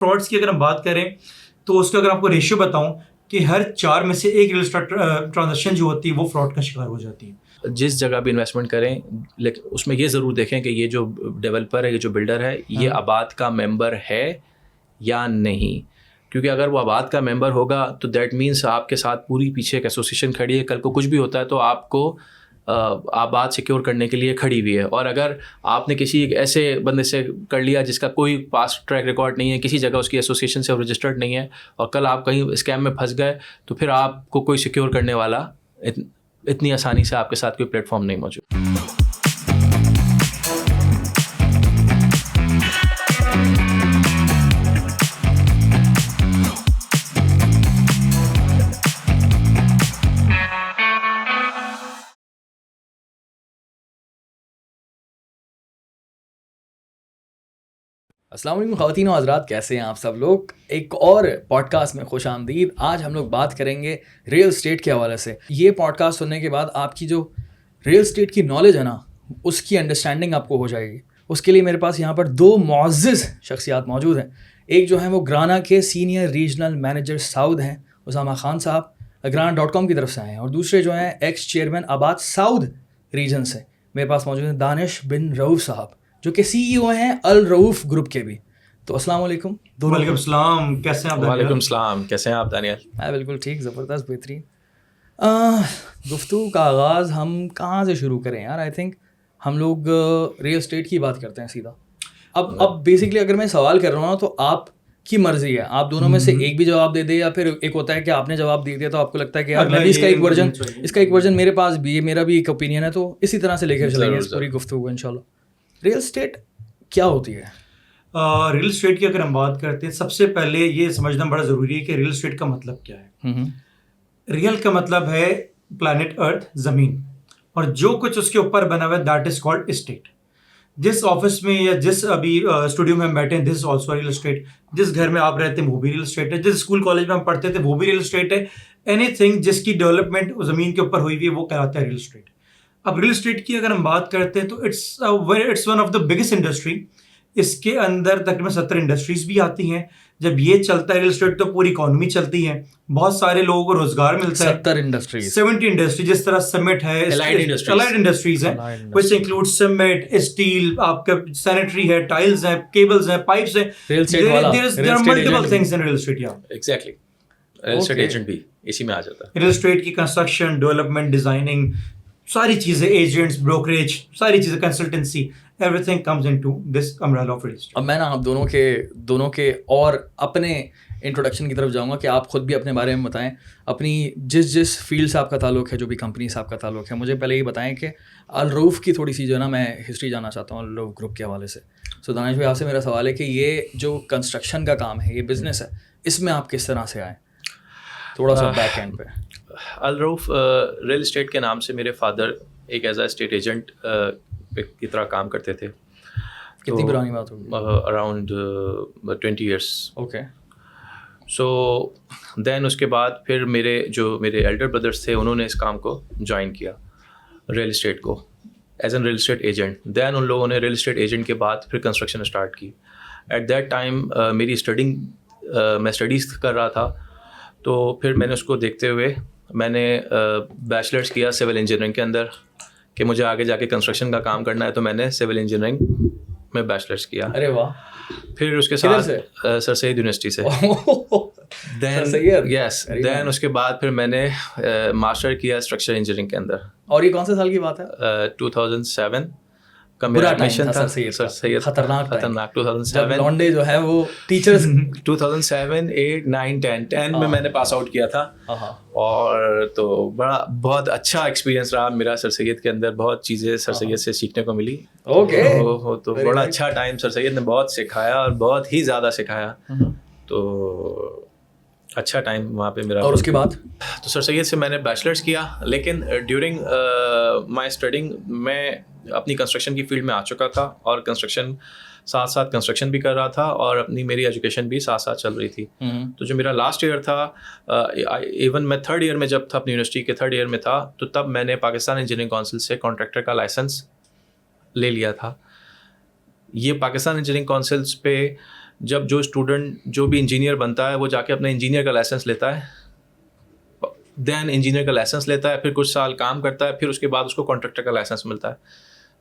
Frauds کی اگر ہم بات کریں تو اس کا اگر آپ کو ریشیو بتاؤں کہ ہر 4 میں سے ایک ریل اسٹیٹ ٹرانزیکشن جو ہوتی ہے وہ فراڈ کا شکار ہو جاتی ہے. جس جگہ بھی انویسٹمنٹ کریں لیکن اس میں یہ ضرور دیکھیں کہ یہ جو ڈیولپر ہے, یہ جو بلڈر ہے, یہ آباد کا ممبر ہے یا نہیں. کیونکہ اگر وہ آباد کا ممبر ہوگا تو دیٹ مینس آپ کے ساتھ پوری پیچھے ایک ایسوسیشن کھڑی ہے, کل کو کچھ بھی ہوتا ہے تو آپ کو آباد سیکیور کرنے کے لیے کھڑی ہوئی ہے. اور اگر آپ نے کسی ایسے بندے سے کر لیا جس کا کوئی پاسٹ ٹریک ریکارڈ نہیں ہے, کسی جگہ اس کی ایسوسیشن سے رجسٹرڈ نہیں ہے, اور کل آپ کہیں اسکیم میں پھنس گئے تو پھر آپ کو کوئی سیکیور کرنے والا اتنی آسانی سے آپ کے ساتھ کوئی پلیٹ فارم نہیں موجود. السلام علیکم خواتین و حضرات, کیسے ہیں آپ سب لوگ. ایک اور پوڈ کاسٹ میں خوش آمدید. آج ہم لوگ بات کریں گے ریئل اسٹیٹ کے حوالے سے. یہ پوڈ کاسٹ سننے کے بعد آپ کی جو ریئل اسٹیٹ کی نالج ہے نا, اس کی انڈرسٹینڈنگ آپ کو ہو جائے گی. اس کے لیے میرے پاس یہاں پر 2 معزز شخصیات موجود ہیں. ایک جو ہیں وہ گرانا کے سینئر ریجنل مینیجر ساؤتھ ہیں, اسامہ خان صاحب, گرانا.com کی طرف سے آئے ہیں. اور دوسرے جو ہیں ایکس چیئرمین آباد ساؤتھ ریجن سے میرے پاس موجود ہیں دانش بن رؤوف صاحب, جو کہ CEO ہیں الرؤوف گروپ کے بھی. تو السلام علیکم. وعلیکم السلام, کیسے ہیں آپ؟ وعلیکم السلام, کیسے ہیں آپ دانیال؟ میں بالکل ٹھیک, زبردست, بہترین. گفتگو کا آغاز ہم کہاں سے شروع کریں یار؟ آئی تھنک ہم لوگ ریئل اسٹیٹ کی بات کرتے ہیں سیدھا. اب بیسکلی اگر میں سوال کر رہا ہوں تو آپ کی مرضی ہے, آپ دونوں میں سے ایک بھی جواب دے دے, یا پھر ایک ہوتا ہے کہ آپ نے جواب دے دیا تو آپ کو لگتا ہے کہ یار میں بھی اس کا ایک ورژن میرے پاس بھی ہے, میرا بھی ایک اوپینین ہے, تو اسی طرح سے لے کر چلیں گے اس پوری گفتگو کو انشاءاللہ. ریئل اسٹیٹ کیا ہوتی ہے؟ ریل اسٹیٹ کی اگر ہم بات کرتے ہیں, سب سے پہلے یہ سمجھنا بڑا ضروری ہے کہ ریل اسٹیٹ کا مطلب کیا ہے. ریل کا مطلب ہے پلانٹ ارتھ, زمین, اور جو کچھ اس کے اوپر بنا ہوا ہے دیٹ از کالڈ اسٹیٹ. جس آفس میں یا جس ابھی اسٹوڈیو میں ہم بیٹھے ہیں, دس از آلسو ریل اسٹیٹ. جس گھر میں آپ رہتے ہیں وہ بھی ریل اسٹیٹ ہے. جس اسکول کالج میں ہم پڑھتے تھے وہ بھی ریل اسٹیٹ ہے. اینی تھنگ جس کی ڈیولپمنٹ زمین کے اوپر ہوئی ہوئی ہے وہ کہلاتا ہے ریل اسٹیٹ. اب ریل اسٹیٹ کی اگر ہم بات کرتے ہیں تو it's one of the biggest industry. اس کے اندر تقریباً 70 انڈسٹریز بھی آتی ہیں. جب یہ چلتا ہے ریل اسٹیٹ تو پوری اکانومی چلتی ہے, بہت سارے لوگوں کو روزگار ملتا ہے. 70 انڈسٹری, جس طرح سیمنٹ ہے, الائڈ انڈسٹریز ہیں, which include سیمنٹ, اسٹیل, آپ کا سینیٹری ہے, ٹائلز ہیں, کیبلز ہیں, پائپس ہیں. There are multiple things in real estate. Exactly, rail estate agent بھی اسی میں آ جاتا ہے. ریل اسٹیٹ کی کنسٹرکشن, ڈیولپمنٹ, ڈیزائننگ, ساری چیزیں, ایجنٹس, بروکریج, ساری چیزیں, consultancy, everything comes into this umbrella of real estate. اب میں نا آپ دونوں کے اور اپنے انٹروڈکشن کی طرف جاؤں گا کہ آپ خود بھی اپنے بارے میں بتائیں, اپنی جس فیلڈ سے آپ کا تعلق ہے, جو بھی کمپنی سے آپ کا تعلق ہے. مجھے پہلے یہ بتائیں کہ الرؤوف کی تھوڑی سی جو ہے نا میں ہسٹری جاننا چاہتا ہوں الرؤوف گروپ کے حوالے سے. سو دانش بھائی, آپ سے میرا سوال ہے کہ یہ جو کنسٹرکشن کا کام ہے, یہ بزنس ہے, اس میں آپ کس طرح سے آئیں, تھوڑا سا بیک اینڈ پہ. الرؤوف ریل اسٹیٹ کے نام سے میرے فادر ایک ایز اے اسٹیٹ ایجنٹ کی طرح کام کرتے تھے. کتنی پرانی بات ہوگی؟ Around 20 years. اوکے. سو دین اس کے بعد پھر میرے ایلڈر بردرس تھے, انہوں نے اس کام کو جوائن کیا, ریل اسٹیٹ کو, as an real estate agent. Then ان لوگوں نے ریل اسٹیٹ ایجنٹ کے بعد پھر کنسٹرکشن اسٹارٹ کی. ایٹ دیٹ ٹائم میری میں اسٹڈیز کر رہا تھا, تو پھر میں نے اس کو دیکھتے ہوئے میں نے بیچلرس کیا سول انجینئرنگ کے اندر, کہ مجھے آگے جا کے کنسٹرکشن کا کام کرنا ہے, تو میں نے سول انجینئرنگ میں بیچلرس کیا. ارے واہ. پھر اس کے ساتھ سر سید یونیورسٹی سے. دین اس کے بعد پھر میں نے ماسٹر کیا اسٹرکچر انجینئرنگ کے اندر. اور یہ کون سے سال کی بات ہے؟ 2007 کا میرا ایڈمیشن تھا. سر سید خطرناک 2007 لونڈے جو ہے وہ ٹیچرز 2007 8 9 10 میں میں نے پاس آؤٹ کیا تھا. اور تو بہت اچھا ایکسپیرینس رہا میرا سر سید کے اندر. بہت چیزیں سر سید سے سیکھنے کو ملی. اوکے. تو بڑا اچھا ٹائم, سر سید نے بہت سکھایا اور بہت ہی زیادہ سکھایا. تو اچھا ٹائم وہاں پہ میرا. اور اس کے بعد تو سر سید سے میں نے بیچلرس کیا, لیکن ڈیورنگ مائی اسٹڈنگ میں اپنی کنسٹرکشن کی فیلڈ میں آ چکا تھا, اور ساتھ ساتھ کنسٹرکشن بھی کر رہا تھا, اور اپنی میری ایجوکیشن بھی ساتھ ساتھ چل رہی تھی. تو جو میرا لاسٹ ایئر تھا, ایون میں 3rd ایئر میں جب تھا, اپنی یونیورسٹی کے 3rd ایئر میں تھا, تو تب میں نے پاکستان انجینئرنگ کونسل سے کانٹریکٹر کا لائسنس لے لیا تھا. یہ پاکستان انجینئرنگ کونسلس پہ جب جو اسٹوڈنٹ جو بھی انجینئر بنتا ہے وہ جا کے اپنا انجینئر کا لائسنس لیتا ہے, دین انجینئر کا لائسنس لیتا ہے, پھر کچھ سال کام کرتا ہے, پھر اس کے بعد اس کو کانٹریکٹر کا لائسنس ملتا ہے.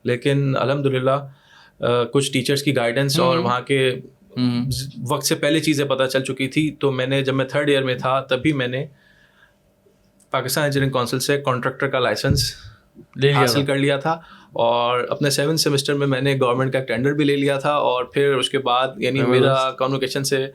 لیکن الحمدللہ کچھ ٹیچرس کی گائیڈنس اور وہاں کے وقت سے پہلے چیزیں پتہ چل چکی تھی, تو میں نے جب میں 3rd ایئر میں تھا تبھی میں نے پاکستان انجینئرنگ کونسل سے کانٹریکٹر کا لائسنس حاصل کر لیا تھا, اور اپنے 7th سیمسٹر میں نے گورنمنٹ کا ٹینڈر بھی لے لیا تھا. اور پھر اس کے بعد یعنی میرا کانوکیشن سے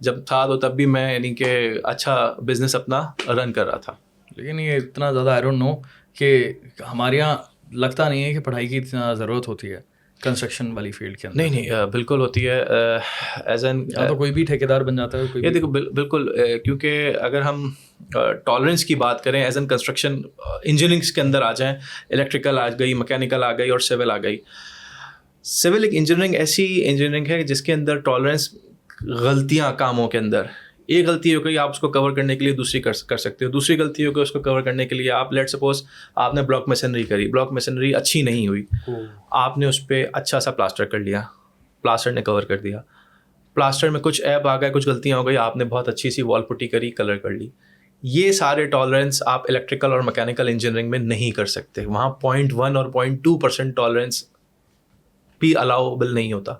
جب تھا تو تب بھی میں یعنی کہ اچھا بزنس اپنا رن کر رہا تھا. لیکن یہ اتنا زیادہ آئی ڈونٹ نو کہ ہمارے یہاں لگتا نہیں ہے کہ پڑھائی کی اتنا ضرورت ہوتی ہے کنسٹرکشن والی فیلڈ کے اندر. نہیں بالکل ہوتی ہے. ایز این تو کوئی بھی ٹھیکیدار بن جاتا ہے یہ دیکھو بالکل, کیونکہ اگر ہم ٹالرنس کی بات کریں ایز این کنسٹرکشن انجینئرنگ کے اندر آ جائیں, الیکٹریکل آ گئی, مکینیکل آ گئی اور سول آ گئی. سول ایک انجینئرنگ ایسی انجینئرنگ ہے جس کے اندر ٹالرنس غلطیاں کاموں کے اندر, ایک غلطی ہو گئی آپ اس کو کور کرنے کے لیے دوسری کر سکتے ہو, دوسری غلطی ہو گئی اس کو کور کرنے کے لیے آپ لیٹ سپوز آپ نے بلاک میسنری کری, بلاک میسنری اچھی نہیں ہوئی, آپ نے اس پہ اچھا سا پلاسٹر کر لیا, پلاسٹر نے کور کر دیا, پلاسٹر میں کچھ ایب آ گئے, کچھ غلطیاں ہو گئی, آپ نے بہت اچھی سی وال پٹی کری, کلر کر لی. یہ سارے ٹالرنس آپ الیکٹریکل اور مکینیکل انجینئرنگ میں نہیں کر سکتے. وہاں 0.1 اور 0.2% ٹالرنس بھی الاؤبل نہیں ہوتا.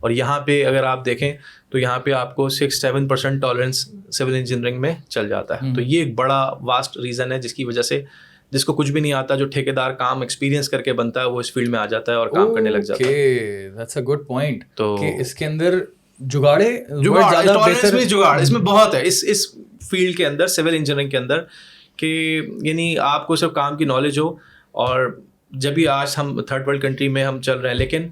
اور یہاں پہ اگر آپ دیکھیں تو یہاں پہ آپ کو 6-7% ٹالرنس سول انجینئرنگ میں چل جاتا ہے. تو یہ ایک بڑا واسٹ ریزن ہے جس کی وجہ سے جس کو کچھ بھی نہیں آتا, جو ٹھیکیدار کام ایکسپیرینس کر کے بنتا ہے, وہ اس فیلڈ میں آ جاتا ہے اور کام کرنے لگ جاتا ہے. That's a good point. تو اس کے اندر جگاڑ اس میں بہت ہے اس فیلڈ کے اندر, سول انجینئرنگ کے اندر, کہ یعنی آپ کو صرف کام کی نالج ہو. اور جب بھی آج ہم 3rd ورلڈ کنٹری میں ہم چل رہے ہیں, لیکن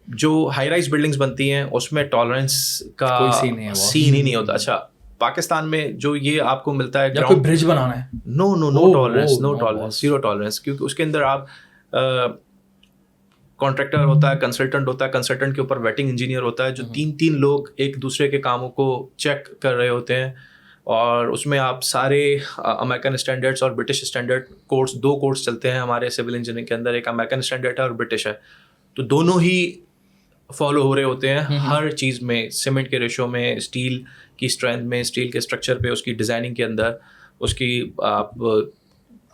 جو ہائی رائز بلڈنگس بنتی ہیں اس میں ٹالرنس کا سین ہی نہیں ہوتا. اچھا پاکستان میں جو یہ آپ کو ملتا ہے کوئی برج بنانا ہے, نو ٹالرنس, زیرو ٹالرنس, کیونکہ اس کے اندر آپ کانٹریکٹر ہوتا ہے, کنسلٹنٹ ہوتا ہے, کنسلٹنٹ کے اوپر ویٹنگ انجینئر ہوتا ہے, جو 3 لوگ ایک دوسرے کے کاموں کو چیک کر رہے ہوتے ہیں. اور اس میں آپ سارے امریکن اسٹینڈرڈس اور برٹش اسٹینڈرڈ کورس, 2 کورس چلتے ہیں ہمارے سول انجینئرنگ کے اندر, ایک امریکن اسٹینڈرڈ ہے اور برٹش ہے. تو دونوں ہی فالو ہو رہے ہوتے ہیں ہر چیز میں, سیمنٹ کے ریشو میں, اسٹیل کی اسٹرینتھ میں, اسٹیل کے اسٹرکچر پہ, اس کی ڈیزائننگ کے اندر, اس کی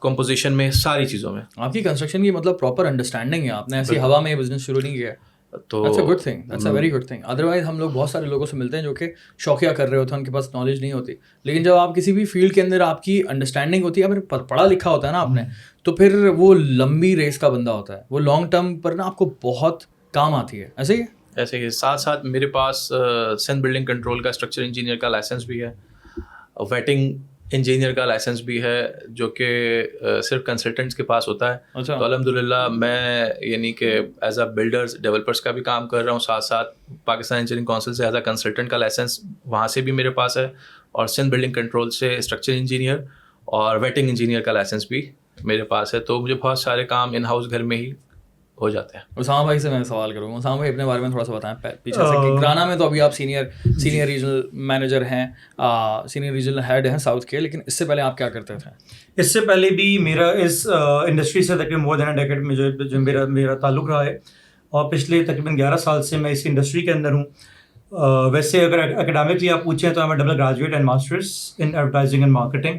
کمپوزیشن میں, ساری چیزوں میں. آپ کی کنسٹرکشن کی مطلب پراپر انڈرسٹینڈنگ ہے, آپ نے ایسی ہوا میں بزنس شروع نہیں کیا. تو that's a good thing, that's a very good thing. Otherwise ہم لوگ بہت سارے لوگوں سے ملتے ہیں جو کہ شوقیہ کر رہے ہوتے ہیں, ان کے پاس نالج نہیں ہوتی, لیکن جب آپ کسی بھی فیلڈ کے اندر آپ کی انڈرسٹینڈنگ ہوتی ہے, اگر پڑھا لکھا ہوتا ہے نا آپ نے, تو پھر وہ لمبی ریس کا بندہ ہوتا ہے, وہ لانگ ٹرم پر نا آپ کو بہت کام آتی ہے. ایسے ہی ساتھ ساتھ میرے پاس سندھ بلڈنگ کنٹرول کا اسٹرکچر انجینئر کا لائسنس بھی ہے, ویٹنگ انجینئر کا لائسنس بھی ہے, جو کہ صرف کنسلٹنٹس کے پاس ہوتا ہے. تو الحمدللہ میں یعنی کہ ایز اے بلڈرز ڈیولپرس کا بھی کام کر رہا ہوں, ساتھ ساتھ پاکستان انجینئرنگ کونسل سے ایز اے کنسلٹنٹ کا لائسنس وہاں سے بھی میرے پاس ہے, اور سندھ بلڈنگ کنٹرول سے اسٹرکچر انجینئر اور ویٹنگ انجینئر کا لائسنس بھی میرے پاس ہے. تو مجھے بہت سارے کام ان ہاؤس گھر میں ہی ہو جاتے ہیں. اسامہ بھائی سے میں سوال کروں گا, اسامہ بھائی اپنے بارے میں تھوڑا سا بتائیں پیچھے سے, کہ گرانا میں تو ابھی آپ سینئر ریجنل مینیجر ہیں, سینئر ریجنل ہیڈ ہیں ساؤتھ کے, لیکن اس سے پہلے آپ کیا کرتے تھے؟ اس سے پہلے بھی میرا اس انڈسٹری سے تقریباً مور دین اے ڈیکیڈ میں جو میرا تعلق رہا ہے, اور پچھلے تقریباً 11 سال سے میں اس انڈسٹری کے اندر ہوں. ویسے اگر اکیڈمکلی آپ پوچھیں تو میں double graduate and masters in advertising and marketing.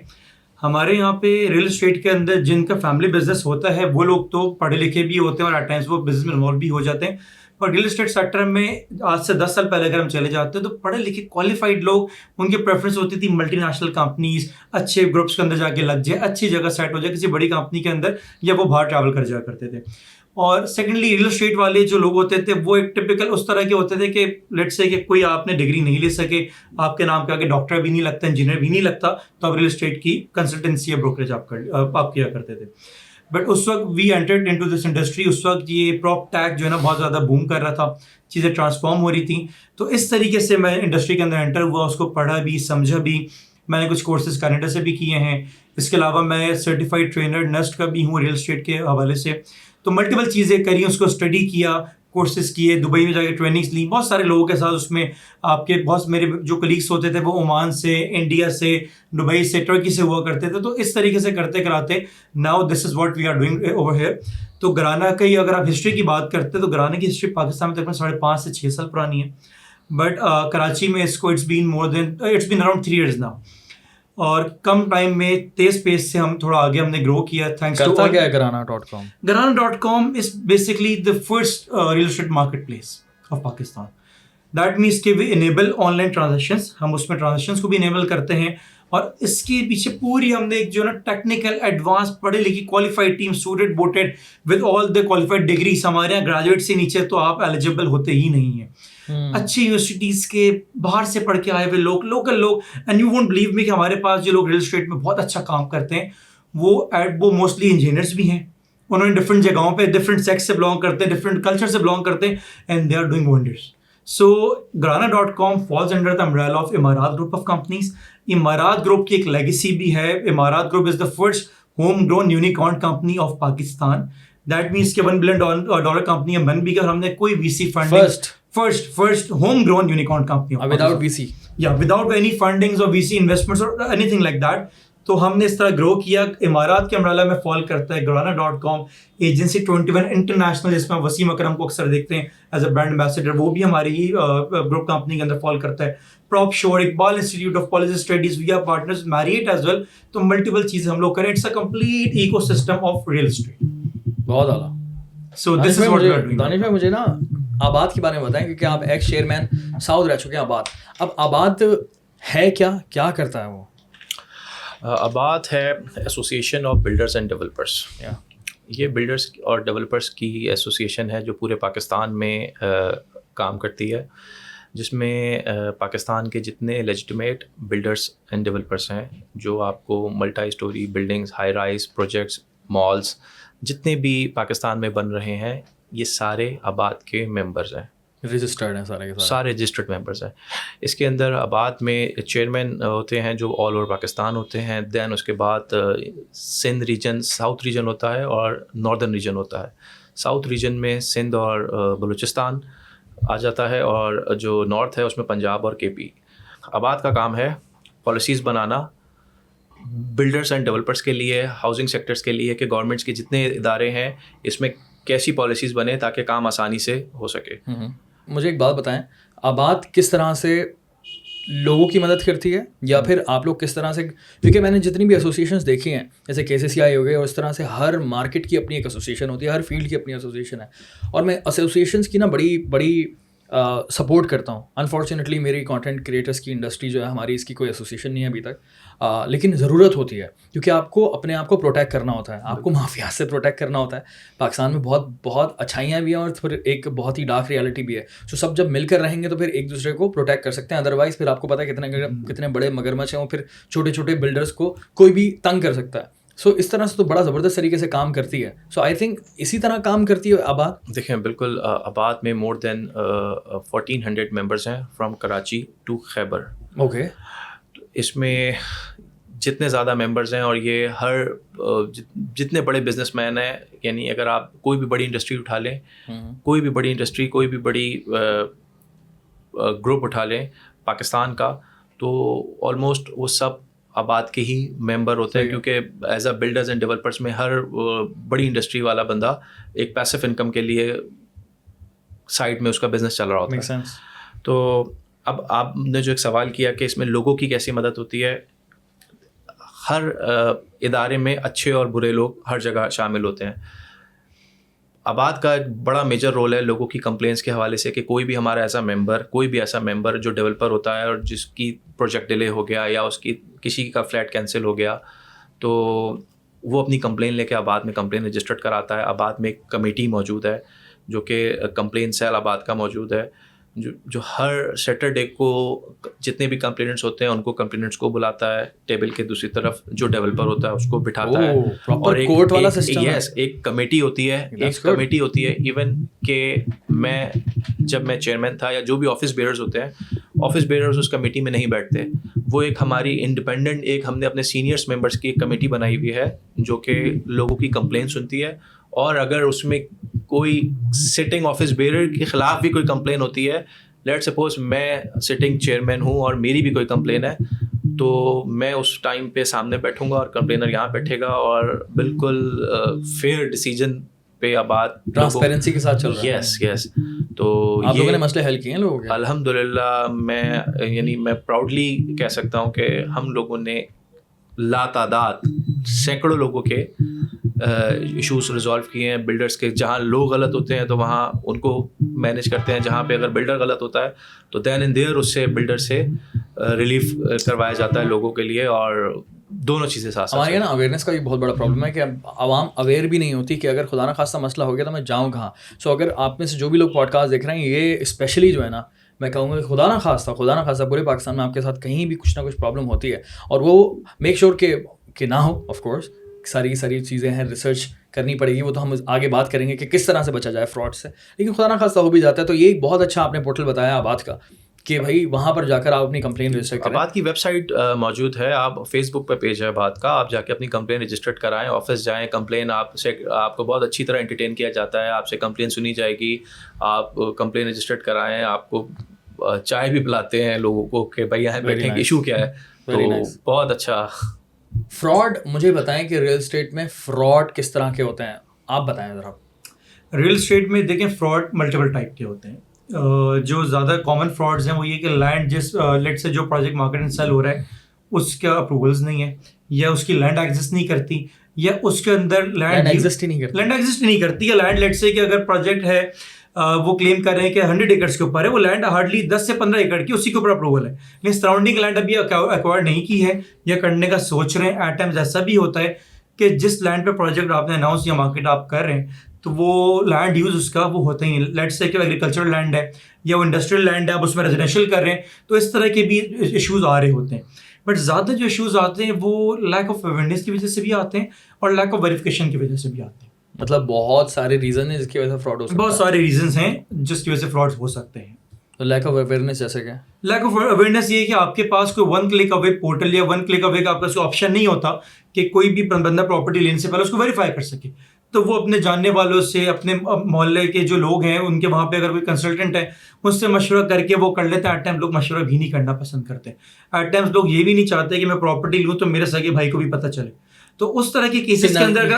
ہمارے یہاں پہ ریئل اسٹیٹ کے اندر جن کا فیملی بزنس ہوتا ہے وہ لوگ تو پڑھے لکھے بھی ہوتے ہیں اور ایٹ ٹائمس وہ بزنس میں انوالو بھی ہو جاتے ہیں. اور ریئل اسٹیٹ سیکٹر میں آج سے 10 سال پہلے اگر ہم چلے جاتے ہیں تو پڑھے لکھے کوالیفائڈ لوگ, ان کی پریفرنس ہوتی تھی ملٹی نیشنل کمپنیز, اچھے گروپس کے اندر جا کے لگ جائے, اچھی جگہ سیٹ ہو جائے کسی بڑی کمپنی کے اندر, یا وہ باہر ٹریول کر جایا کرتے تھے. اور سیکنڈلی ریئل اسٹیٹ والے جو لوگ ہوتے تھے وہ ایک ٹپیکل اس طرح کے ہوتے تھے کہ لیٹس سے کہ کوئی آپ نے ڈگری نہیں لے سکے, آپ کے نام کے آگے ڈاکٹر بھی نہیں لگتا, انجینئر بھی نہیں لگتا, تو آپ ریئل اسٹیٹ کی کنسلٹنسی یا بروکریج آپ کیا کرتے تھے. بٹ اس وقت وی انٹرڈ انٹو دس انڈسٹری, اس وقت یہ پراپ ٹیک جو ہے نا بہت زیادہ بوم کر رہا تھا, چیزیں ٹرانسفارم ہو رہی تھیں. تو اس طریقے سے میں انڈسٹری کے اندر انٹر ہوا, اس کو پڑھا بھی, سمجھا بھی. میں نے کچھ کورسز کینیڈا سے بھی کیے ہیں. اس کے علاوہ میں سرٹیفائڈ ٹرینر نیسٹ کا بھی ہوں ریئل اسٹیٹ کے حوالے سے. تو ملٹیپل چیزیں کری, اس کو اسٹڈی کیا, کورسز کیے, دبئی میں جا کے ٹریننگس لی, بہت سارے لوگوں کے ساتھ. اس میں آپ کے بہت میرے جو کلیگس ہوتے تھے وہ عمان سے, انڈیا سے, دبئی سے, ترکی سے ہوا کرتے تھے. تو اس طریقے سے کرتے کراتے now this is what we are doing over here. تو گرانا کی اگر آپ ہسٹری کی بات کرتے ہیں تو گرانا کی ہسٹری پاکستان میں تقریباً 5.5 سے 6 سال پرانی ہے. بٹ کراچی میں اس کو it's been around 3 years now. اور کم ٹائم میں تیز پیس سے ہم تھوڑا آگے ہم نے گرو کیا تھینکس ٹو. کرتا کیا ہے گرانا.com؟ گرانا.com is basically the first real estate market place of Pakistan. That means کہ we enable online transactions, ہم اس میں ٹرانزیکشنس کو بھی انیبل کرتے ہیں, اور اس کے پیچھے پوری ہم نے ایک جو نا ٹیکنیکل ایڈوانس پڑھے لکھی qualified team suited booted with all the qualified degrees. ہمارے یہاں گریجویٹ سے نیچے تو آپ ایلیجیبل ہوتے ہی نہیں ہیں. اچھی یونیورسٹیز کے باہر سے پڑھ کے آئے ہوئے لوگ, لوکل لوگ, and you won't believe me کہ ہمارے پاس جو لوگ ریئل اسٹیٹ میں بہت اچھا کام کرتے ہیں وہ موسٹلی انجینئرس بھی ہیں. انہوں نے ڈفرینٹ جگہوں پہ ڈفرینٹ سیکس سے بلانگ کرتے ہیں, ڈفرینٹ کلچر سے بلانگ کرتے ہیں, and they are doing wonders. So Grana.com falls under the umbrella of Emarat Group of companies. Emarat Group کی ایک لیگیسی بھی ہے. Emarat Group is the first homegrown unicorn company of Pakistan. That means کہ $1 billion company ہم بن بھی گئے, اور ہم نے کوئی VC funding first homegrown unicorn company without VC, without any fundings or VC investments or anything like that. تو ہم نے اس طرح گرو کیا. امارات کے امبریلا میں فال کرتا ہے Grana.com, ایجنسی 21 انٹرنیشنل, جس میں وسیم اکرم کو اکثر دیکھتے ہیں ایز اے برانڈ ایمبیسڈر, وہ بھی ہماری ہی گروپ کمپنی کے اندر فال کرتا ہے. پراپ شور, Iqbal institute of policy studies, we are partners, Marriott as well. تو ملٹیپل چیزیں ہم لوگ کریں. It's a complete ecosystem of real estate. بہت اعلیٰ. So this is what we are doing. Danish بھائی مجھے نا آباد کے بارے میں بتائیں, کیونکہ آپ ایکس چیئرمین ساؤتھ رہ چکے ہیں آباد. اب آباد ہے کیا کرتا ہے وہ؟ آباد ہے association of builders and developers. یہ بلڈرس اور ڈیولپرس کی ایسوسیشن ہے جو پورے پاکستان میں کام کرتی ہے, جس میں پاکستان کے جتنے لیجٹمیٹ بلڈرس اینڈ ڈیولپرس ہیں, جو آپ کو multi storey buildings, high rise projects, malls جتنے بھی پاکستان میں بن رہے ہیں, یہ سارے آباد کے ممبرز ہیں, رجسٹرڈ ہیں سارے رجسٹرڈ ممبرس ہیں. اس کے اندر آباد میں چیئرمین ہوتے ہیں جو آل اوور پاکستان ہوتے ہیں. دین اس کے بعد سندھ ریجن, ساؤتھ ریجن ہوتا ہے, اور ناردرن ریجن ہوتا ہے. ساؤتھ ریجن میں سندھ اور بلوچستان آ جاتا ہے, اور جو نارتھ ہے اس میں پنجاب اور KP. آباد کا کام ہے policies banana builders and developers کے لیے, ہاؤسنگ سیکٹرس کے لیے, کہ گورنمنٹس کے جتنے ادارے ہیں اس میں کیسی پالیسیز بنے تاکہ کام آسانی سے ہو سکے. مجھے ایک بات بتائیں, آباد کس طرح سے لوگوں کی مدد کرتی ہے, یا پھر آپ لوگ کس طرح سے, کیونکہ میں نے جتنی بھی ایسوسیشنس دیکھی ہیں جیسے KCCI ہو گئے, اور اس طرح سے ہر مارکیٹ کی اپنی ایک ایسوسیشن ہوتی ہے, ہر فیلڈ کی اپنی ایسوسیشن ہے, اور میں ایسوسیشنس کی نا بڑی سپورٹ کرتا ہوں. انفارچونیٹلی میری کانٹینٹ کریٹرس کی انڈسٹری جو ہے ہماری, اس کی کوئی ایسوسیشن نہیں ہے ابھی تک, لیکن ضرورت ہوتی ہے, کیونکہ آپ کو اپنے آپ کو پروٹیکٹ کرنا ہوتا ہے, آپ کو مافیا سے پروٹیکٹ کرنا ہوتا ہے. پاکستان میں بہت اچھائیاں بھی ہیں, اور پھر ایک بہت ہی ڈارک ریالٹی بھی ہے. جو سب جب مل کر رہیں گے تو پھر ایک دوسرے کو پروٹیکٹ کر سکتے ہیں, ادروائز پھر آپ کو پتہ ہے کتنے بڑے مگرمچھ ہیں, اور پھر چھوٹے چھوٹے بلڈرس کو کوئی بھی تنگ کر سکتا ہے. سو اس طرح سے تو بڑا زبردست طریقے سے کام کرتی ہے. سو آئی تھنک اسی طرح کام کرتی ہے آباد. دیکھیں بالکل, آباد میں مور دین 1400 ممبرس ہیں from Karachi to Khyber. Okay. اس میں جتنے زیادہ ممبرز ہیں, اور یہ ہر جتنے بڑے بزنس مین ہیں, یعنی اگر آپ کوئی بھی بڑی انڈسٹری اٹھا لیں, کوئی بھی بڑی انڈسٹری, کوئی بھی بڑی گروپ اٹھا لیں پاکستان کا, تو آلموسٹ وہ سب آباد کے ہی ممبر ہوتے ہیں, کیونکہ as a builders and developers میں ہر بڑی انڈسٹری والا بندہ ایک پیسو انکم کے لیے سائڈ میں اس کا بزنس چل رہا ہوتا ہے. تو اب آپ نے جو ایک سوال کیا کہ اس میں لوگوں کی کیسی مدد ہوتی ہے, ہر ادارے میں اچھے اور برے لوگ ہر جگہ شامل ہوتے ہیں. آباد کا ایک بڑا میجر رول ہے لوگوں کی کمپلینس کے حوالے سے, کہ کوئی بھی ہمارا ایسا ممبر, کوئی بھی ایسا ممبر جو ڈیولپر ہوتا ہے اور جس کی پروجیکٹ ڈیلے ہو گیا, یا اس کی کسی کا فلیٹ کینسل ہو گیا, تو وہ اپنی کمپلین لے کے آباد میں کمپلین رجسٹرڈ کراتا ہے. آباد میں ایک کمیٹی موجود ہے جو کہ کمپلین سیل آباد کا موجود ہے, جو ہر سیٹرڈے کو جتنے بھی کمپلینٹس ہوتے ہیں ان کو کمپلینٹس کو بلاتا ہے, ٹیبل کے دوسری طرف جو ڈیولپر ہوتا ہے اس کو بٹھاتا ہے, اور ایک کمیٹی ہوتی ہے, ایون کہ جب میں چیئرمین تھا, یا جو بھی آفس بیئرز ہوتے ہیں, آفس بیئرز اس کمیٹی میں نہیں بیٹھتے. وہ ایک ہماری انڈیپینڈنٹ, ایک ہم نے اپنے سینئرس ممبرس کی ایک کمیٹی بنائی ہوئی ہے جو کہ لوگوں کی کمپلین سنتی ہے, اور اگر اس میں کوئی سٹنگ آفس بیئرر کے خلاف بھی کوئی کمپلین ہوتی ہے, لیٹ سپوز میں سٹنگ چیئرمین ہوں اور میری بھی کوئی کمپلین ہے, تو میں اس ٹائم پہ سامنے بیٹھوں گا اور کمپلینر یہاں بیٹھے گا, اور بالکل فیئر ڈیسیجن پہ آباد ٹرانسپیرنسی کے ساتھ چل رہا ہے. یس تو آپ لوگوں نے مسئلے حل کیے ہیں لوگوں کے؟ الحمدللہ میں پراؤڈلی کہہ سکتا ہوں کہ ہم لوگوں نے لاتعداد سینکڑوں لوگوں کے ایشوز ریزالو کیے ہیں بلڈرس کے. جہاں لوگ غلط ہوتے ہیں تو وہاں ان کو مینیج کرتے ہیں. جہاں پہ اگر بلڈر غلط ہوتا ہے تو دین اینڈ دیئر اس سے بلڈر سے ریلیف کروایا جاتا ہے لوگوں کے لیے, اور دونوں چیزیں ساتھ. ہمارے یہاں نا اویئرنیس کا بھی بہت بڑا پرابلم ہے کہ عوام اویئر بھی نہیں ہوتی کہ اگر خدا نہ خواستہ مسئلہ ہو گیا تو میں جاؤں کہاں. سو اگر آپ میں سے جو بھی لوگ پوڈ کاسٹ دیکھ رہے ہیں, یہ اسپیشلی جو ہے نا, میں کہوں گا کہ خدا نہ خواستہ پورے پاکستان میں آپ کے ساتھ کہیں بھی کچھ نہ کچھ پرابلم ہوتی ہے, اور وہ میک شیور کہ نہ ہو. آف کورس ساری چیزیں ہیں, ریسرچ کرنی پڑے گی, وہ تو ہم آگے بات کریں گے کہ کس طرح سے بچا جائے فراڈ سے. لیکن خدا نہ خواستہ ہو بھی جاتا ہے تو یہ ایک بہت اچھا آپ نے پورٹل بتایا آباد کا کہ بھائی وہاں پر جا کر آپ اپنی کمپلین رجسٹر کریں. آباد کی ویب سائٹ موجود ہے, آپ فیس بک پہ پیج ہے آباد کا, آپ جا کے اپنی کمپلین رجسٹرڈ کرائیں, آفس جائیں, کمپلین آپ کو بہت اچھی طرح انٹرٹین کیا جاتا ہے, آپ سے کمپلین سنی جائے گی, آپ کمپلین رجسٹرڈ کرائیں, آپ کو چائے بھی پلاتے ہیں لوگوں کو کہ بھائی یہاں بیٹھیں کہ ایشو کیا ہے. تو بہت اچھا. فراڈ مجھے بتائیں کہ ریئل اسٹیٹ میں فراڈ کس طرح کے ہوتے ہیں, آپ بتائیں ذرا. ریئل اسٹیٹ میں دیکھیں فراڈ ملٹیپل ٹائپ کے ہوتے ہیں. جو زیادہ کامن فراڈز ہیں وہ یہ کہ لینڈ لیٹ سے جو پروجیکٹ مارکیٹ میں سیل ہو رہا ہے اس کا اپروولز نہیں ہے, یا اس کی لینڈ ایگزسٹ نہیں کرتی, یا اس کے اندر لینڈ ایگزسٹ ہی نہیں کرتی, یا لینڈ لیٹ سے کہ اگر پروجیکٹ ہے وہ کلیم کر رہے ہیں کہ 100 ایکڑس کے اوپر ہے, وہ لینڈ ہارڈلی 10 سے 15 ایکڑ کی اسی کے اوپر اپروول ہے, لیکن سراؤنڈنگ لینڈ ابھی ایکوائر نہیں کی ہے یا کرنے کا سوچ رہے ہیں. ایٹ ٹائمز ایسا بھی ہوتا ہے کہ جس لینڈ پہ پروجیکٹ آپ نے اناؤنس یا مارکیٹ آپ کر رہے ہیں تو وہ لینڈ یوز اس کا وہ ہوتا ہی نہیں. لیٹ سے کہ ایگریکلچرل لینڈ ہے یا وہ انڈسٹریل لینڈ ہے, آپ اس میں ریزیڈینشیل کر رہے ہیں, تو اس طرح کے بھی ایشوز آ رہے ہوتے ہیں. بٹ زیادہ جو ایشوز آتے ہیں وہ لیک آف اویئرنیس کی وجہ سے بھی آتے ہیں اور لیک آف ویریفیکیشن کی وجہ سے بھی آتے ہیں. مطلب بہت سارے ریزن ہیں جس کی وجہ سے فراڈ ہو سکتا ہے. بہت سارے ریزنس ہیں جس کی وجہ سے فراڈ ہو سکتے ہیں. تو لیک آف اویئرنیس جیسے کہ لیک آف اویئرنیس یہ ہے کہ آپ کے پاس کوئی 1 کلک اوے پورٹل یا 1 کلک اوے کا آپ کا کوئی آپشن نہیں ہوتا کہ کوئی بھی بندہ پراپرٹی لینے سے پہلے اس کو ویریفائی کر سکے. تو وہ اپنے جاننے والوں سے, اپنے محلے کے جو لوگ ہیں ان کے وہاں پہ اگر کوئی کنسلٹنٹ ہے اس سے مشورہ کر کے وہ کر لیتے ہیں. ایٹ ٹائم لوگ مشورہ بھی نہیں کرنا پسند کرتے. ایٹ ٹائمز لوگ یہ بھی نہیں چاہتے کہ میں پراپرٹی لوں تو میرے سگے بھائی کو بھی پتہ چلے. تو اس طرح کے کیسز کے اندر اگر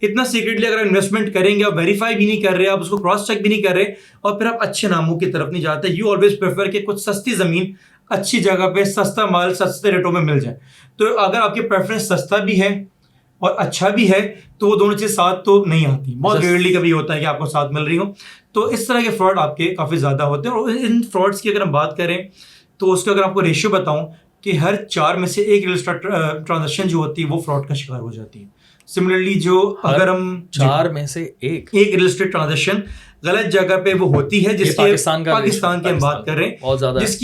اتنا سیکریٹلی اگر انویسٹمنٹ کریں گے, آپ ویریفائی بھی نہیں کر رہے, آپ اس کو کراس چیک بھی نہیں کر رہے, اور پھر آپ اچھے ناموں کی طرف نہیں جاتے. یو آلویز پریفر کہ کچھ سستی زمین اچھی جگہ پہ سستا مال سستے ریٹوں میں مل جائے. تو اگر آپ کی پریفرنس سستا بھی ہے اور اچھا بھی ہے تو وہ دونوں چیز ساتھ تو نہیں آتی. بہت ریئرلی کبھی ہوتا ہے کہ آپ کو ساتھ مل رہی ہوں. تو اس طرح کے فراڈ آپ کے کافی زیادہ ہوتے ہیں. اور ان فراڈس کی اگر ہم بات کریں تو اس کا اگر آپ کو ریشیو بتاؤں کہ ہر 4 میں سے 1 ریئل اسٹیٹ ٹرانزیکشن جو ہوتی ہے وہ فراڈ کا شکار ہو جاتی ہے. سملرلی جو اگر ہم 4 میں سے 1 ریئل اسٹیٹ ٹرانزیکشن غلط جگہ پہ وہ ہوتی ہے, جس پاکستان کی ہم بات کر رہے ہیں, جس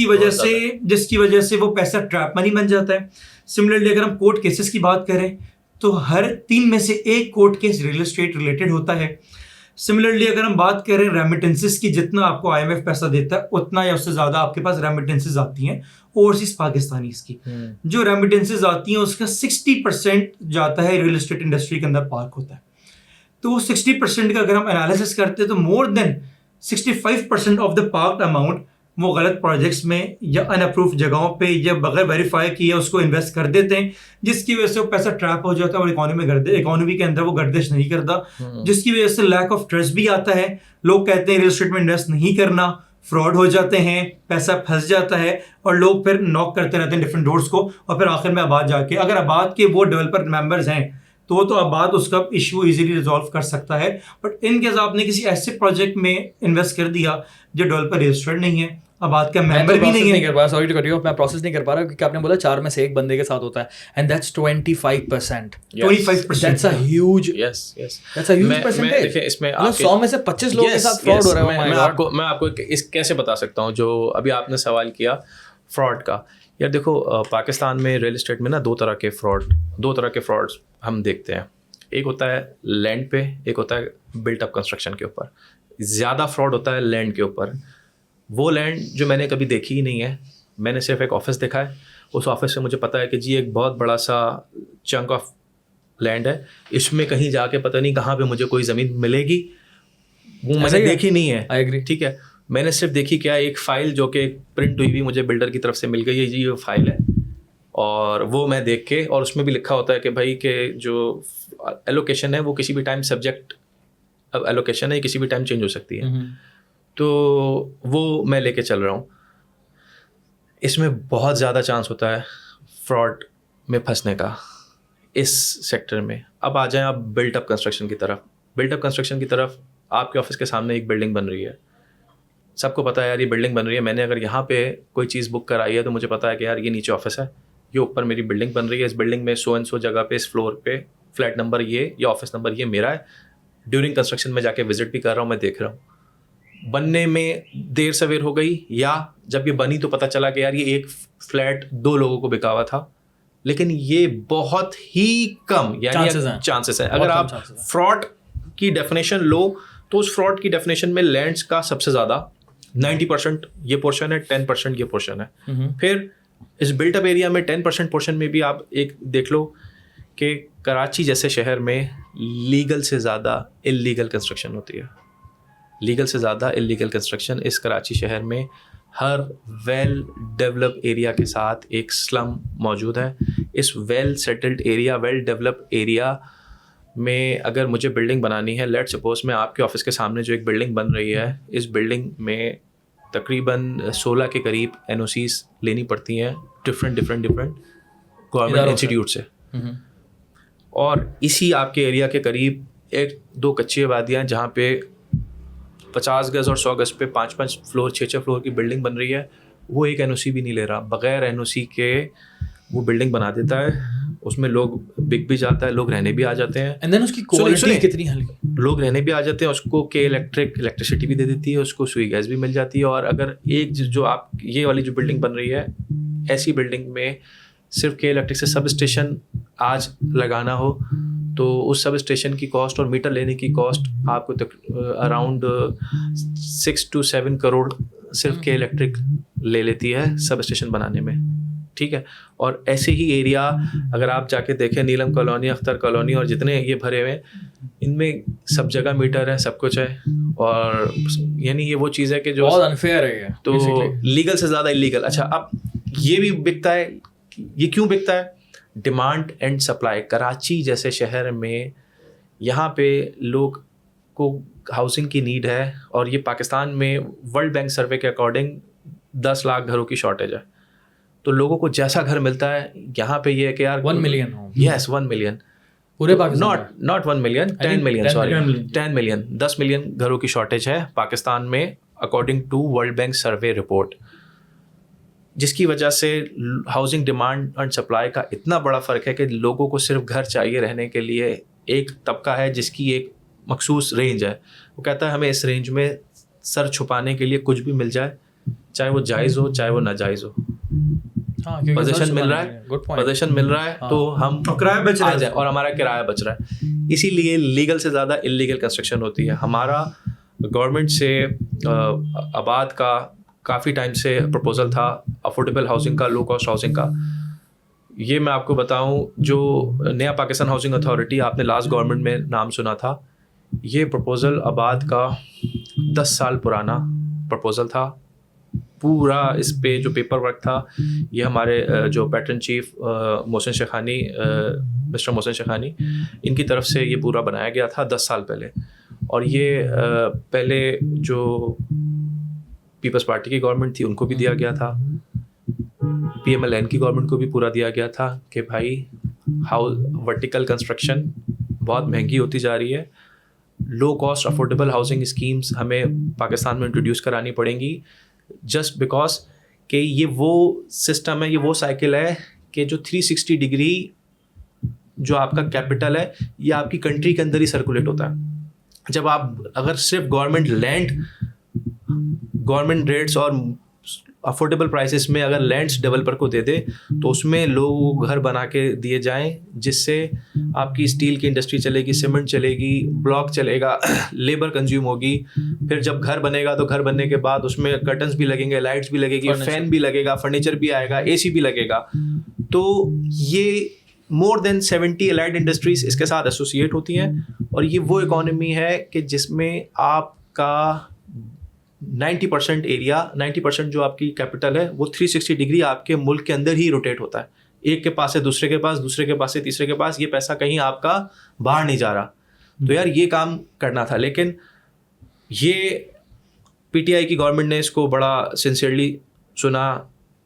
کی وجہ سے وہ پیسہ ٹریپ منی بن جاتا ہے. سملرلی اگر ہم کورٹ کیسز کی بات کریں تو ہر 3 میں سے 1 court case real estate related ہوتا ہے. سملرلی اگر ہم بات کریں ریمیٹنسز کی, جتنا آپ کو IMF پیسہ دیتا ہے اتنا یا اس سے زیادہ آپ کے پاس ریمیٹنسز آتی ہیں اوورسیز پاکستانیز کی. جو ریمیٹنسز آتی ہیں اس کا 60% جاتا ہے ریئل اسٹیٹ انڈسٹری کے اندر پارک ہوتا ہے. تو وہ 60% کا اگر ہم انالیسس کرتے ہیں تو مور دین 65% آف دا پارکڈ اماؤنٹ وہ غلط پروجیکٹس میں یا ان اپروف جگہوں پہ یا بغیر ویریفائی کیے اس کو انویسٹ کر دیتے ہیں, جس کی وجہ سے وہ پیسہ ٹریپ ہو جاتا ہے اور اکانومی کے اندر وہ گردش نہیں کرتا, جس کی وجہ سے لیک آف ٹرسٹ بھی آتا ہے. لوگ کہتے ہیں ریئل اسٹیٹ میں انویسٹ نہیں کرنا, فراڈ ہو جاتے ہیں, پیسہ پھنس جاتا ہے, اور لوگ پھر ناک کرتے رہتے ہیں ڈفرینٹ ڈورس کو, اور پھر آخر میں آباد جا کے اگر آباد کے وہ ڈیولپر ممبرز ہیں تو آباد اس کا ایشو ایزیلی ریزالو کر سکتا ہے. بٹ ان کیس آپ نے کسی ایسے پروجیکٹ میں انویسٹ کر دیا جو ڈیولپر رجسٹرڈ نہیں ہے, آباد کا ممبر بھی نہیں ہے, sorry to cut you off, میں پروسیس نہیں کر پا رہا کیونکہ آپ نے بولا 4 میں سے 1 بندے کے ساتھ ہوتا ہے, and that's 25%. That's a huge percentage. دیکھیں اس میں 100 میں سے 25 لوگوں کے ساتھ فراڈ ہو رہا ہے. میں آپ کو اس کیسے بتا سکتا ہوں جو ابھی آپ نے سوال کیا فراڈ کا. یار دیکھو پاکستان میں ریئل اسٹیٹ میں نا 2 طرح کے فراڈس ہم دیکھتے ہیں. ایک ہوتا ہے لینڈ پہ, ایک ہوتا ہے بلٹ اپ کنسٹرکشن کے اوپر. زیادہ فراڈ ہوتا ہے لینڈ کے اوپر. وہ لینڈ جو میں نے کبھی دیکھی ہی نہیں ہے, میں نے صرف ایک آفس دیکھا ہے, اس آفس سے مجھے پتا ہے کہ جی ایک بہت بڑا سا چنک آف لینڈ ہے, اس میں کہیں جا کے پتہ نہیں کہاں پہ مجھے کوئی زمین ملے گی, وہ میں نے دیکھی نہیں ہے. ٹھیک ہے, میں نے صرف دیکھی کیا ایک فائل جو کہ پرنٹ ہوئی ہوئی مجھے بلڈر کی طرف سے مل گئی ہے, جی یہ فائل ہے, اور وہ میں دیکھ کے, اور اس میں بھی لکھا ہوتا ہے کہ بھائی کہ جو ایلوکیشن ہے وہ کسی بھی ٹائم سبجیکٹ ایلوکیشن ہے, کسی بھی ٹائم چینج ہو سکتی ہے. تو وہ میں لے کے چل رہا ہوں. اس میں بہت زیادہ چانس ہوتا ہے فراڈ میں پھنسنے کا اس سیکٹر میں. اب آ جائیں آپ بلٹ اپ کنسٹرکشن کی طرف. بلٹ اپ کنسٹرکشن کی طرف آپ کے آفس کے سامنے ایک بلڈنگ بن رہی ہے, سب کو پتا ہے یار یہ بلڈنگ بن رہی ہے, میں نے اگر یہاں پہ کوئی چیز بک کرائی ہے تو مجھے پتا ہے کہ یار یہ نیچے آفس ہے, یہ اوپر میری بلڈنگ بن رہی ہے, اس بلڈنگ میں سو اینڈ سو جگہ پہ اس فلور پہ فلیٹ نمبر یہ آفس نمبر یہ میرا ہے. ڈیورنگ کنسٹرکشن میں جا کے وزٹ بھی کر رہا ہوں, میں دیکھ رہا ہوں. بننے میں دیر سویر ہو گئی یا جب یہ بنی تو پتہ چلا کہ یار یہ ایک فلیٹ 2 لوگوں کو بکا ہوا تھا, لیکن یہ بہت ہی کم یعنی چانسز ہیں. اگر آپ فراڈ کی ڈیفینیشن لو تو اس فراڈ کی ڈیفینیشن میں لینڈس کا سب سے زیادہ 90% یہ پورشن ہے, 10% یہ پورشن ہے. پھر اس بلٹ اپ ایریا میں 10% پورشن میں بھی آپ ایک دیکھ لو کہ کراچی جیسے شہر میں لیگل سے زیادہ اللیگل کنسٹرکشن ہوتی ہے. لیگل سے زیادہ اللیگل کنسٹرکشن اس کراچی شہر میں ہر ویل ڈیولپ ایریا کے ساتھ ایک سلم موجود ہے. اس well settled area, well develop area میں اگر مجھے بلڈنگ بنانی ہے, لیٹ سپوز میں آپ کے آفس کے سامنے جو ایک بلڈنگ بن رہی ہے, اس بلڈنگ میں تقریباً 16 کے قریب NOCs لینی پڑتی ہیں ڈفرینٹ گورنمنٹ انسٹیٹیوٹ سے. اور اسی آپ کے ایریا کے قریب 1-2 کچی آبادیاں جہاں پہ 50 گز اور 100 گز پہ 5 فلور 6 فلور کی بلڈنگ بن رہی ہے, وہ ایک NOC بھی نہیں لے رہا. بغیر NOC کے وہ بلڈنگ بنا دیتا ہے, اس میں لوگ بک بھی جاتا ہے, لوگ رہنے بھی آ جاتے ہیں. اینڈ دین اس کی کوالٹی کتنی ہلکی, لوگ رہنے بھی آ جاتے ہیں, اس کو کہ الیکٹریسٹی بھی دے دیتی ہے, اس کو سوئی گیس بھی مل جاتی ہے. اور اگر ایک جو آپ یہ والی جو بلڈنگ بن رہی ہے, ایسی بلڈنگ میں صرف کہ الیکٹرک سے سب اسٹیشن آج لگانا ہو تو اس سب اسٹیشن کی کاسٹ اور میٹر لینے کی کاسٹ آپ کو اراؤنڈ 6 to 7 کروڑ صرف کہ الیکٹرک لے لیتی ہے سب اسٹیشن بنانے میں. ٹھیک ہے. اور ایسے ہی ایریا اگر آپ جا کے دیکھیں, نیلم کالونی, اختر کالونی اور جتنے یہ بھرے ہوئے, ان میں سب جگہ میٹر ہے, سب کچھ ہے. اور یعنی یہ وہ چیز ہے کہ جو بہت انفیئر ہے, تو لیگل سے زیادہ اللیگل. اچھا, اب یہ بھی بکتا ہے. یہ کیوں بکتا ہے؟ Demand and supply. کراچی جیسے شہر میں یہاں پہ لوگ کو ہاؤسنگ کی نیڈ ہے, اور یہ پاکستان میں ورلڈ بینک سروے کے اکارڈنگ 10 لاکھ گھروں کی شارٹیج ہے. تو لوگوں کو جیسا گھر ملتا ہے یہاں پہ یہ ہے کہ یار 1 ملین. یس 1 ملین پورے Pakistan, not 1 million, 10 million, sorry 10 million, 10 million گھروں کی شارٹیج ہے پاکستان میں according to World Bank survey report. جس کی وجہ سے ہاؤسنگ ڈیمانڈ اینڈ سپلائی کا اتنا بڑا فرق ہے کہ لوگوں کو صرف گھر چاہیے رہنے کے لیے. ایک طبقہ ہے جس کی ایک مخصوص رینج ہے, وہ کہتا ہے ہمیں اس رینج میں سر چھپانے کے لیے کچھ بھی مل جائے, چاہے وہ جائز ہو چاہے وہ ناجائز ہو. پوزیشن مل رہا ہے, پوزیشن مل رہا ہے تو ہم کرایہ بچ رہا ہے اور ہمارا کرایہ بچ رہا ہے. اسی لیے لیگل سے زیادہ اللیگل کنسٹرکشن ہوتی ہے. ہمارا گورنمنٹ سے آباد کا کافی ٹائم سے پرپوزل تھا افورڈیبل ہاؤسنگ کا, لو کاسٹ ہاؤسنگ کا. یہ میں آپ کو بتاؤں, جو نیا پاکستان ہاؤسنگ اتھارٹی آپ نے لاسٹ گورنمنٹ میں نام سنا تھا, یہ پرپوزل آباد کا 10 سال پرانا پرپوزل تھا. پورا اس پہ جو پیپر ورک تھا یہ ہمارے جو پیٹرن چیف محسن شیخانی, مسٹر محسن شیخانی, ان کی طرف سے یہ پورا بنایا گیا تھا 10 سال پہلے. اور یہ پہلے جو پیپلز پارٹی کی گورنمنٹ تھی ان کو بھی دیا گیا تھا, PMLN کی گورنمنٹ کو بھی پورا دیا گیا تھا کہ بھائی ورٹیکل کنسٹرکشن بہت مہنگی ہوتی جا رہی ہے, low cost affordable housing schemes ہمیں پاکستان میں انٹروڈیوس کرانی پڑیں گی. جسٹ بیکاز کہ یہ وہ سسٹم ہے, یہ وہ سائیکل ہے کہ جو 360 ڈگری جو آپ کا کیپٹل ہے یہ آپ کی کنٹری کے اندر ہی سرکولیٹ ہوتا ہے. جب آپ اگر صرف گورنمنٹ لینڈ, گورنمنٹ ریٹس اور افورڈیبل پرائسز میں اگر لینڈس ڈیولپر کو دے دے تو اس میں لوگ گھر بنا کے دیے جائیں, جس سے آپ کی اسٹیل کی انڈسٹری چلے گی, سیمنٹ چلے گی, بلاک چلے گا, لیبر کنزیوم ہوگی. پھر جب گھر بنے گا تو گھر بننے کے بعد اس میں کرٹنس بھی لگیں گے, لائٹس بھی لگے گی, فین بھی لگے گا, فرنیچر بھی آئے گا, AC بھی لگے گا. تو یہ مور دین 70 الائڈ انڈسٹریز اس کے ساتھ ایسوسیٹ ہوتی ہیں. اور یہ وہ اکانومی ہے کہ جس میں آپ کا 90% ایریا, 90% جو آپ کی کیپٹل ہے وہ 360 ڈگری آپ کے ملک کے اندر ہی روٹیٹ ہوتا ہے. ایک کے پاس سے دوسرے کے پاس, دوسرے کے پاس سے تیسرے کے پاس, یہ پیسہ کہیں آپ کا باہر نہیں جا رہا. تو یار یہ کام کرنا تھا. لیکن یہ پی ٹی آئی کی گورنمنٹ نے اس کو بڑا سنسیئرلی سنا,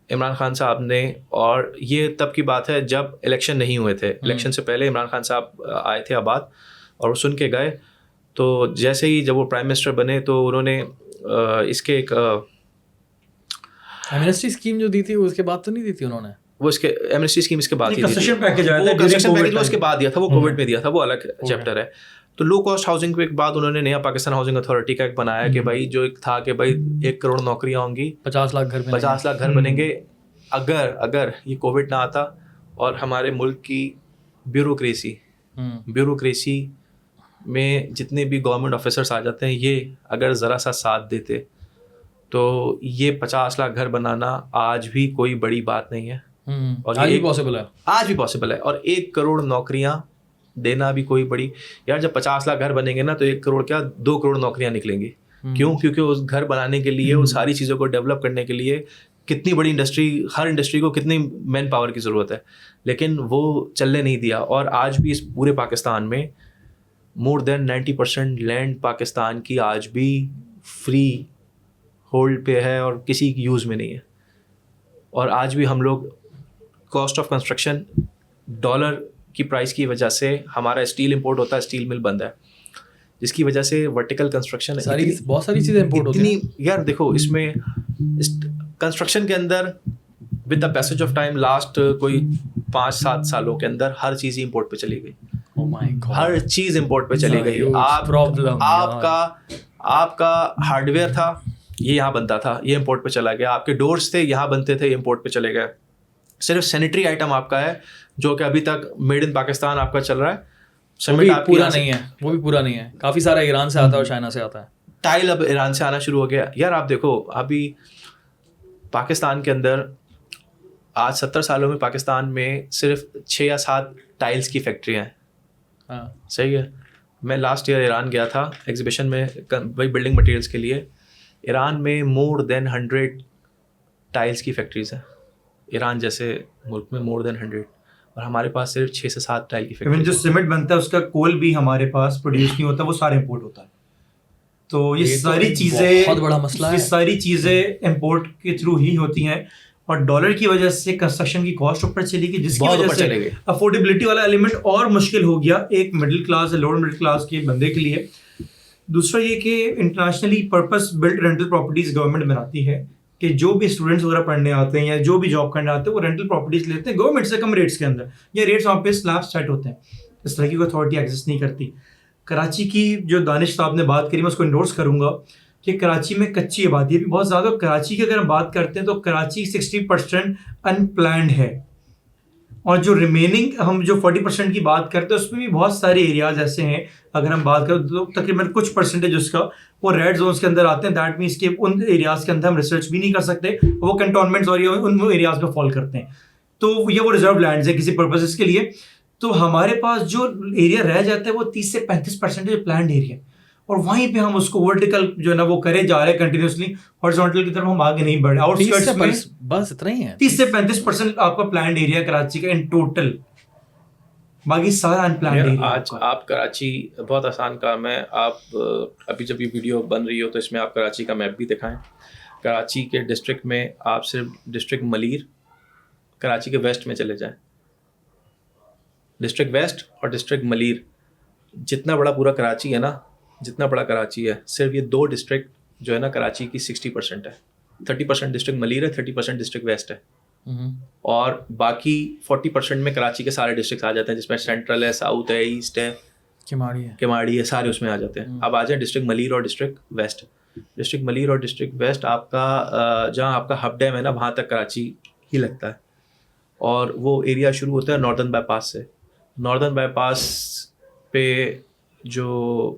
عمران خان صاحب نے. اور یہ تب کی بات ہے جب الیکشن نہیں ہوئے تھے. الیکشن سے پہلے عمران خان صاحب آئے تھے آباد اور وہ سن کے گئے. تو جیسے ہی جب وہ پرائم منسٹر بنے تو انہوں نے اس کے ایک ایمنسٹی اسکیم جو دی تھی اس کے بعد تو نہیں دی تھی انہوں نے, وہ اس کے ایمنسٹی اسکیم اس کے بعد ہی دی تھی. کنسیشن پیکیج آیا تھا, کنسیشن پیکیج اس کے بعد دیا تھا, وہ کووڈ میں دیا تھا, وہ الگ چیپٹر ہے. تو لو کاسٹ ہاؤسنگ کے بعد انہوں نے نیا پاکستان ہاؤسنگ اتھارٹی کا ایک بنایا کہ بھائی جو ایک تھا کہ بھائی 1 کروڑ نوکریاں ہوں گی, 50 لاکھ گھر بنیں گے. اگر یہ کووڈ نہ آتا اور ہمارے ملک کی بیوروکریسی میں جتنے بھی گورنمنٹ آفیسرس آ جاتے ہیں, یہ اگر ذرا سا ساتھ دیتے تو یہ 50 لاکھ گھر بنانا آج بھی کوئی بڑی بات نہیں ہے. اور آج بھی پاسبل ہے. اور 1 کروڑ نوکریاں دینا بھی کوئی بڑی, یار جب 50 لاکھ گھر بنیں گے نا تو 1 کروڑ کیا 2 کروڑ نوکریاں نکلیں گی. کیوں؟ کیونکہ اس گھر بنانے کے لیے, ان ساری چیزوں کو ڈیولپ کرنے کے لیے کتنی بڑی انڈسٹری, ہر انڈسٹری کو کتنی مین پاور کی ضرورت ہے. لیکن وہ چلنے نہیں دیا. اور آج بھی اس پورے پاکستان میں مور دین 90% لینڈ پاکستان کی آج بھی فری ہولڈ پہ ہے اور کسی کی یوز میں نہیں ہے. اور آج بھی ہم لوگ کاسٹ آف کنسٹرکشن ڈالر کی پرائز کی وجہ سے, ہمارا اسٹیل امپورٹ ہوتا ہے, اسٹیل مل بند ہے, جس کی وجہ سے ورٹیکل کنسٹرکشن بہت ساری چیزیں امپورٹ ہوتی ہیں. یار دیکھو اس میں کنسٹرکشن کے اندر with the passage of time last کوئی 5-7 سالوں کے اندر ہر چیز امپورٹ پہ چلی گئی. ہر چیز امپورٹ پہ چلی گئی. آپ کا ہارڈ ویئر تھا, یہ یہاں بنتا تھا, یہ امپورٹ پہ چلا گیا. آپ کے ڈورس تھے, یہاں بنتے تھے, یہ امپورٹ پہ چلے گئے. صرف سینیٹری آئٹم آپ کا ہے جو کہ ابھی تک میڈ ان پاکستان آپ کا چل رہا ہے. وہ بھی پورا نہیں ہے. کافی سارا ایران سے آتا ہے اور چائنا سے آتا ہے. ٹائل اب ایران سے آنا شروع ہو گیا. یار آپ دیکھو ابھی پاکستان کے اندر آج 70 سالوں میں پاکستان میں صرف 6 یا 7 ٹائلس کی فیکٹریاں ہیں. صحیح ہے. میں لاسٹ ایئر ایران گیا تھا ایگزیبیشن میں, وہی بلڈنگ مٹیریلس کے لیے. ایران میں مور دین 100 ٹائلس کی فیکٹریز ہیں. ایران جیسے ملک میں مور دین 100, اور ہمارے پاس صرف 6 سے 7 ٹائل کی فیکٹری. جو سیمنٹ بنتا ہے اس کا کول بھی ہمارے پاس پروڈیوس نہیں ہوتا, وہ سارا امپورٹ ہوتا ہے. تو یہ ساری چیزیں بہت بڑا مسئلہ ہے. یہ ساری چیزیں امپورٹ کے تھرو ہی ہوتی ہیں, اور ڈالر کی وجہ سے کنسٹرکشن کی کاسٹ اوپر چلی گئی, جس کی وجہ سے افورڈیبلٹی والا ایلیمنٹ اور مشکل ہو گیا ایک middle class lower middle class کے بندے کے لیے. دوسرا یہ کہ internationally purpose built rental properties government بناتی ہے کہ جو بھی اسٹوڈنٹس وغیرہ پڑھنے آتے ہیں یا جو بھی جاب کرنے آتے ہیں وہ رینٹل پراپرٹیز لیتے ہیں گورنمنٹ سے کم ریٹس کے اندر, یا ریٹس وہاں پہ سلیب سیٹ ہوتے ہیں. اس طرح کی کوئی اتھارٹی ایگزسٹ نہیں کرتی. کراچی کی جو دانش صاحب نے بات کری میں اس کو انڈورس کروں گا کہ کراچی میں کچی آبادی بھی بہت زیادہ. کراچی کی اگر ہم بات کرتے ہیں تو کراچی 60% ان پلانڈ ہے, اور جو ریمیننگ ہم جو 40% کی بات کرتے ہیں اس میں بھی بہت سارے ایریاز ایسے ہیں. اگر ہم بات کریں تو تقریباً کچھ پرسنٹیج اس کا وہ ریڈ زونس کے اندر آتے ہیں. دیٹ مینس کہ ان ایریاز کے اندر ہم ریسرچ بھی نہیں کر سکتے, وہ کنٹونمنٹس اور ان ایریاز پہ فال کرتے ہیں. تو یہ وہ ریزرو لینڈز ہیں کسی پرپزز کے لیے. تو ہمارے پاس جو ایریا رہ جاتا ہے وہ 30 سے 35% پلانڈ ایریا, اور وہیں پہ ہم اس کو ورٹیکل جو ہے نا وہ کرے جا رہے ہیں کنٹینیوسلی, ہارزونٹل کی طرف ہم آگے نہیں بڑھ رہے. آؤٹ اسکرٹس میں بس اتنا ہی ہے, 30 سے 35% آپ کا پلانڈ ایریا کراچی کا ان ٹوٹل, باقی سارا ان پلانڈ ایریا. آج آپ کراچی بہت آسان کام ہے. آپ ابھی جب یہ ویڈیو بن رہی ہو تو اس میں آپ کراچی کا میپ بھی دکھائیں. کراچی کے ڈسٹرکٹ میں آپ صرف ڈسٹرکٹ ملیر کراچی کے ویسٹ میں چلے جائیں, ڈسٹرکٹ ویسٹ اور ڈسٹرکٹ ملیر, جتنا بڑا پورا کراچی ہے نا, جتنا بڑا کراچی ہے, صرف یہ 2 ڈسٹرکٹ جو ہے نا کراچی کی 60% ہے. 30% ڈسٹرکٹ ملیر ہے, 30% ڈسٹرکٹ ویسٹ ہے, اور باقی 40% میں کراچی کے سارے ڈسٹرکٹس آ جاتے ہیں, جس میں سینٹرل ہے, ساؤتھ ہے, ایسٹ ہے, کماڑی ہے, سارے اس میں آ جاتے ہیں. اب آ جائیں ڈسٹرکٹ ملیر اور ڈسٹرکٹ ویسٹ. ڈسٹرکٹ ملیر اور ڈسٹرکٹ ویسٹ آپ کا جہاں آپ کا ہب ڈیم ہے نا وہاں تک کراچی ہی لگتا ہے, اور وہ ایریا شروع ہوتا ہے ناردرن بائی پاس سے. ناردرن بائی پاس پہ جو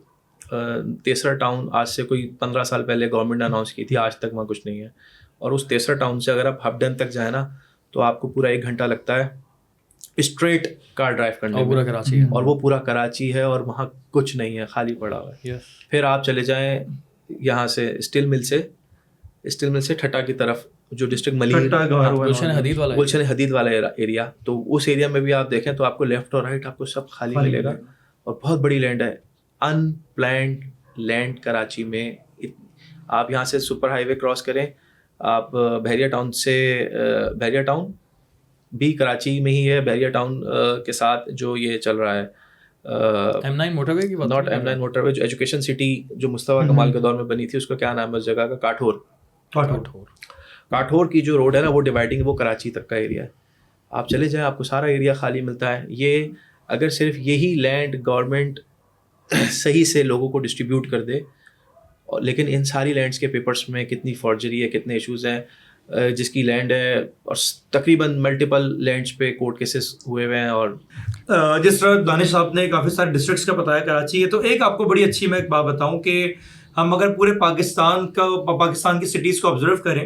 تیسرا ٹاؤن آج سے کوئی 15 سال پہلے گورنمنٹ نے اناؤنس کی تھی, آج تک وہاں کچھ نہیں ہے. اور اس تیسرا ٹاؤن سے اگر آپ ہب ڈیم تک جائیں نا تو آپ کو پورا 1 گھنٹہ لگتا ہے اسٹریٹ کار ڈرائیو کرنے میں, اور وہ پورا کراچی ہے, اور وہاں کچھ نہیں ہے, خالی پڑا ہوا ہے. پھر آپ چلے جائیں یہاں سے اسٹیل مل سے ٹھٹا کی طرف جو ڈسٹرکٹ ملیر گلشن حدید والا ایریا, تو اس ایریا میں بھی آپ دیکھیں تو آپ کو لیفٹ اور رائٹ آپ کو سب خالی ملے گا, اور بہت بڑی لینڈ ہے, ان پلانڈ لینڈ کراچی میں. آپ یہاں سے سپر ہائی وے کراس کریں, آپ بحریہ ٹاؤن سے, بحریہ ٹاؤن بھی کراچی میں ہی ہے, بحریہ ٹاؤن کے ساتھ جو یہ چل رہا ہے M9 موٹر وے کی بات, ناٹ M9 موٹر وے, جو ایجوکیشن سٹی جو مصطفیٰ کمال کے دور میں بنی تھی, اس کا کیا نام ہے اس جگہ کا, کاٹھور کی جو روڈ ہے نا وہ ڈیوائڈنگ, وہ کراچی تک کا ایریا ہے. آپ چلے جائیں آپ کو سارا ایریا خالی ملتا ہے. یہ اگر صرف یہی لینڈ گورنمنٹ صحیح سے لوگوں کو ڈسٹریبیوٹ کر دے, لیکن ان ساری لینڈس کے پیپرس میں کتنی فارجری ہے, کتنے ایشوز ہیں. جس کی لینڈ ہے اور تقریباً ملٹیپل لینڈس پہ کورٹ کیسز ہوئے ہوئے ہیں. اور جس طرح دانش صاحب نے کافی سارے ڈسٹرکٹس کا بتایا کراچی ہے, تو ایک آپ کو بڑی اچھی میں ایک بات بتاؤں کہ ہم اگر پورے پاکستان کی سٹیز کو آبزرو کریں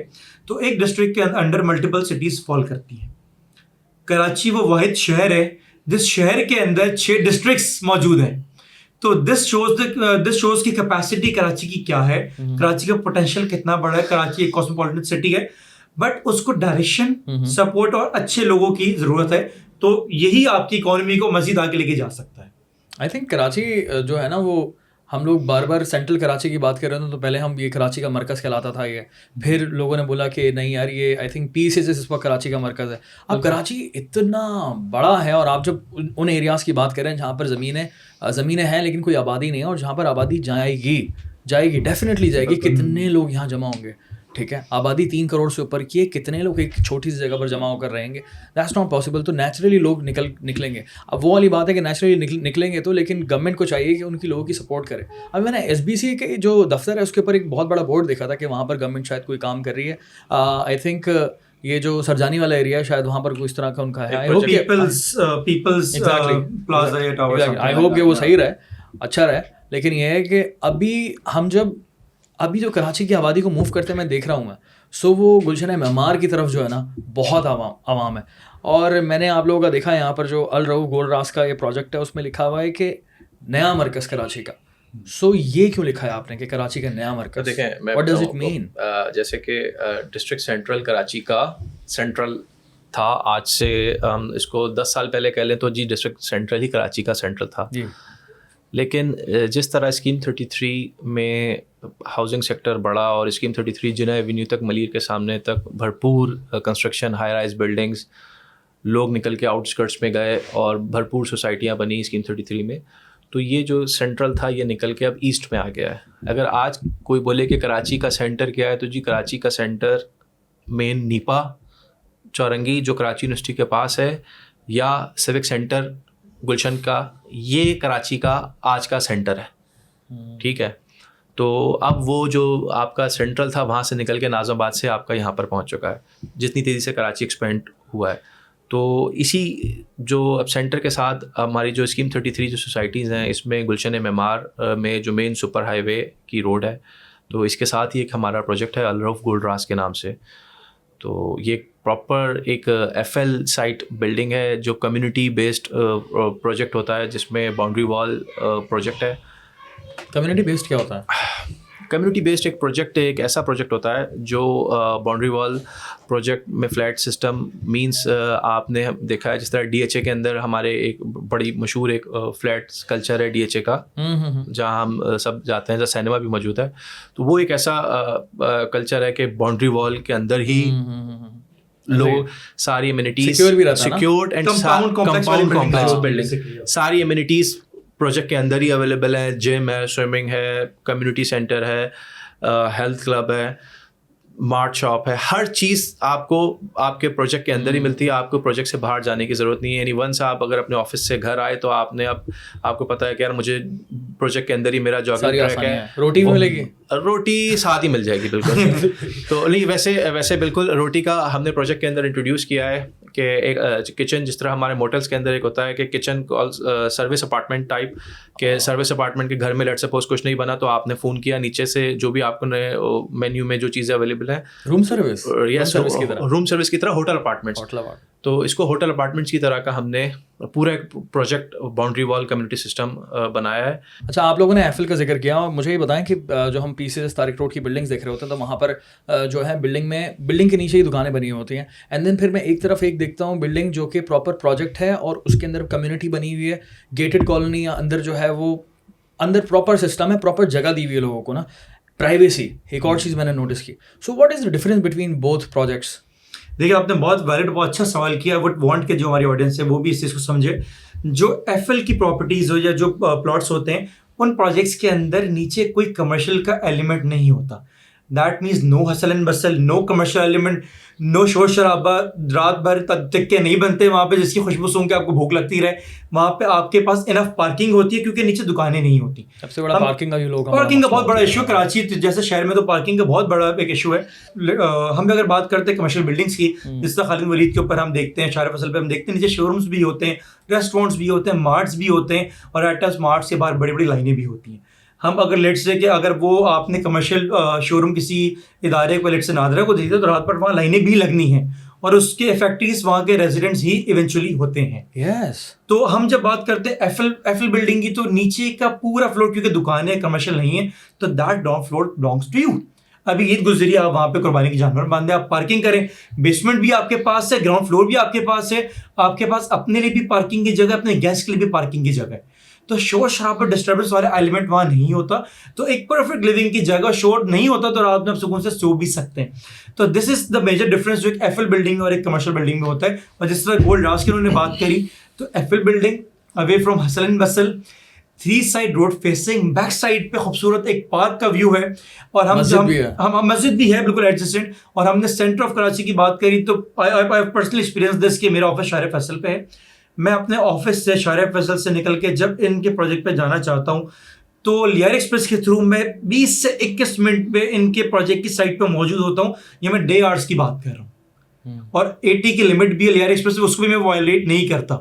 تو ایک ڈسٹرکٹ کے اندر ملٹیپل سٹیز فال کرتی ہیں. کراچی وہ واحد شہر ہے جس شہر کے اندر 6 ڈسٹرکٹس موجود ہیں. تو دس شوز کی کیپیسٹی کراچی کی کیا ہے, کراچی کا پوٹینشیل کتنا بڑا ہے. کراچی ایک کاسموپولیٹن سٹی ہے, بٹ اس کو ڈائریکشن, سپورٹ اور اچھے لوگوں کی ضرورت ہے. تو یہی آپ کی اکانومی کو مزید آگے لے کے جا سکتا ہے. آئی تھنک کراچی جو ہے نا, وہ ہم لوگ بار بار سینٹرل کراچی کی بات کر رہے تھے, تو پہلے ہم یہ کراچی کا مرکز کہلاتا تھا یہ, پھر لوگوں نے بولا کہ نہیں یار یہ آئی تھنک پی سی اس وقت کراچی کا مرکز ہے. اب کراچی اتنا بڑا ہے, اور آپ جب ان ایریاز کی بات کریں جہاں پر زمینیں ہیں لیکن کوئی آبادی نہیں ہے, اور جہاں پر آبادی جائے گی ڈیفینیٹلی جائے گی, کتنے لوگ یہاں جمع ہوں گے. ٹھیک ہے, آبادی 3 کروڑ سے اوپر کی ہے, کتنے لوگ ایک چھوٹی سی جگہ پر جمع ہو کر رہیں گے, دیٹس ناٹ پاسبل. تو نیچرلی لوگ نکلیں گے. اب وہ والی بات ہے کہ نیچرلی نکلیں گے تو, لیکن گورنمنٹ کو چاہیے کہ ان کی لوگوں کی سپورٹ کرے. اب میں نے SBC کے جو دفتر ہے اس کے اوپر ایک بہت بڑا بورڈ دیکھا تھا کہ وہاں پر گورنمنٹ شاید کوئی کام کر رہی ہے. آئی تھنک یہ جو سرجانی والا ایریا ہے شاید وہاں پر کوئی اس طرح کا ان کا ہے. آئی ہوپ کہ وہ صحیح رہے, اچھا رہے. لیکن یہ ہے کہ ابھی جو کراچی کی آبادی کو موو کرتے میں دیکھ رہا ہوں میں, سو وہ گلشن معمار کی طرف جو ہے نا بہت عوام ہے. اور میں نے آپ لوگوں کا دیکھا یہاں پر جو الرؤف گولڈ راس کا یہ پروجیکٹ ہے اس میں لکھا ہوا ہے کہ نیا مرکز کراچی کا. سو یہ کیوں لکھا ہے آپ نے کہ کراچی کا نیا مرکز؟ دیکھیں واٹ ڈز اٹ مین؟ جیسے کہ ڈسٹرکٹ سینٹرل کراچی کا سینٹرل تھا, آج سے ہم اس کو 10 سال پہلے کہہ لیں تو جی ڈسٹرکٹ سینٹرل ہی کراچی کا سینٹرل تھا. جی. لیکن جس طرح اسکیم 33 میں ہاؤسنگ سیکٹر بڑھا, اور اسکیم 33 جناح ایونیو تک ملیر کے سامنے تک بھرپور کنسٹرکشن, ہائی رائز بلڈنگز, لوگ نکل کے آؤٹ اسکرٹس میں گئے اور بھرپور سوسائٹیاں بنی اسکیم 33 میں. تو یہ جو سینٹرل تھا یہ نکل کے اب ایسٹ میں آ گیا ہے. اگر آج کوئی بولے کہ کراچی کا سینٹر کیا ہے, تو جی کراچی کا سینٹر مین نیپا چورنگی جو کراچی یونیورسٹی کے پاس ہے, یا سیوک سینٹر گلشن کا, یہ کراچی کا آج کا سینٹر ہے. ٹھیک ہے, تو اب وہ جو آپ کا سینٹرل تھا وہاں سے نکل کے ناظم آباد سے آپ کا یہاں پر پہنچ چکا ہے, جتنی تیزی سے کراچی ایکسپینڈ ہوا ہے. تو اسی جو اب سینٹر کے ساتھ ہماری جو اسکیم 33 جو سوسائٹیز ہیں, اس میں گلشن معمار میں جو مین سپر ہائی وے کی روڈ ہے, تو اس کے ساتھ ہی ایک ہمارا پروجیکٹ ہے الرؤف گولڈ راس کے نام سے. تو یہ پراپر ایک FL سائٹ بلڈنگ ہے جو کمیونٹی بیسڈ پروجیکٹ ہوتا ہے, جس میں باؤنڈری وال پروجیکٹ ہے. کمیونٹی بیسڈ کیا ہوتا ہے؟ کمیونٹی بیسڈ ایک پروجیکٹ, ایک ایسا پروجیکٹ ہوتا ہے جو باؤنڈری وال پروجیکٹ میں فلیٹ سسٹم مینس آپ نے دیکھا ہے جس طرح DHA کے اندر ہمارے ایک بڑی مشہور ایک فلیٹ کلچر ہے DHA کا, جہاں ہم سب جاتے ہیں, جہاں سینما بھی موجود ہے. تو وہ ایک ایسا کلچر ہے کہ باؤنڈری وال کے اندر ہی لوگ ساری amenities secured and compound complex building, ساری امینٹیز پروجیکٹ کے اندر ہی اویلیبل ہے. جم ہے, سوئمنگ ہے, کمیونٹی سینٹر ہے, ہیلتھ کلب ہے, مارٹ شاپ ہے, ہر چیز آپ کو آپ کے پروجیکٹ کے اندر ہی ملتی ہے. آپ کو پروجیکٹ سے باہر جانے کی ضرورت نہیں ہے. یعنی ونس آپ اگر اپنے آفس سے گھر آئے تو آپ نے آپ کو پتا ہے کہ یار مجھے پروجیکٹ کے اندر ہی میرا جاگنگ ٹریک ہے, روٹی بھی ملے گی, روٹی ساتھ ہی مل جائے گی. بالکل. تو نہیں ویسے بالکل روٹی کا ہم نے پروجیکٹ کے اندر انٹروڈیوس کیا ہے کہ ایک کچن, جس طرح ہمارے موٹلس کے اندر ایک ہوتا ہے کہ کچن سروس اپارٹمنٹ ٹائپ, کہ سروس اپارٹمنٹ کے گھر میں لیٹ سپوز کچھ نہیں بنا تو آپ نے فون کیا, نیچے سے جو بھی آپ کو مینیو میں جو چیزیں اویلیبل ہیں, روم سروس روم سروس کی طرح ہوٹل اپارٹمنٹس, تو اس کو ہوٹل اپارٹمنٹس کی طرح کا ہم نے پورا ایک پروجیکٹ باؤنڈری وال کمیونٹی سسٹم بنایا ہے. اچھا, آپ لوگوں نے ایفل کا ذکر کیا, اور مجھے یہ بتائیں کہ جو ہم PCS طارق روڈ کی بلڈنگس دیکھ رہے ہوتے ہیں تو وہاں پر جو ہے بلڈنگ کے نیچے ہی دکانیں بنی ہوتی ہیں, اینڈ دین پھر میں ایک طرف ایک دیکھتا ہوں بلڈنگ جو کہ پراپر پروجیکٹ ہے اور اس کے اندر کمیونٹی بنی ہوئی ہے, گیٹڈ کالونی, اندر جو ہے وہ اندر پراپر سسٹم ہے, پراپر جگہ دی ہوئی ہے لوگوں کو نا, پرائیویسی ایک اور چیز میں نے نوٹس کی. So what is the difference between both projects? دیکھیے آپ نے بہت ویلڈ, بہت اچھا سوال کیا. وٹ وانٹ کہ جو ہماری آڈینس ہے وہ بھی اس چیز کو سمجھے. جو ایفل کی پراپرٹیز ہو یا جو پلاٹس ہوتے ہیں ان پروجیکٹس کے اندر نیچے کوئی کمرشل کا ایلیمنٹ نہیں ہوتا. That means no hustle and bustle, no commercial element, no شور شرابہ, رات بھر تک کے نہیں بنتے وہاں پہ جس کی خوشبو سونگ کے آپ کو بھوک لگتی رہے. وہاں پہ آپ کے پاس انف پارکنگ ہوتی ہے کیونکہ نیچے دکانیں نہیں ہوتی. سب سے بڑا پارکنگ کا بہت بڑا ایشو کراچی جیسے شہر میں تو پارکنگ کا بہت بڑا ایک ایشو ہے. ہم اگر بات کرتے ہیں کمرشل بلڈنگس کی, جس طرح خالد ولید کے اوپر ہم دیکھتے ہیں, شارع فصل پہ ہم دیکھتے ہیں نیچے شو رومس بھی ہوتے ہیں, ریسٹورینٹس بھی ہوتے ہیں, مارٹس بھی ہوتے ہیں, اور ایٹ ٹائمس مارٹس کے باہر بڑی بڑی لائنیں بھی ہوتی ہیں. ہم اگر لیٹ سے کہ اگر وہ آپ نے کمرشل شو روم کسی ادارے کو لیٹ سے نادرہ کو دیکھتے تو رات بھر وہاں لائنیں بھی لگنی ہیں, اور اس کے افیکٹریز وہاں کے ریزیڈنٹس ہی ایونچولی ہوتے ہیں. تو ہم جب بات کرتے ہیں ایفل بلڈنگ کی, تو نیچے کا پورا فلور کیونکہ دکانیں کمرشل نہیں ہیں تو that down floor belongs to you. ابھی عید گزری, آپ وہاں پہ قربانی کے جانور باندھیں, آپ پارکنگ کریں, بیسمنٹ بھی آپ کے پاس ہے, گراؤنڈ فلور بھی آپ کے پاس ہے, آپ کے پاس اپنے لیے بھی پارکنگ کی جگہ, اپنے گیسٹ کے لیے بھی پارکنگ کی جگہ ہے. تو شور شرابہ ڈسٹربنس والے ایلیمنٹ وہاں نہیں ہوتا, تو ایک پرفیکٹ لیونگ کی جگہ, شور نہیں ہوتا, تو رات میں آپ سکون سے سو بھی سکتے ہیں. تو this is the major difference جو ایک ایفل بلڈنگ اور ایک کمرشل بلڈنگ میں ہوتا ہے. اور جس طرح گولڈ راز کی انہوں نے بات کری, تو Eiffel building away from hustle and bustle, 3 side road facing, back side پہ خوبصورت ایک پارک کا ویو ہے, اور ہم مسجد بھی ہے بالکل ایڈجسٹنٹ. اور ہم نے سینٹر آف کراچی کی بات کری تو آئی پرسنلی ایکسپیرینس دس کہ میرا آفس شارع فیصل پہ ہے. میں اپنے آفس سے شارع فیصل سے نکل کے جب ان کے پروجیکٹ پہ جانا چاہتا ہوں تو لیار ایکسپریس کے تھرو میں 20 سے 21 منٹ پہ ان کے پروجیکٹ کی سائٹ پہ موجود ہوتا ہوں. یہ میں ڈے آورس کی بات کر رہا ہوں, اور 80 کی لمٹ بھی ہے لیار ایکسپریس, اس کو بھی میں وائلیٹ نہیں کرتا.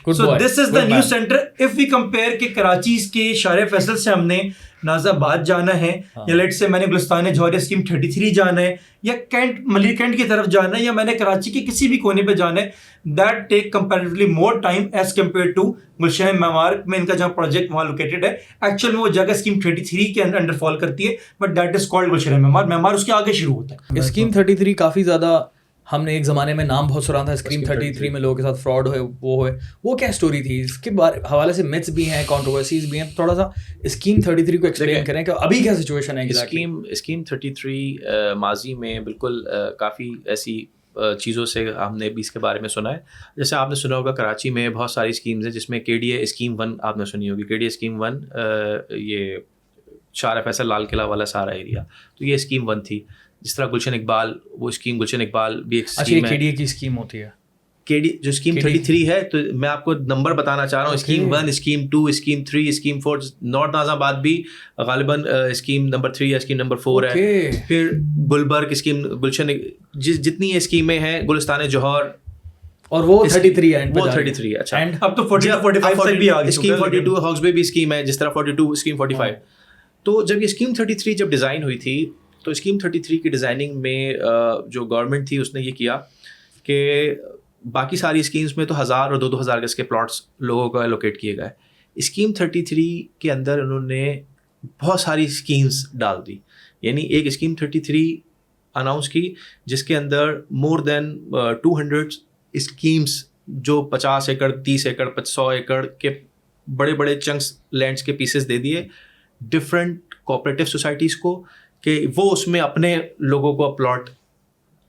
So this is the new center. If we compare کہ کراچی کے شارع فیصل سے ہم نے ناز آباد جانا ہے, یا لیٹ سے میں نے گلستان جوہریہ اسکیم 33 جانا ہے, یا کینٹ ملیر کینٹ کی طرف جانا ہے, یا میں نے کراچی کے کسی بھی کونے پہ جانا ہے, that take comparatively more time as compared to گلشن معمار میں ان کا جہاں پروجیکٹ وہاں لوکیٹڈ ہے. ایکچوئل میں وہ جگہ اسکیم 33 کے انڈر فال کرتی ہے, بٹ دیٹ از کالڈ گلشن معمار اس کے آگے شروع ہوتا ہے. اسکیم 33 کافی زیادہ ہم نے ایک زمانے میں نام بہت سنا تھا, اسکیم 33 میں لوگوں کے ساتھ فراڈ ہوئے, وہ کیا اسٹوری تھی؟ اس کے حوالے سے میتھس بھی ہیں, کانٹروورسیز بھی ہیں, تھوڑا سا اسکیم 33 کو ایکسپلین کریں کہ ابھی کیا سچویشن ہے. اسکیم 33 ماضی میں بالکل کافی ایسی چیزوں سے ہم نے بھی اس کے بارے میں سنا ہے. جیسے آپ نے سنا ہوگا کراچی میں بہت ساری اسکیمز ہیں, جس میں KDA اسکیم 1 آپ نے سنی ہوگی. KDA اسکیم 1 یہ شارع فیصل لال قلعہ والا سارا ایریا, تو یہ اسکیم 1 تھی. جس طرح گلشن اقبال, وہ اسکیم گلشن اقبال بھی ایک اسکیم ہے. KDA کی اسکیم ہوتی ہے, جو اسکیم 33 ہے, تو میں آپ کو نمبر بتانا چاہ رہا ہوں. Scheme 1, scheme 2, scheme 3, scheme 4. North Nazimabad بھی غالباً اسکیم نمبر 3 یا اسکیم نمبر 4 ہے. پھر گلبرگ اسکیم, گلشن, جتنی یہ اسکیمیں ہیں, گلستان جوہر, اور وہ 33 ہے. وہ 33 ہے. اچھا, اب تو 45 تک بھی آ گئی. اسکیم 42 ہاکس بے بھی اسکیم ہے, جس طرح 42 اسکیم 45. تو جب یہ اسکیم 33 جب ڈیزائن ہوئی تھی, تو اسکیم 33 کی ڈیزائننگ میں جو گورنمنٹ تھی اس نے یہ کیا کہ باقی ساری اسکیمس میں تو 1000 اور 2000 گز کے پلاٹس لوگوں کو الوکیٹ کیے گئے. اسکیم 33 کے اندر انہوں نے بہت ساری اسکیمس ڈال دی. یعنی ایک اسکیم 33 اناؤنس کی جس کے اندر مور دین 200 اسکیمس, جو 50 ایکڑ 30 ایکڑ 100 ایکڑ کے بڑے بڑے چنکس لینڈس کے پیسز دے دیے ڈفرینٹ کوآپریٹیو سوسائٹیز کو, کہ وہ اس میں اپنے لوگوں کو پلاٹ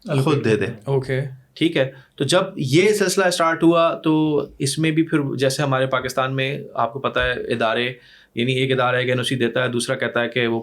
خود دے دیں. اوکے, ٹھیک ہے. تو جب یہ سلسلہ اسٹارٹ ہوا تو اس میں بھی پھر جیسے ہمارے پاکستان میں آپ کو پتہ ہے ادارے, یعنی ایک ادارہ ایک NOC دیتا ہے, دوسرا کہتا ہے کہ وہ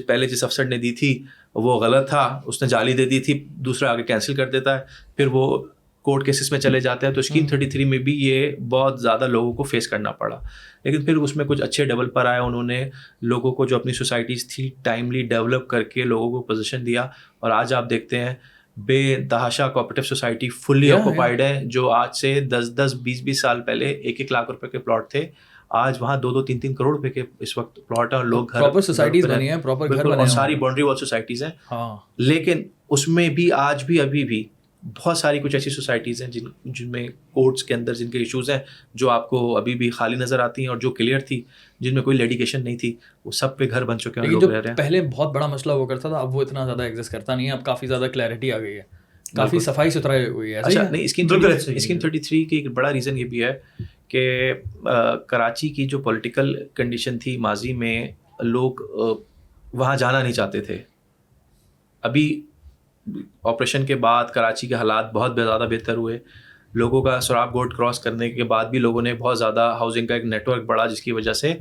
پہلے جس افسر نے دی تھی وہ غلط تھا, اس نے جعلی دے دی تھی, دوسرا آگے کینسل کر دیتا ہے, پھر وہ کورٹ کیسز میں چلے جاتے ہیں. تو اسکیم 33 میں بھی یہ بہت زیادہ لوگوں کو فیس کرنا پڑا. لیکن پھر اس میں کچھ اچھے ڈیولپر آئے, انہوں نے لوگوں کو جو اپنی سوسائٹیز تھی ٹائملی ڈیولپ کر کے لوگوں کو پوزیشن دیا, اور آج آپ دیکھتے ہیں بے تحاشا کوآپریٹو سوسائٹی فلی آکوپائڈ ہے. جو آج سے 10-20 سال پہلے 1 لاکھ روپے کے پلاٹ تھے, آج وہاں 2-3 کروڑ روپے کے اس وقت پلاٹ ہیں, اور لوگ پراپر سوسائٹیز بنی ہیں, پراپر گھر بنے ہیں, ساری باؤنڈری وال سوسائٹیز ہیں. لیکن اس میں بھی آج بھی ابھی بھی بہت ساری کچھ ایسی سوسائٹیز ہیں جن میں کورٹس کے اندر جن کے ایشوز ہیں جو آپ کو ابھی بھی خالی نظر آتی ہیں, اور جو کلیئر تھی جن میں کوئی لیڈیکیشن نہیں تھی, وہ سب پہ گھر بن چکے ہیں, لوگ رہ رہے ہیں. پہلے بہت بڑا مسئلہ ہوا کرتا تھا, اب وہ اتنا زیادہ ایگزسٹ کرتا نہیں ہے, اب کافی زیادہ کلیئرٹی آ گئی ہے, کافی صفائی ستھرائی ہوئی ہے. اچھا نہیں, اسکیم 33 کی ایک بڑا ریزن یہ بھی ہے کہ کراچی کی جو پولیٹیکل کنڈیشن تھی ماضی میں, لوگ وہاں جانا نہیں چاہتے تھے. ابھی آپریشن کے بعد کراچی کے حالات بہت زیادہ بہتر ہوئے. لوگوں کا سراب گوٹ کراس کرنے کے بعد بھی لوگوں نے بہت زیادہ ہاؤسنگ کا ایک نیٹ ورک بڑھا, جس کی وجہ سے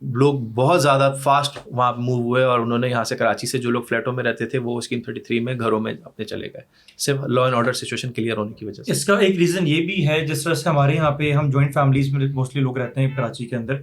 لوگ بہت زیادہ فاسٹ وہاں موو ہوئے, اور انہوں نے یہاں سے کراچی سے جو لوگ فلیٹوں میں رہتے تھے وہ اسکیم 33 میں گھروں میں اپنے چلے گئے, صرف law and order situation clear ہونے کی وجہ سے. اس کا ایک ریزن یہ بھی ہے, جس طرح سے ہمارے یہاں پہ ہم جوائنٹ فیملیز میں موسٹلی لوگ رہتے ہیں کراچی کے اندر,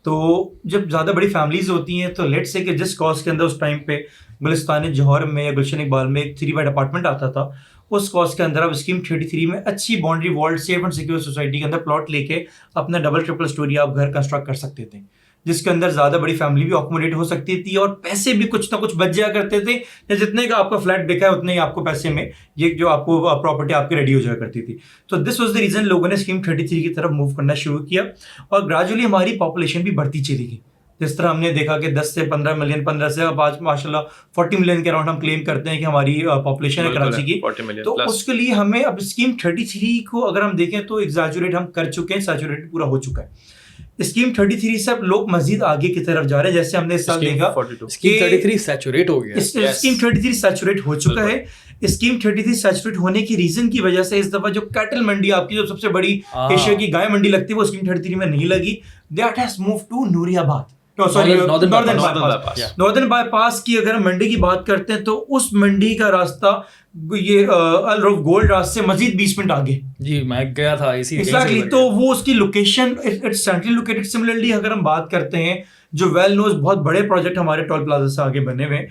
تو جب زیادہ بڑی فیملیز ہوتی ہیں تو لیٹ سے کہ جس کاسٹ کے اندر اس ٹائم پہ گلستان جوہر میں یا گلشن اقبال میں ایک 3 بیڈ اپارٹمنٹ آتا تھا, اس کاسٹ کے اندر آپ اسکیم 33 میں اچھی باؤنڈری وال سیف اینڈ سیکیور سوسائٹی کے اندر پلاٹ لے کے اپنا ڈبل ٹرپل اسٹوری آپ گھر کنسٹرکٹ کر سکتے تھے, جس کے اندر زیادہ بڑی فیملی بھی اکوموڈیٹ ہو سکتی تھی, اور پیسے بھی کچھ نہ کچھ بچ جایا کرتے تھے, یا جتنے کا آپ کا فلیٹ بکا ہے اتنے ہی آپ کو پیسے میں یہ جو آپ کو پراپرٹی آپ کی ریڈی ہو جایا کرتی تھی. تو دس واز دا ریزن لوگوں نے اسکیم 33 کی طرف موو کرنا شروع کیا, اور گریجولی ہماری پاپولیشن بھی بڑھتی چلی گئی. جس طرح ہم نے دیکھا کہ 10 سے 15 ملین, 15 سے اب آج ماشاء اللہ 40 ملین کے اراؤنڈ ہم کلیم کرتے ہیں کہ ہماری پاپولیشن ہے کراچی کی. تو اس کے لیے ہمیں اب اسکیم 33 کو اگر ہم دیکھیں تو ایگزیجوریٹ ہم کر چکے ہیں, سیچوریٹ پورا ہو چکا ہے. اسکیم 33 سے اب لوگ مزید آگے کی طرف جا رہے ہیں, جیسے ہم نے اس سال دیکھا اسکیم 33 سیچوریٹ ہو گیا, اسکیم 33 سیچوریٹ ہو چکا ہے. اسکیم 33 سیچوریٹ ہونے کی ریزن کی وجہ سے اس دفعہ جو کیٹل منڈی آپ کی جو سب سے بڑی ایشیا کی گائے منڈی لگتی ہے وہ اسکیم 33 میں نہیں لگی. دیٹ ہیز موو ٹو نوری آباد, ناردرن بائی پاس کی. اگر ہم منڈی کی بات کرتے ہیں تو اس منڈی کا راستہ یہ الروف گولڈ راستے سے مزید 20 منٹ آگے. جی میں گیا تھا اسی ایگزیکٹلی. تو وہ اس کی لوکیشن سینٹرلی لوکیٹڈ. سملرلی اگر ہم بات کرتے ہیں جو ویل نوز بہت بڑے پروجیکٹ ہمارے ٹول پلازا سے آگے بنے ہوئے,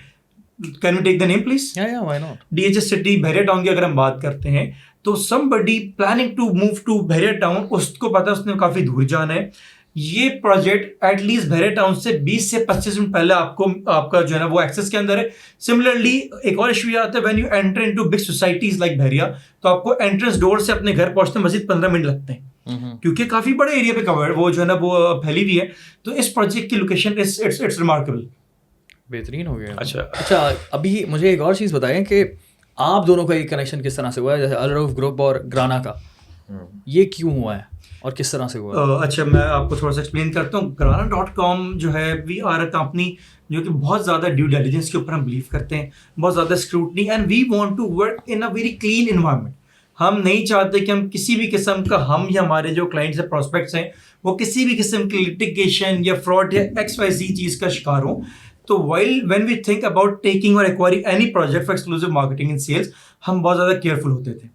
can you take the name please? D H S City Bahria Town کی اگر ہم بات کرتے ہیں تو somebody planning to move to Bahria Town, اس کو پتا اس نے کافی دور جانا ہے. یہ project at least Bahria Town سے 20 سے 25 منٹ پہلے آپ کا جو ہے نا وہ ایکسس کے اندر ہے. سملرلی ایک اور ایشو یہ آتا ہے when you enter into big societies like بحریہ, تو آپ کو انٹرنس ڈور سے اپنے گھر پہنچتے مزید 15 منٹ لگتے ہیں, کیونکہ کافی بڑے ایریا پہ کور وہ جو ہے نا وہ پھیلی ہوئی ہے. تو اس پروجیکٹ کی لوکیشن اٹس ریمارکیبل, بہترین ہو گیا. اچھا ابھی مجھے ایک اور چیز بتائیں کہ آپ دونوں کا ایک کنیکشن کس طرح سے ہوا ہے, جیسے الروف گروپ اور گرانا کا, یہ کیوں ہوا ہے اور کس طرح سے ہوا؟ اچھا میں آپ کو تھوڑا سا ایکسپلین کرتا ہوں. Grana.com جو ہے وی آر اے کمپنی جو کہ بہت زیادہ ڈیو ڈیلیجنس کے اوپر ہم بلیو کرتے ہیں, بہت زیادہ scrutiny, and we want to work in a very clean environment. ہم نہیں چاہتے کہ ہم کسی بھی قسم کا, ہم یا ہمارے جو کلائنٹس ہیں پراسپیکٹس ہیں وہ کسی بھی قسم کی لٹیگیشن یا فراڈ یا XYZ چیز کا شکار ہوں. تو when we think about taking اور acquiring any project for exclusive marketing and sales, ہم بہت زیادہ کیئرفل ہوتے تھے.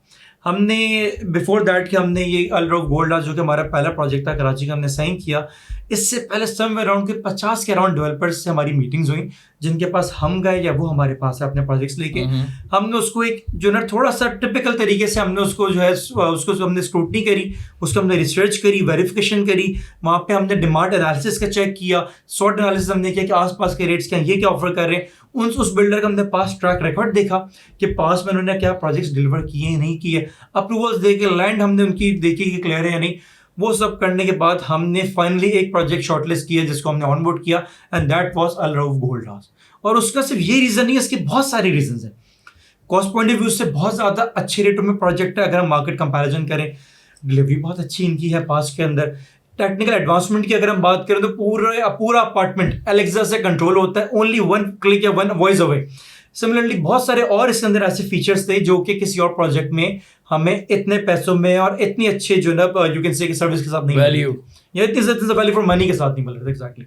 ہم نے بفور دیٹ کہ ہم نے یہ الروف گولڈ جو کہ ہمارا پہلا پروجیکٹ تھا کراچی کا, ہم نے سائن کیا. اس سے پہلے سم اراؤنڈ کے 50 کے اراؤنڈ ڈیولپرس سے ہماری میٹنگز ہوئیں, جن کے پاس ہم گئے یا وہ ہمارے پاس ہے اپنے پروجیکٹس لے کے. ہم نے اس کو ایک جو نا تھوڑا سا ٹپکل طریقے سے ہم نے اس کو جو ہے اس کو ہم نے اسکروٹنی کری, اس کو ہم نے ریسرچ کری, ویریفیکیشن کری. وہاں پہ ہم نے ڈیمانڈ انالیسس کا چیک کیا, سارٹ انالیسس ہم نے کیا کہ آس پاس کے ریٹس کیا, یہ کیا آفر کر رہے ہیں. اس بلڈر کا ہم نے پاس ٹریک ریکارڈ دیکھا کہ پاس میں انہوں نے کیا پروجیکٹس ڈلیور کیے ہیں نہیں کیے, اپروولس دے کے لینڈ ہم نے ان کی دیکھی کہ کلیئر ہے یا نہیں. وہ سب کرنے کے بعد ہم نے فائنلی ایک پروجیکٹ شارٹ لسٹ کیا جس کو ہم نے آن بورڈ کیا, and that was Rauf gold house. اور اس کا صرف یہ ریزن نہیں ہے, اس کے بہت سارے ریزنز ہیں. کاسٹ پوائنٹ آف ویو سے بہت زیادہ اچھے ریٹوں میں پروجیکٹ ہے. اگر ہم مارکیٹ کمپیریزن کریں, ڈلیوری بہت اچھی ان کی ہے پاس کے اندر. ٹیکنیکل ایڈوانسمنٹ کی اگر ہم بات کریں تو پورا اپارٹمنٹ الیکسا سے کنٹرول ہوتا ہے, اونلی 1 کلک یا 1 وائس اوے. سملرلی بہت سارے اور اس کے اندر ایسے فیچرس تھے جو کہ کسی اور پروجیکٹ میں ہمیں اتنے پیسوں میں اور اتنی اچھے جو نا یو کین سے سروس کے ساتھ نہیں ویلیو یا اتنی ویلیو فار منی کے ساتھ نہیں مل رہا. ایگزیکٹلی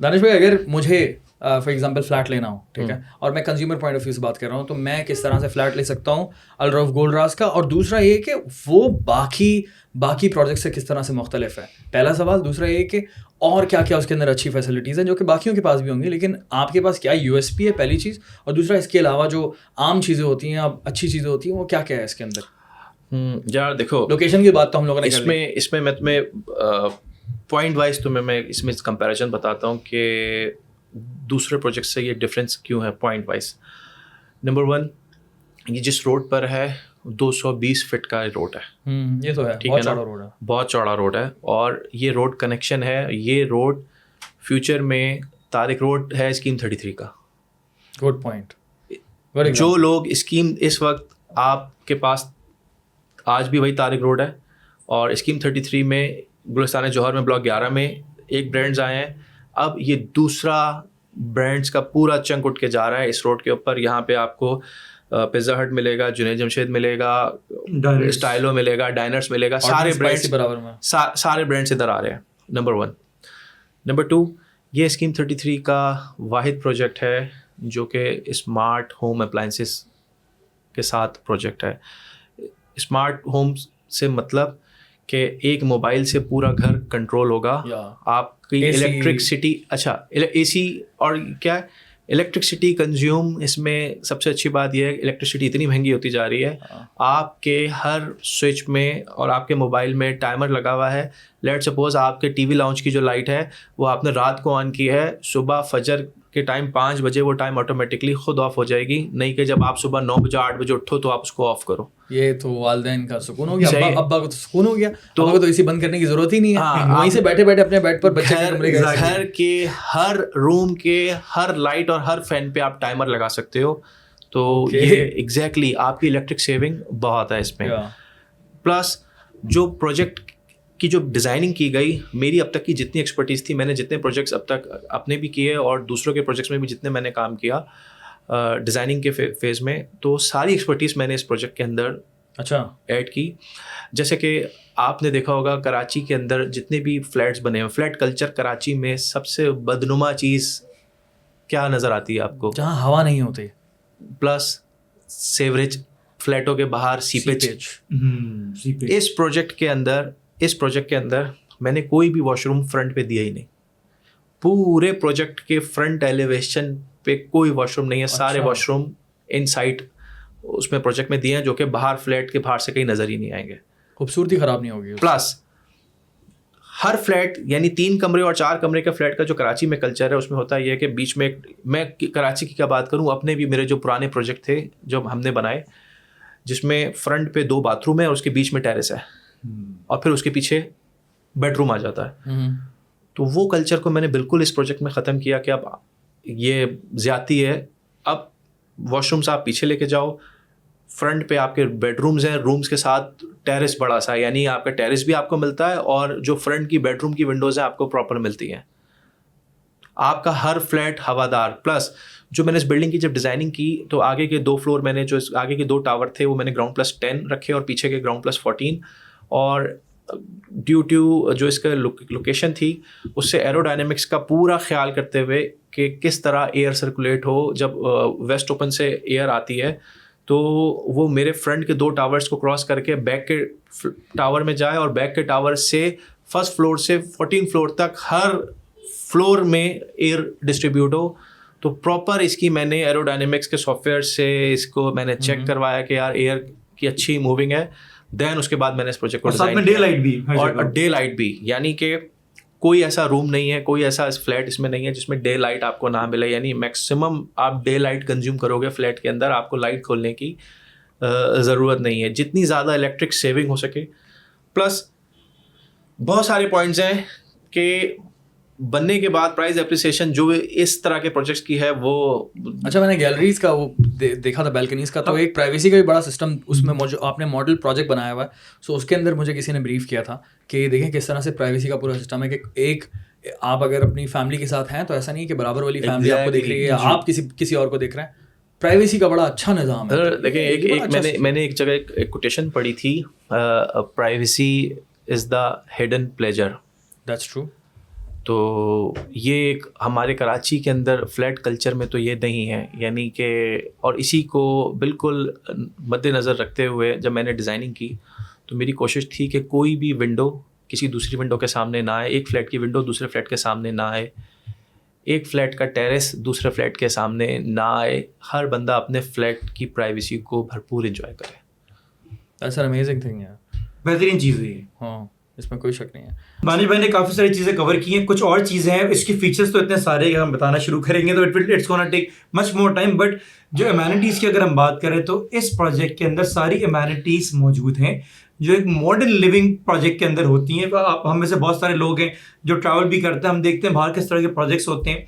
دانش بھائی, اگر مجھے فار ایگزامپل فلیٹ لینا ہو, ٹھیک ہے, اور میں کنزیومر پوائنٹ آف ویو سے بات کر رہا ہوں, تو میں کس طرح سے فلیٹ لے سکتا ہوں الروف گولڈ راز کا؟ اور دوسرا یہ کہ وہ باقی پروجیکٹ سے کس طرح سے مختلف ہے, پہلا سوال. دوسرا یہ کہ اور کیا کیا اس کے اندر اچھی فیسلٹیز ہیں جو کہ باقیوں کے پاس بھی ہوں گی, لیکن آپ کے پاس کیا USP ہے, پہلی چیز. اور دوسرا اس کے علاوہ جو عام چیزیں ہوتی ہیں, اچھی چیزیں ہوتی ہیں, وہ کیا کیا ہے اس کے اندر؟ یار دیکھو, لوکیشن کی بات تو ہم لوگوں نے اس میں میں تمہیں پوائنٹ وائز تمہیں میں اس میں کمپیریزن بتاتا ہوں کہ دوسرے پروجیکٹ سے یہ ڈفرینس کیوں ہے پوائنٹ وائز. نمبر 1, یہ جس روڈ پر ہے 220 فٹ کا روڈ ہے. یہ تو ہے, بہت چوڑا روڈ ہے, بہت چوڑا روڈ ہے. اور یہ روڈ کنیکشن ہے, یہ روڈ فیوچر میں طارق روڈ ہے اسکیم 33 کا. Good point. جو لوگ اسکیم اس وقت آپ کے پاس آج بھی وہی طارق روڈ ہے, اور اسکیم 33 میں گلستان جوہر میں بلاک 11 میں ایک برانڈز آئے ہیں. اب یہ دوسرا برانڈز کا پورا چنک اٹھ کے جا رہا ہے اس روڈ کے اوپر. یہاں پہ آپ کو پیزا ہٹ ملے گا, جنید جمشید ملے گا, اسٹائلو ملے گا, ڈائنرس ملے گا, سارے برانڈس برابر میں, سارے برانڈس ادھر آ رہے ہیں. نمبر 1. نمبر 2, یہ اسکیم 33 کا واحد پروجیکٹ ہے جو کہ اسمارٹ ہوم اپلائنسز کے ساتھ پروجیکٹ ہے. اسمارٹ ہوم سے مطلب کہ ایک موبائل سے پورا گھر کنٹرول ہوگا. آپ کی الیکٹرکسٹی, اچھا اے سی اور کیا ہے الیکٹرکسٹی کنزیوم, اس میں سب سے اچھی بات یہ ہے الیکٹرسٹی اتنی مہنگی ہوتی جا رہی ہے. آپ کے ہر سوئچ میں اور آپ کے موبائل میں ٹائمر لگا ہوا ہے. لیٹ سپوز آپ کے ٹی وی لاؤنج کی جو لائٹ ہے وہ آپ نے رات کو آن کی ہے, صبح فجر کے ٹائم 5 بجے وہ ٹائم آٹومیٹکلی خود آف ہو جائے گی, نہیں کہ جب آپ صبح 9 بجے 8 بجے اٹھو تو آپ اس کو آف کرو. یہ تو والدین کا سکون ہو گیا, ابا کو تو سکون ہو گیا, ابا کو تو اسی بند کرنے کی ضرورت ہی نہیں ہے, وہیں سے بیٹھے بیٹھے اپنے بیڈ پر بچے کے کمرے کے گھر کے ہر روم کے ہر لائٹ اور ہر فین پہ آپ ٹائمر لگا سکتے ہو. تو یہ ایگزیکٹلی آپ کی الیکٹرک سیونگ بہت ہے اس میں. پلس جو پروجیکٹ کی جو ڈیزائننگ کی گئی, میری اب تک کی جتنی ایکسپرٹیز تھی, میں نے جتنے پروجیکٹس اب تک اپنے بھی کیے اور دوسروں کے پروجیکٹس میں بھی جتنے میں نے کام کیا ڈیزائننگ کے فیز میں, تو ساری ایکسپرٹیز میں نے اس پروجیکٹ کے اندر ایڈ کی. جیسے کہ آپ نے دیکھا ہوگا کراچی کے اندر جتنے بھی فلیٹس بنے ہیں, فلیٹ کلچر کراچی میں سب سے بدنما چیز کیا نظر آتی ہے آپ کو؟ جہاں ہوا نہیں ہوتی, پلس سیوریج, فلیٹوں کے باہر سیپیج. اس پروجیکٹ کے اندر میں نے کوئی بھی واش روم فرنٹ پہ دیا ہی نہیں. پورے پروجیکٹ کے فرنٹ ایلیویشن پہ کوئی واش روم نہیں ہے. سارے واش روم ان سائٹ اس میں پروجیکٹ میں دیے ہیں جو کہ باہر فلیٹ کے باہر سے کہیں نظر ہی نہیں آئیں گے. خوبصورتی خراب نہیں ہوگی. پلس ہر فلیٹ یعنی 3 کمرے اور 4 کمرے کے فلیٹ کا جو کراچی میں کلچر ہے اس میں ہوتا یہ ہے کہ بیچ میں میں کراچی کی کیا بات کروں, اپنے بھی میرے جو پرانے پروجیکٹ تھے جو ہم نے بنائے جس میں فرنٹ پہ 2 باتھ روم ہے اور اس کے بیچ میں ٹیرس ہے اور پھر اس کے پیچھے بیڈ روم آ جاتا ہے. تو وہ کلچر کو میں نے بالکل اس پروجیکٹ میں ختم کیا کہ اب یہ زیادتی ہے. اب واش رومس آپ پیچھے لے کے جاؤ, فرنٹ پہ آپ کے بیڈ رومز ہیں, رومز کے ساتھ ٹیرس بڑا سا, یعنی آپ کا ٹیرس بھی آپ کو ملتا ہے اور جو فرنٹ کی بیڈ روم کی ونڈوز ہیں آپ کو پراپر ملتی ہیں. آپ کا ہر فلیٹ ہوادار. پلس جو میں نے اس بلڈنگ کی جب ڈیزائننگ کی تو آگے کے 2 فلور میں نے جو آگے کے 2 ٹاور تھے وہ میں نے گراؤنڈ پلس 10 رکھے اور پیچھے کے گراؤنڈ پلس 14. اور ڈیو ٹو جو اس کا لوکیشن تھی اس سے ایرو ڈائنامکس کا پورا خیال کرتے ہوئے کہ کس طرح ایئر سرکولیٹ ہو, جب ویسٹ اوپن سے ایئر آتی ہے تو وہ میرے فرنٹ کے 2 ٹاورس کو کراس کر کے بیک کے ٹاور میں جائے اور بیک کے ٹاور سے فرسٹ فلور سے 14 فلور تک ہر فلور میں ایئر ڈسٹریبیوٹ ہو. تو پراپر اس کی میں نے ایرو ڈائنامکس کے سافٹ ویئر سے اس کو میں نے چیک کروایا کہ یار ایئر کی اچھی موونگ ہے. دین اس کے بعد میں نے اس پروجیکٹ کو ڈیزائن کیا, اور ڈے لائٹ بھی, یعنی کہ کوئی ایسا روم نہیں ہے, کوئی ایسا فلیٹ اس میں نہیں ہے جس میں ڈے لائٹ آپ کو نہ ملے. یعنی میکسیمم آپ ڈے لائٹ کنزیوم کرو گے فلیٹ کے اندر, آپ کو لائٹ کھولنے کی ضرورت نہیں ہے, جتنی زیادہ الیکٹرک سیونگ ہو سکے. پلس بہت سارے پوائنٹس ہیں کہ بننے کے بعد پرائز اپریسیشن جو اس طرح کے پروجیکٹس کی ہے وہ. اچھا, میں نے گیلریز کا وہ دیکھا تھا, بیلکنیز کا, تو ایک پرائیویسی کا بھی بڑا سسٹم اس میں آپ نے ماڈل پروجیکٹ بنایا ہوا ہے. سو اس کے اندر مجھے کسی نے بریف کیا تھا کہ دیکھیں کس طرح سے پرائیویسی کا پورا سسٹم ہے کہ ایک آپ اگر اپنی فیملی کے ساتھ ہیں تو ایسا نہیں کہ برابر والی فیملی آپ کو دیکھ رہی ہے, آپ کسی اور کو دیکھ رہے ہیں. پرائیویسی کا بڑا اچھا نظام ہے. دیکھیں میں نے ایک جگہ ایک کوٹیشن پڑھی تھی, privacy is the hidden pleasure. That's true. تو یہ ایک ہمارے کراچی کے اندر فلیٹ کلچر میں تو یہ نہیں ہے, یعنی کہ اور اسی کو بالکل مد نظر رکھتے ہوئے جب میں نے ڈیزائننگ کی تو میری کوشش تھی کہ کوئی بھی ونڈو کسی دوسری ونڈو کے سامنے نہ آئے, ایک فلیٹ کی ونڈو دوسرے فلیٹ کے سامنے نہ آئے, ایک فلیٹ کا ٹیرس دوسرے فلیٹ کے سامنے نہ آئے. ہر بندہ اپنے فلیٹ کی پرائیویسی کو بھرپور انجوائے کرے. That's an amazing thing. بہترین چیز ہے. ہاں اس میں کوئی شک نہیں ہے. دانش بھائی نے کافی ساری چیزیں کور کی ہیں. کچھ اور چیزیں ہیں, اس کی فیچرز تو اتنے سارے کہ ہم بتانا شروع کریں گے تو it's gonna take much more time. But جو امینٹیز کی اگر ہم بات کریں تو اس پروجیکٹ کے اندر ساری امینٹیز موجود ہیں جو ایک ماڈرن لیونگ پروجیکٹ کے اندر ہوتی ہیں. ہم میں سے بہت سارے لوگ ہیں جو ٹریول بھی کرتے ہیں, ہم دیکھتے ہیں باہر کس طرح کے پروجیکٹس ہوتے ہیں.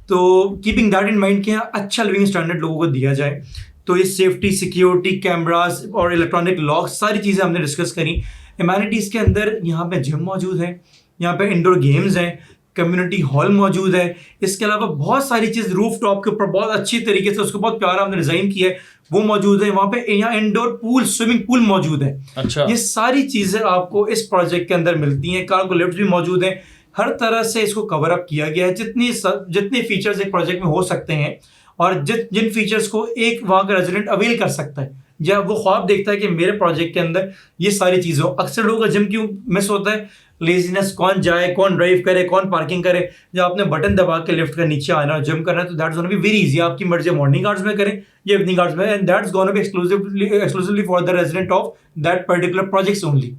تو کیپنگ دیٹ ان مائنڈ کہ اچھا لیونگ اسٹینڈرڈ لوگوں کو دیا جائے, تو یہ سیفٹی, سیکیورٹی, کیمراز اور الیکٹرانک لاک ساری چیزیں ہم نے ڈسکس کریں. امینٹیز کے اندر یہاں پہ جم موجود ہے, یہاں پہ انڈور گیمز ہیں, کمیونٹی ہال موجود ہے. اس کے علاوہ بہت ساری چیز روف ٹاپ کے اوپر بہت اچھی طریقے سے اس کو بہت پیارا ہم نے ڈیزائن کیا ہے وہ موجود ہے. وہاں پہ یہاں انڈور پول, سوئمنگ پول موجود ہے. اچھا, یہ ساری چیزیں آپ کو اس پروجیکٹ کے اندر ملتی ہیں. کارگو لفٹ بھی موجود ہیں. ہر طرح سے اس کو کور اپ کیا گیا ہے. جتنے فیچرز ایک پروجیکٹ میں ہو سکتے ہیں اور جن فیچرز کو ایک وہاں کا ریزیڈنٹ اویل کر سکتا ہے, جب وہ خواب دیکھتا ہے کہ میرے پروجیکٹ کے اندر یہ ساری چیزیں ہو. اکثر لوگوں کا جم کیوں مس ہوتا ہے؟ لیزینس, کون جائے, کون ڈرائیو کرے, کون پارکنگ کرے. جب آپ نے بٹن دبا کے لفٹ کا نیچے آنا اور جم کرنا ہے تو that's gonna be very easy. آپ کی مرضی مارننگ آورز میں کریں یا ایوننگ آورز میں, and that's gonna be exclusively for the resident of that particular projects only.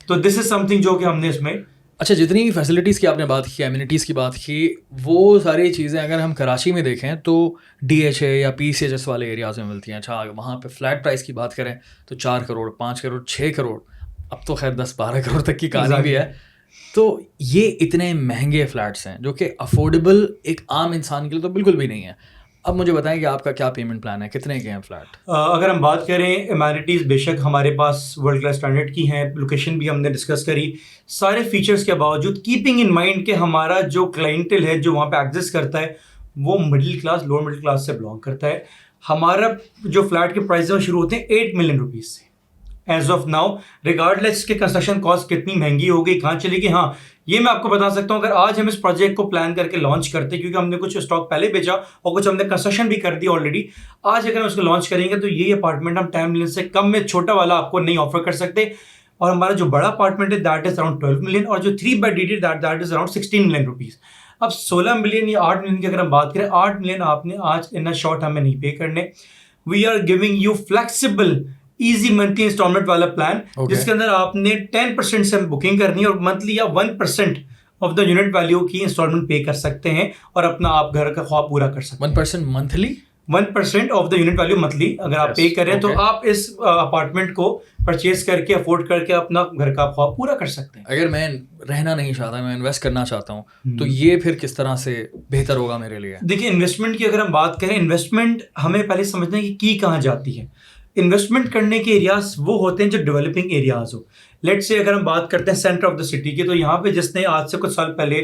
تو دس از سم تھنگ جو کہ ہم نے اس میں. اچھا, جتنی فیسلٹیز کی آپ نے بات کی, ایمینٹیز کی بات کی, وہ ساری چیزیں اگر ہم کراچی میں دیکھیں تو ڈی ایچ اے یا پی سی ایچ ایس والے ایریاز میں ملتی ہیں. اچھا, وہاں پہ فلیٹ پرائز کی بات کریں تو 4 کروڑ, 5 کروڑ, 6 کروڑ, اب تو خیر 10-12 کروڑ تک کی کہانی بھی ہے. تو یہ اتنے مہنگے فلیٹس ہیں جو کہ افورڈیبل ایک عام انسان کے لیے تو بالکل بھی نہیں ہے. اب مجھے بتائیں کہ آپ کا کیا پیمنٹ پلان ہے, کتنے کے ہیں فلیٹ؟ اگر ہم بات کریں امینٹیز بے شک ہمارے پاس ورلڈ کلاس اسٹینڈرڈ کی ہیں. لوکیشن بھی ہم نے ڈسکس کری. سارے فیچرز کے باوجود کیپنگ ان مائنڈ کہ ہمارا جو کلائنٹل ہے جو وہاں پہ ایگزسٹ کرتا ہے وہ middle class, lower middle class سے بلانگ کرتا ہے. ہمارا جو فلیٹ کے پرائز ہیں وہ شروع ہوتے ہیں 8 ملین روپیز سے ایز آف ناؤ, ریگارڈلیس کہ کنسٹرکشن کاسٹ کتنی مہنگی ہو گئی, کہاں چلے گی. ہاں, یہ میں آپ کو بتا سکتا ہوں اگر آج ہم اس پروجیکٹ کو پلان کر کے لانچ کرتے, کیونکہ ہم نے کچھ اسٹاک پہلے بیچا اور کچھ ہم نے کنسٹرکشن بھی کر دی آلریڈی, آج اگر ہم اس کو لانچ کریں گے تو یہ اپارٹمنٹ ہم 10 ملین سے کم میں چھوٹا والا آپ کو نہیں آفر کر سکتے. اور ہمارا جو بڑا اپارٹمنٹ ہے دیٹ از اراؤنڈ 12 ملین, اور جو 3/DD that is around 16 million rupees. اب 16 ملین یا 8 ملین کی اگر ہم بات کریں, 8 ملین آپ نے آج ان شارٹ ہمیں نہیں پے کرنے. We are giving you flexible easy monthly installment والا پلان, جس کے اندر آپ نے 10% سے بکنگ کرنی ہے اور منتھلی یا 1% آف دا یونٹ ویلیو کی انسٹالمنٹ پے کر سکتے ہیں اور اپنا آپ گھر کا خواب پورا کر سکتے ہیں. 1% monthly, 1% of the unit value monthly اگر آپ پے کریں تو آپ اس اپارٹمنٹ کو پرچیز کر کے افورڈ کر کے اپنا گھر کا خواب پورا کر سکتے ہیں. اگر میں رہنا نہیں چاہتا, میں انویسٹ کرنا چاہتا ہوں, تو یہ پھر کس طرح سے بہتر ہوگا میرے لیے؟ دیکھیے, انویسٹمنٹ کی اگر ہم بات کریں, انویسٹمنٹ ہمیں پہلے سمجھنا ہے کہ کی کہاں جاتی ہے. انویسٹمنٹ کرنے کے ایریاز وہ ہوتے ہیں جو ڈیولپنگ ایریاز ہو. لیٹ سے اگر ہم بات کرتے ہیں سینٹر آف دا سٹی کی, تو یہاں پہ جس نے آج سے کچھ سال پہلے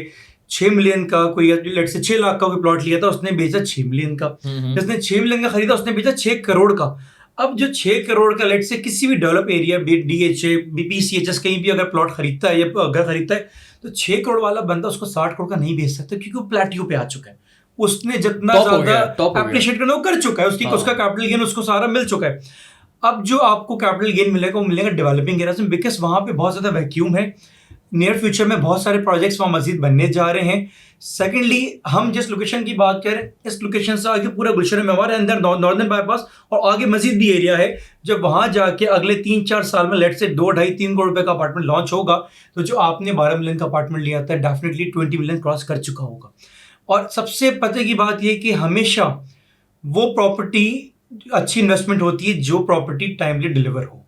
6 ملین کا کوئی, لیٹ سے 6 لاکھ کا کوئی پلاٹ لیا تھا, اس نے بیچا 6 ملین کا. جس نے 6 ملین کا خریدا اس نے بیچا 6 کروڑ کا. اب جو 6 کروڑ کا لیٹ سے کسی بھی develop area, D H A, P C H S, کہیں بھی اگر پلاٹ خریدتا ہے یا گھر خریدتا ہے تو 6 کروڑ والا بندہ اس کو 60 کروڑ کا نہیں بیچ سکتا, کیونکہ وہ پلیٹیو پہ آ چکا ہے. اس نے جتنا زیادہ اپریشیٹ کرنا وہ کر چکا ہے, اس کا کیپٹل گین اس کو سارا مل چکا ہے. اب جو آپ کو کیپٹل گین ملے گا وہ ملے گا ڈیولپنگ ایریاز میں, بیکاز وہاں پہ بہت زیادہ ویکیوم ہے. نیئر فیوچر میں بہت سارے پروجیکٹس وہاں مزید بننے جا رہے ہیں. سیکنڈلی, ہم جس لوکیشن کی بات کریں, اس لوکیشن سے آگے پورا گلشن میں ہمارے اندر ناردرن بائی پاس اور آگے مزید بھی ایریا ہے. جب وہاں جا کے اگلے 3-4 سال میں لیٹ سے 2-2.5-3 کروڑ روپے کا اپارٹمنٹ لانچ ہوگا, تو جو آپ نے 12 ملین کا اپارٹمنٹ لیا تھا ڈیفینیٹلی 20 ملین کراس کر چکا ہوگا. اور سب سے پتے کی بات یہ کہ ہمیشہ وہ پراپرٹی اچھی انویسٹمنٹ ہوتی ہے جو پراپرٹی ٹائملی ڈلیور ہو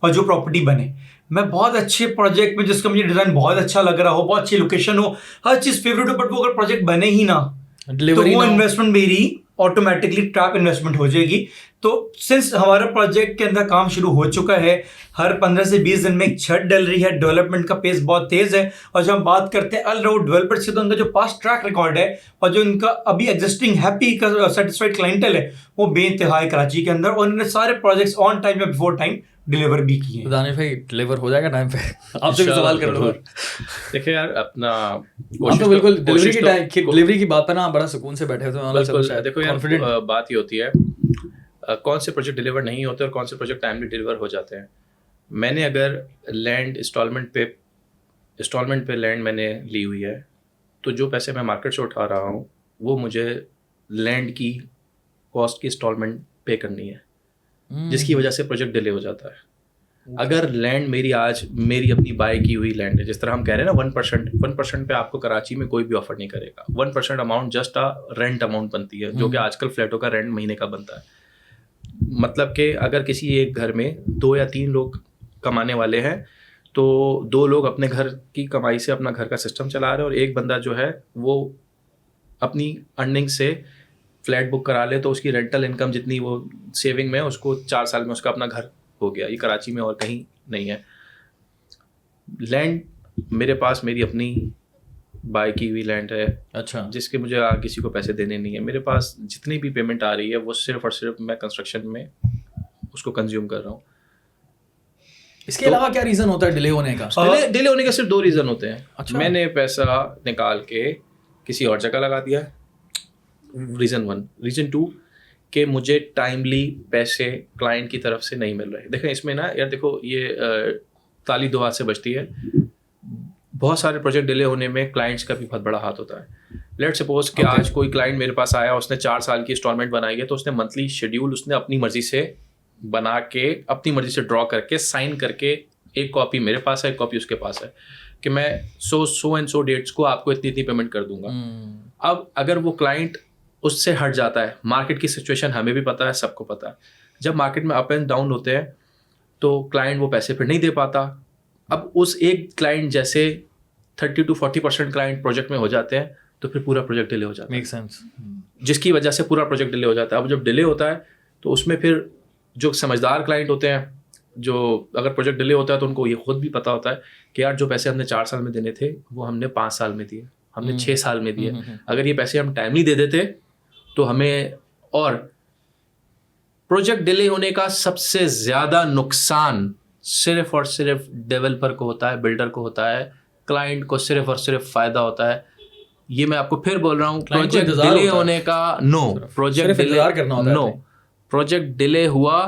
اور جو پراپرٹی بنے. میں بہت اچھے پروجیکٹ میں جس کا مجھے ڈیزائن بہت اچھا لگ رہا ہو, بہت اچھی لوکیشن ہو, ہر چیز فیوریٹ ہو, بٹ وہ اگر پروجیکٹ بنے ہی نہ تو وہ انویسٹمنٹ میری آٹومیٹکلی ٹریپ انویسٹمنٹ ہو جائے گی. تو سنس ہمارا پروجیکٹ کے اندر کام شروع ہو چکا ہے, ہر 15 سے 20 دن میں ایک چھت ڈل رہی ہے, ڈیولپمنٹ کا پیس بہت تیز ہے. اور جب ہم بات کرتے ہیں آل راؤنڈ ڈیولپر سے, تو ان کا جو پاسٹ ٹریک ریکارڈ ہے اور جو ان کا ابھی ایگزسٹنگ ہیپی کا سیٹسفائڈ کلائنٹل ہے وہ بے انتہا ہے کراچی کے اندر, اور انہوں نے سارے پروجیکٹس آن ٹائم یا بفور ٹائم ڈلیور بھی کیے. دانش بھائی ڈلیور ہو جائے گا ٹائم پہ؟ آپ سے بھی سوال کر لوں. دیکھیں یار, اپنا آپ تو بالکل ڈلیوری کی بات پہ نا بڑا سکون سے بیٹھے ہوئے. دیکھو یار, بات یہ ہوتی ہے کون سے پروجیکٹ ڈلیور نہیں ہوتے اور کون سے پروجیکٹ ٹائملی ڈلیور ہو جاتے ہیں. میں نے اگر لینڈ انسٹالمنٹ پہ لینڈ میں نے لی ہوئی ہے, تو جو پیسے میں مارکیٹ سے اٹھا رہا ہوں وہ مجھے لینڈ کی کاسٹ کی انسٹالمنٹ پے کرنی ہے, جس کی وجہ سے پروجیکٹ ڈیلے ہو جاتا ہے. اگر لینڈ میری آج میری اپنی بائی کی ہوئی لینڈ ہے, جس طرح ہم کہہ رہے ہیں نا 1% پہ آپ کو کراچی میں کوئی بھی آفر نہیں کرے گا. 1% اماؤنٹ جسٹ رینٹ اماؤنٹ بنتی ہے, جو کہ آج کل فلیٹوں کا رینٹ مہینے کا بنتا ہے. مطلب کہ اگر کسی ایک گھر میں 2 یا 3 لوگ کمانے والے ہیں تو 2 لوگ اپنے گھر کی کمائی سے اپنا گھر کا سسٹم چلا رہے ہیں, اور ایک بندہ جو ہے وہ اپنی ارننگ سے فلیٹ بک کرا لے تو اس کی رینٹل انکم جتنی وہ سیونگ میں اس کو 4 سال میں اس کا اپنا گھر ہو گیا. یہ کراچی میں اور کہیں نہیں ہے. لینڈ میرے پاس میری اپنی بائی کی ہوئی لینڈ ہے, اچھا, جس کے مجھے کسی کو پیسے دینے نہیں ہیں. میرے پاس جتنی بھی پیمنٹ آ رہی ہے وہ صرف اور صرف میں کنسٹرکشن میں اس کو کنزیوم کر رہا ہوں. اس کے علاوہ کیا ریزن ہوتا ہے ڈیلے ہونے کا؟ ڈیلے ہونے کے صرف 2 ریزن ہوتے ہیں. اچھا, میں نے پیسہ نکال کے کسی اور جگہ لگا دیا, ریزن 1. ریزن 2 کہ مجھے ٹائملی پیسے کلائنٹ کی طرف سے نہیں مل رہے. دیکھیں اس میں نا یار, دیکھو یہ تالی 2 ہاتھ سے بچتی ہے. بہت سارے پروجیکٹ ڈیلے ہونے میں کلائنٹس کا بھی بہت بڑا ہاتھ ہوتا ہے. لیٹ سپوز کہ آج کوئی کلائنٹ میرے پاس آیا, اس نے 4 سال کی انسٹالمنٹ بنائی ہے, تو اس نے منتھلی شیڈیول اس نے اپنی مرضی سے بنا کے اپنی مرضی سے ڈرا کر کے سائن کر کے, ایک کاپی میرے پاس ہے, ایک کاپی اس کے پاس ہے, کہ میں 100 ڈیٹس کو آپ کو اتنی پیمنٹ کر دوں گا. اب اگر وہ کلائنٹ اس سے ہٹ جاتا ہے, مارکیٹ کی سچویشن ہمیں بھی پتہ ہے, سب کو پتہ ہے, جب مارکیٹ میں اپ اینڈ ڈاؤن ہوتے ہیں تو کلائنٹ وہ پیسے پھر نہیں دے پاتا. اب اس ایک کلائنٹ جیسے 30 to 40% کلائنٹ پروجیکٹ میں ہو جاتے ہیں تو پھر پورا پروجیکٹ ڈیلے ہو جاتا ہے. Make sense. جس کی وجہ سے پورا پروجیکٹ ڈیلے ہو جاتا ہے. اب جب ڈیلے ہوتا ہے تو اس میں پھر جو سمجھدار کلائنٹ ہوتے ہیں, جو اگر پروجیکٹ ڈیلے ہوتا ہے تو ان کو یہ خود بھی پتہ ہوتا ہے کہ یار جو پیسے ہم نے 4 سال میں دینے تھے وہ ہم نے 5 سال میں دیے, ہم نے 6 سال میں دیے. اگر یہ پیسے ہم ٹائملی دے دیتے تو ہمیں, اور پروجیکٹ ڈیلے ہونے کا سب سے زیادہ نقصان صرف اور صرف ڈیولپر کو ہوتا ہے, بلڈر کو ہوتا ہے, کلائنٹ کو صرف اور صرف فائدہ ہوتا ہے. یہ میں آپ کو پھر بول رہا ہوں, پروجیکٹ ڈیلے ہونے کا پروجیکٹ ڈیلے ہوا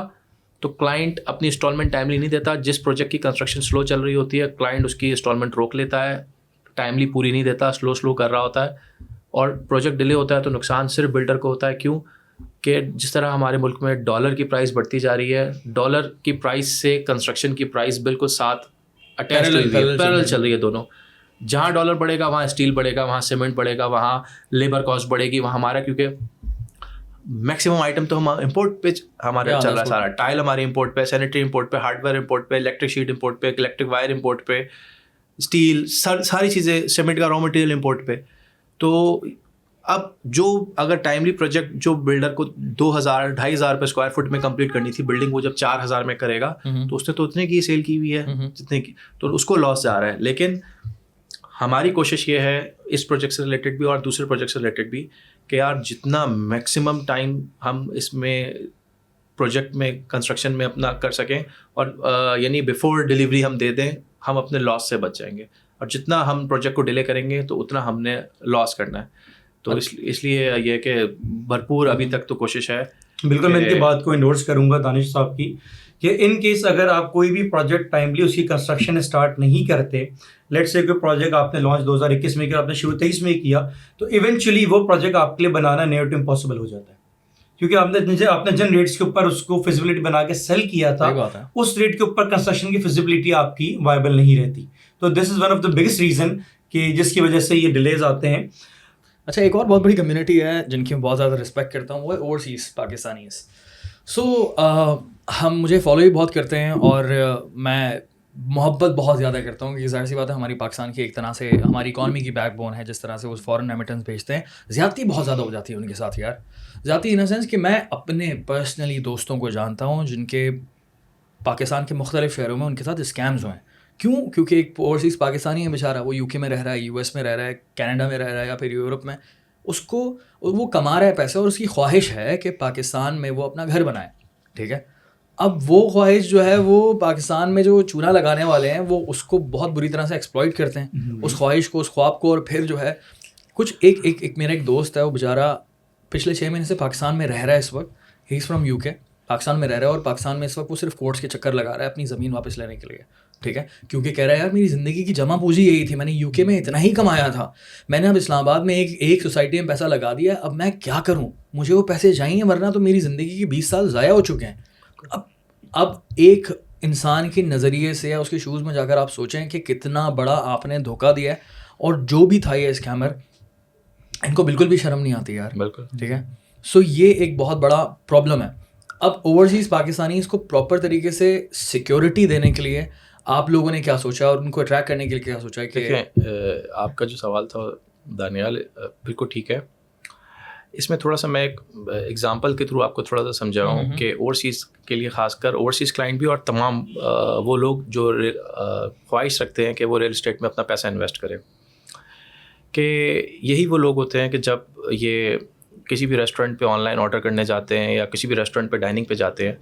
تو کلائنٹ اپنی انسٹالمنٹ ٹائملی نہیں دیتا. جس پروجیکٹ کی کنسٹرکشن سلو چل رہی ہوتی ہے, کلائنٹ اس کی انسٹالمنٹ روک لیتا ہے, ٹائملی پوری نہیں دیتا, سلو کر رہا ہوتا ہے, اور پروجیکٹ ڈیلے ہوتا ہے تو نقصان صرف بلڈر کو ہوتا ہے. کیوں کہ جس طرح ہمارے ملک میں ڈالر کی پرائس بڑھتی جا رہی ہے, ڈالر کی پرائس سے کنسٹرکشن کی پرائس بالکل ساتھ اٹیچ پیرل چل رہی ہے دونوں. جہاں ڈالر بڑھے گا وہاں اسٹیل بڑھے گا, وہاں سیمنٹ بڑھے گا, وہاں لیبر کاسٹ بڑھے گی, وہاں ہمارا, کیونکہ میکسیمم آئٹم تو ہم امپورٹ پہ ہمارا چل رہا ہے سارا. ٹائل ہمارے امپورٹ پہ, سینیٹری امپورٹ پہ, ہارڈ ویئر امپورٹ پہ, الیکٹرک شیٹ امپورٹ پہ, الیکٹرک وائر امپورٹ پہ, اسٹیل, ساری چیزیں, سیمنٹ کا را مٹیریل امپورٹ پہ. تو اب جو اگر ٹائملی پروجیکٹ جو بلڈر کو 2,000-2,500 روپے اسکوائر فٹ میں کمپلیٹ کرنی تھی بلڈنگ, وہ جب 4,000 میں کرے گا تو اس نے تو اتنے کی سیل کی ہوئی ہے جتنے کی, تو اس کو لاس جا رہا ہے. لیکن ہماری کوشش یہ ہے اس پروجیکٹ سے ریلیٹڈ بھی اور دوسرے پروجیکٹ سے ریلیٹڈ بھی کہ یار جتنا میکسیمم ٹائم ہم اس میں پروجیکٹ میں کنسٹرکشن میں اپنا کر سکیں, اور یعنی بیفور ڈیلیوری ہم دے دیں, ہم اپنے لاس سے بچ جائیں گے. اور جتنا ہم پروجیکٹ کو ڈیلے کریں گے تو اتنا ہم نے لاس کرنا ہے. تو اس لیے یہ کہ بھرپور ابھی تک تو کوشش ہے. بالکل, میں ان کی بات کو انڈورس کروں گا دانش صاحب کی, کہ ان کیس اگر آپ کوئی بھی پروجیکٹ ٹائملی اس کی کنسٹرکشن اسٹارٹ نہیں کرتے, لیٹ سے کوئی پروجیکٹ آپ نے لانچ 2021 میں کیا, آپ نے شروع 23 میں کیا, تو ایونچولی وہ پروجیکٹ آپ کے لیے بنانا نیئر ٹو امپاسبل ہو جاتا ہے. کیونکہ آپ نے جن ریٹس کے اوپر اس کو فیزیبلٹی بنا کے سیل کیا تھا, اس ریٹ کے اوپر کنسٹرکشن کی فیزیبلٹی آپ کی وائبل نہیں رہتی. تو this is one of the biggest reason کہ جس کی وجہ سے یہ ڈیلیز آتے ہیں. اچھا, ایک اور بہت بڑی کمیونٹی ہے جن کی میں بہت زیادہ رسپیکٹ کرتا ہوں, وہ ہے اوورسیز پاکستانیز. سو ہم مجھے فالو بھی بہت کرتے ہیں اور میں محبت بہت زیادہ کرتا ہوں, کہ ظاہر سی بات ہے ہماری پاکستان کی ایک طرح سے ہماری اکانومی کی بیک بون ہے. جس طرح سے وہ فارن ریمیٹنس بھیجتے ہیں, زیادتی بہت زیادہ ہو جاتی ہے ان کے ساتھ یار. زیادتی ان اے سینس کہ میں اپنے پرسنلی دوستوں کو جانتا ہوں جن کے پاکستان کے مختلف شہروں میں ان کے ساتھ اسکیمز ہوئے ہیں. کیوں؟ کیونکہ ایک اوورسیز پاکستانی ہے بیچارہ, وہ UK میں رہ رہا ہے, US میں رہ رہا ہے, کینیڈا میں رہ رہا ہے, یا پھر یورپ میں, اس کو وہ کما رہا ہے پیسے, اور اس کی خواہش ہے کہ پاکستان میں وہ اپنا گھر بنائے. ٹھیک ہے, اب وہ خواہش جو ہے وہ پاکستان میں جو چونا لگانے والے ہیں وہ اس کو بہت بری طرح سے ایکسپلائٹ کرتے ہیں, اس خواہش کو, اس خواب کو. اور پھر جو ہے کچھ ایک میرا ایک دوست ہے, وہ بیچارہ پچھلے 6 مہینے سے پاکستان میں رہ رہا ہے اس وقت. ہی از فرام UK, پاکستان میں رہ رہا ہے, اور پاکستان میں اس وقت وہ صرف کورٹس کے چکر لگا رہا ہے اپنی زمین واپس لینے کے لیے. ٹھیک ہے, کیونکہ کہہ رہا ہے یار میری زندگی کی جمع پونجی یہی تھی, میں نے UK میں اتنا ہی کمایا تھا, میں نے اب اسلام آباد میں ایک سوسائٹی میں پیسہ لگا دیا, اب میں کیا کروں, مجھے وہ پیسے چاہیے, ورنہ تو میری زندگی کے 20 سال ضائع ہو چکے ہیں. اب ایک انسان کے نظریے سے یا اس کے شوز میں جا کر آپ سوچیں کہ کتنا بڑا آپ نے دھوکہ دیا ہے, اور جو بھی تھا یہ اسکیمر, ان کو بالکل بھی شرم نہیں آتی یار. بالکل ٹھیک ہے. سو یہ ایک بہت بڑا پرابلم ہے. اب اوورسیز پاکستانی اس کو پراپر طریقے سے سیکیورٹی دینے کے لیے آپ لوگوں نے کیا سوچا, اور ان کو اٹریکٹ کرنے کے لیے کیا سوچا؟ کہ دیکھیں, آپ کا جو سوال تھا دانیال بالکل ٹھیک ہے. اس میں تھوڑا سا میں ایک ایگزامپل کے تھرو آپ کو تھوڑا سا سمجھا ہوں کہ اوورسیز کے لیے, خاص کر اوورسیز کلائنٹ بھی اور تمام وہ لوگ جو خواہش رکھتے ہیں کہ وہ ریئل اسٹیٹ میں اپنا پیسہ انویسٹ کریں, کہ یہی وہ لوگ ہوتے ہیں کہ جب یہ کسی بھی ریسٹورینٹ پہ آن لائن آرڈر کرنے جاتے ہیں یا کسی بھی ریسٹورینٹ پہ ڈائننگ پہ جاتے ہیں,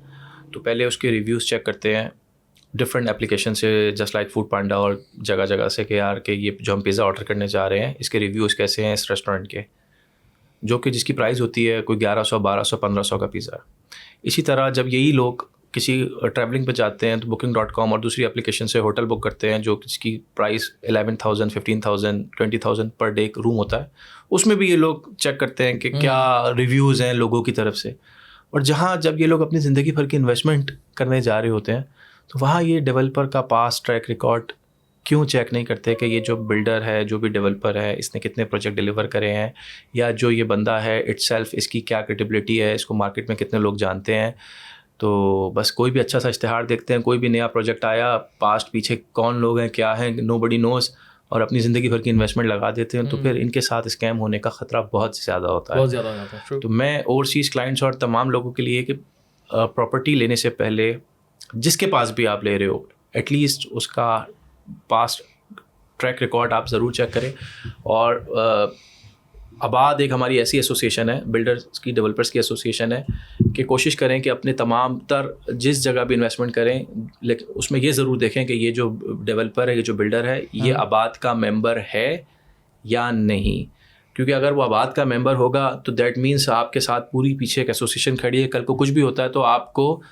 تو پہلے اس کے ریویوز چیک کرتے ہیں ڈفرینٹ اپلیکیشن سے, جسٹ لائک فوڈ پانڈا اور جگہ جگہ سے, کہ یار کہ یہ جو ہم پیزا آرڈر کرنے جا رہے ہیں اس کے ریویوز کیسے ہیں اس ریسٹورینٹ کے, جو کہ جس کی پرائز ہوتی ہے کوئی 1100 1200 1500 کا پیزا. اسی طرح جب یہی لوگ کسی ٹریولنگ پہ جاتے ہیں تو booking.com اور دوسری اپلیکیشن سے ہوٹل بک کرتے ہیں جو جس کی پرائز 11,000 15,000 20,000 پر ڈے ایک روم ہوتا ہے, اس میں بھی یہ لوگ چیک کرتے ہیں کہ کیا ریویوز ہیں لوگوں کی طرف سے. اور جہاں جب یہ لوگ اپنی زندگی بھر کی انویسٹمنٹ کرنے جا رہے ہوتے ہیں تو وہاں یہ ڈیولپر کا پاس ٹریک ریکارڈ کیوں چیک نہیں کرتے کہ یہ جو بلڈر ہے, جو بھی ڈیولپر ہے, اس نے کتنے پروجیکٹ ڈیلیور کرے ہیں, یا جو یہ بندہ ہے اٹ سیلف اس کی کیا کریڈیبلٹی ہے, اس کو مارکیٹ میں کتنے لوگ جانتے ہیں. تو بس کوئی بھی اچھا سا اشتہار دیکھتے ہیں, کوئی بھی نیا پروجیکٹ آیا, پاسٹ پیچھے کون لوگ ہیں کیا ہیں, نو بڈی نوز, اور اپنی زندگی بھر کی انویسٹمنٹ لگا دیتے ہیں. تو پھر ان کے ساتھ اسکیم ہونے کا خطرہ بہت زیادہ ہوتا ہے, بہت زیادہ ہوتا ہے. تو میں اوورسیز کلائنٹس اور تمام لوگوں کے لیے کہ پراپرٹی لینے سے پہلے جس کے پاس بھی آپ لے رہے ہو ایٹ لیسٹ اس کا پاسٹ ٹریک ریکارڈ آپ ضرور چیک کریں. اور آباد ایک ہماری ایسی ایسوسیشن ہے, بلڈرس کی ڈیولپرس کی ایسوسیشن ہے, کہ کوشش کریں کہ اپنے تمام تر جس جگہ بھی انویسٹمنٹ کریں, لیکن اس میں یہ ضرور دیکھیں کہ یہ جو ڈیولپر ہے, یہ جو بلڈر ہے, یہ آباد کا ممبر ہے یا نہیں. کیونکہ اگر وہ آباد کا ممبر ہوگا تو دیٹ مینس آپ کے ساتھ پوری پیچھے ایک ایسوسیشن کھڑی ہے, کل کو کچھ بھی ہوتا ہے تو آپ کو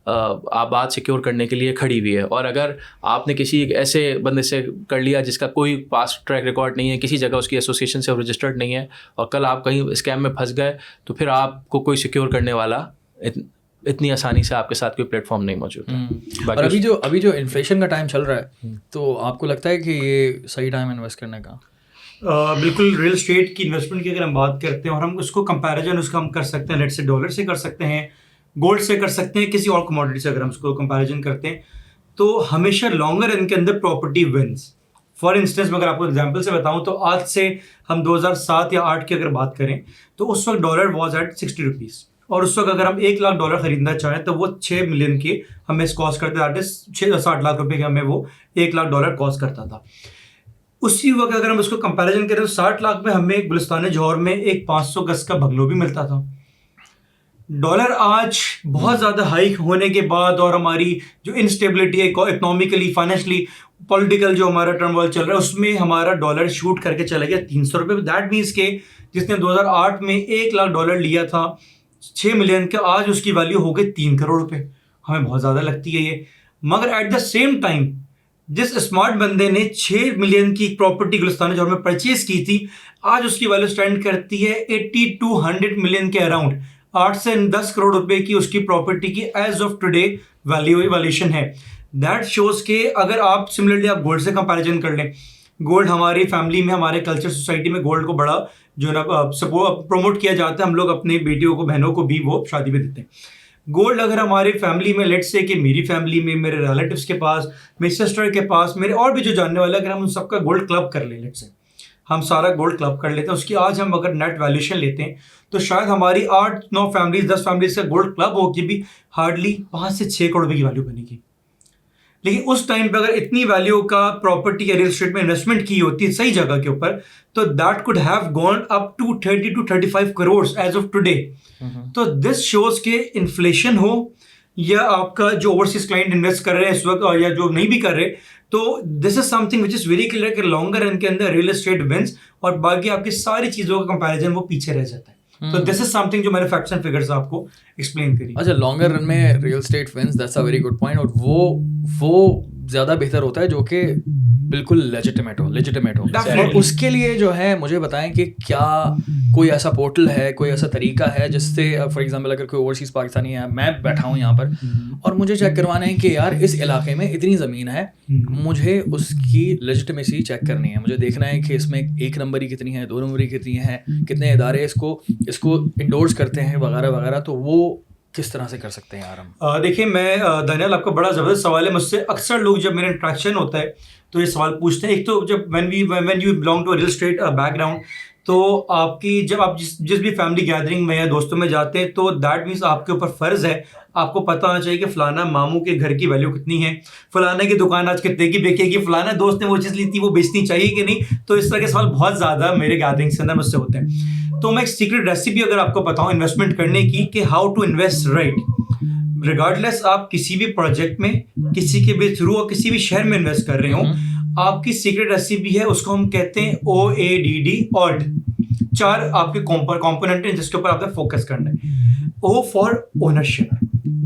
آباد سیکیور کرنے کے لیے کھڑی ہوئی ہے. اور اگر آپ نے کسی ایسے بندے سے کر لیا جس کا کوئی پاسٹ ٹریک ریکارڈ نہیں ہے, کسی جگہ اس کی ایسوسیشن سے رجسٹرڈ نہیں ہے, اور کل آپ کہیں اسکیم میں پھنس گئے, تو پھر آپ کو کوئی سیکیور کرنے والا اتنی آسانی سے آپ کے ساتھ کوئی پلیٹ فارم نہیں موجود ہے. اور ابھی جو انفلیشن کا ٹائم چل رہا ہے, تو آپ کو لگتا ہے کہ یہ صحیح ٹائم انویسٹ کرنے کا؟ بالکل. ریئل اسٹیٹ کی انویسٹمنٹ کی اگر ہم بات کرتے ہیں اور ہم اس کو کمپیریزن اس کا ہم کر سکتے ہیں, لیٹ سے ڈالر سے کر سکتے ہیں, گولڈ سے کر سکتے ہیں, کسی اور کموڈٹی سے اگر ہم اس کو کمپیریزن کرتے ہیں, تو ہمیشہ لانگر رن کے اندر پراپرٹی ونس. فار انسٹنس میں اگر آپ کو ایگزامپل سے بتاؤں تو آج سے ہم 2007 یا 8 کی اگر بات کریں تو اس وقت ڈالر واز ایٹ 60 روپیز, اور اس وقت اگر ہم $1,00,000 خریدنا چاہیں تو وہ 6 ملین کے ہمیں کاسٹ کرتے, دیٹ از 60 لاکھ روپے کے ہمیں وہ $1,00,000 کاسٹ کرتا تھا. اسی وقت اگر ہم اس کو کمپیریزن کریں تو 60 لاکھ میں ہمیں گلستان جوہر میں ایک 500 گز کا بنگلو بھی ملتا تھا. ڈالر آج بہت زیادہ ہائیک ہونے کے بعد اور ہماری جو انسٹیبلٹی ہے اکنامکلی, فائنینشلی, پولیٹیکل جو ہمارا ٹرموائل چل رہا ہے, اس میں ہمارا ڈالر شوٹ کر کے چلا گیا 300 روپے. دیٹ مینس کہ جس نے 2008 میں $1,00,000 لیا تھا 6 ملین کا, آج اس کی ویلیو ہو گئی 3 کروڑ روپے. ہمیں بہت زیادہ لگتی ہے یہ, مگر ایٹ دا سیم ٹائم جس اسمارٹ بندے نے 6 ملین کی پراپرٹی گلستان جوہر میں پرچیز کی تھی, آج اس کی ویلیو اسٹینڈ کرتی ہے 80 to 100 ملین کے اراؤنڈ. 8 سے 10 کروڑ روپے کی اس کی پراپرٹی کی ایز آف ٹوڈے ویلیویشن ہے. دیٹ شوز کہ اگر آپ سملرلی آپ گولڈ سے کمپیریزن کر لیں, گولڈ ہماری فیملی میں, ہمارے کلچر سوسائٹی میں گولڈ کو بڑا جو ہے نا پروموٹ کیا جاتا ہے. ہم لوگ اپنی بیٹیوں کو, بہنوں کو بھی وہ شادی میں دیتے ہیں. گولڈ اگر ہماری فیملی میں, لیٹ سے کہ میری فیملی میں, میرے ریلیٹیوس کے پاس, میری سسٹر کے پاس, میرے اور بھی جو جاننے والے, اگر ہم ان سب کا گولڈ کلب کر لیں, لیٹ سے ہم سارا گولڈ کلب کر لیتے ہیں, اس کی آج ہم اگر نیٹ ویلیوشن لیتے ہیں تو شاید ہماری 8-9 فیملیز 10 فیملیز کا گولڈ کلب ہوگی بھی ہارڈلی 5 سے 6 کروڑ روپے کی ویلیو بنے گی. لیکن اس ٹائم پہ اگر اتنی ویلیو کا پراپرٹی یا ریل اسٹیٹ میں انویسٹمنٹ کی ہوتی ہے صحیح جگہ کے اوپر, تو that could have gone up to 30 to 35 crore as of today. تو دس شوز کہ انفلیشن ہو یا آپ کا جو اوورسیز کلائنٹ انویسٹ کر رہے ہیں اس وقت, اور یا جو نہیں بھی کر رہے, تو this is something which is very clear کہ لانگر رن کے اندر ریئل اسٹیٹ ونس, اور باقی آپ کی ساری چیزوں کا کمپیریزن وہ پیچھے رہ جاتا ہے. تو دس از سم تھنگ جو میں نے فیکٹس اینڈ فگرز آپ کو ایکسپلین کری. اچھا, لانگر رن میں real estate wins, that's a very good point. اور وہ زیادہ بہتر ہوتا ہے جو کہ بالکل لیجیٹمیٹ ہو. اور اس کے لیے جو ہے مجھے بتائیں کہ کیا کوئی ایسا پورٹل ہے, کوئی ایسا طریقہ ہے جس سے فار ایگزامپل اگر کوئی اوورسیز پاکستانی ہے, میں بیٹھا ہوں یہاں پر اور مجھے چیک کروانا ہے کہ یار اس علاقے میں اتنی زمین ہے, مجھے اس کی لیجیٹمیسی چیک کرنی ہے, مجھے دیکھنا ہے کہ اس میں 1 نمبری کتنی ہے, 2 نمبری کتنی ہے, کتنے ادارے اس کو انڈورس کرتے ہیں وغیرہ وغیرہ, تو وہ کس طرح سے کر سکتے ہیں یار ہم؟ دیکھیں میں دانیال آپ کا بڑا زبردست سوال ہے. مجھ سے اکثر لوگ جب میرا انٹریکشن ہوتا ہے تو یہ سوال پوچھتے ہیں. ایک تو جب when you belong to real estate بیک گراؤنڈ, تو آپ کی جب آپ جس بھی فیملی گیدرنگ میں یا دوستوں میں جاتے ہیں تو دیٹ مینس آپ کے اوپر فرض ہے, آپ کو پتہ ہونا چاہیے کہ فلانا ماموں کے گھر کی ویلیو کتنی ہے, فلانا کی دکان آج کتنے کی بکے گی, فلانا دوست نے وہ چیز لی تھی وہ بیچنی چاہیے کہ نہیں. تو اس طرح کے سوال بہت زیادہ میرے گیدرنگ سے اندر مجھ سے ہوتے ہیں. تو میں ایک سیکرٹ ریسیپی اگر آپ کو بتاؤں انویسٹمنٹ کرنے کی کہ how to invest right, regardless آپ کسی بھی پروجیکٹ میں کسی کے بھی تھرو اور کسی بھی شہر میں انویسٹ کر رہے ہوں, آپ کی سیکرٹ ریسیپی ہے, اس کو ہم کہتے ہیں OADD OD. 4 آپ کے کمپوننٹ ہیں جس کے اوپر آپ نے فوکس کرنا ہے. O فار اونرشپ,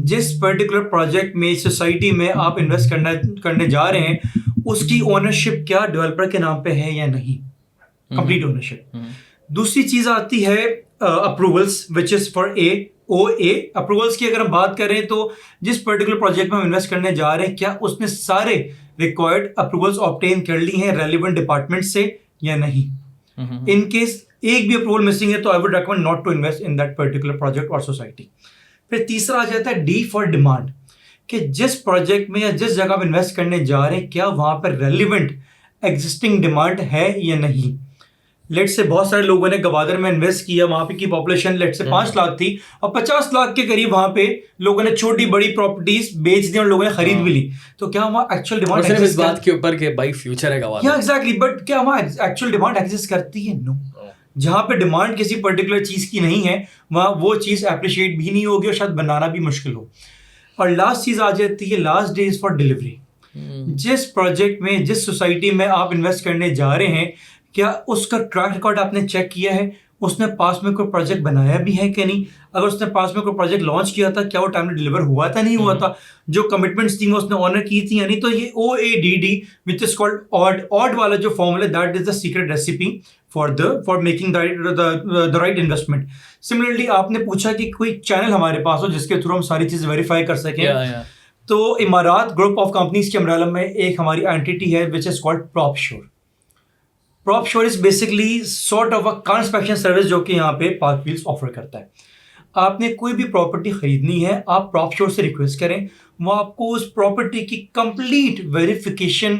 جس پرٹیکولر پروجیکٹ میں سوسائٹی میں آپ انویسٹ کرنے جا رہے ہیں اس کی اونرشپ کیا ڈیولپر کے نام پہ ہے یا نہیں, کمپلیٹ اونرشپ. دوسری چیز آتی ہے approvals which is for OA. Approvals کی اگر ہم بات کریں تو جس پرٹیکولر پروجیکٹ میں ہم انویسٹ کرنے جا رہے ہیں کیا اس نے سارے ریکوائرڈ اپروولس آبٹین کر لی ہیں ریلیونٹ ڈپارٹمنٹ سے یا نہیں. ان کیس ایک بھی اپروول مسنگ ہے تو I would recommend not to invest in that particular project اور سوسائٹی. پھر تیسرا آ جاتا ہے D فار ڈیمانڈ, کہ جس پروجیکٹ میں یا جس جگہ آپ انویسٹ کرنے جا رہے ہیں کیا وہاں پر ریلیونٹ ایگزسٹنگ ڈیمانڈ ہے یا نہیں. لیٹ سے بہت سارے لوگوں نے گوادر میں انویسٹ کیا, وہاں پہ کی پاپولیشن لیٹ سے 5 لاکھ تھی اور 50 لاکھ کے قریب وہاں پہ لوگوں نے چھوٹی بڑی پراپرٹیز بیچ دی اور لوگوں نے خرید بھی لی. تو کیا وہاں ایکچوئل ڈیمانڈ صرف اس بات کے اوپر کہ بھائی فیوچر ہے گوادر, ایگزیکٹلی, بٹ کیا وہاں ایکچوئل ڈیمانڈ ایگزسٹ کرتی ہے؟ نو. جہاں پہ ڈیمانڈ کسی پرٹیکولر چیز کی نہیں ہے وہاں وہ چیز اپریشیٹ بھی نہیں ہوگی اور شاید بنانا بھی مشکل ہو. اور لاسٹ چیز آ جاتی ہے last day is for delivery. جس پروجیکٹ میں جس سوسائٹی میں آپ انویسٹ کرنے جا رہے ہیں کیا اس کا ٹریک ریکارڈ آپ نے چیک کیا ہے, اس نے پاس میں کوئی پروجیکٹ بنایا بھی ہے کہ نہیں, اگر اس نے پاس میں کوئی پروجیکٹ لانچ کیا تھا کیا وہ ٹائم میں ڈلیور ہوا تھا نہیں ہوا تھا, جو کمٹمنٹس تھیں اس نے آنر کی تھی یا نہیں. تو یہ OADD which is called OD والا جو formula that is the secret recipe for making the right investment. Similarly آپ نے پوچھا کہ کوئی چینل ہمارے پاس ہو جس کے تھرو ہم ساری چیزیں ویریفائی کر سکیں. تو امارات گروپ آف کمپنیز کے امبریلا میں ایک ہماری اینٹیٹی ہے وچ از کالڈ پراپ شور. پراپ شور is basically sort of a car inspection service جو کہ یہاں پہ پارک ویلز آفر کرتا ہے. آپ نے کوئی بھی پراپرٹی خریدنی ہے آپ پراپ شور سے ریکویسٹ کریں, وہ آپ کو اس پراپرٹی کی complete verification,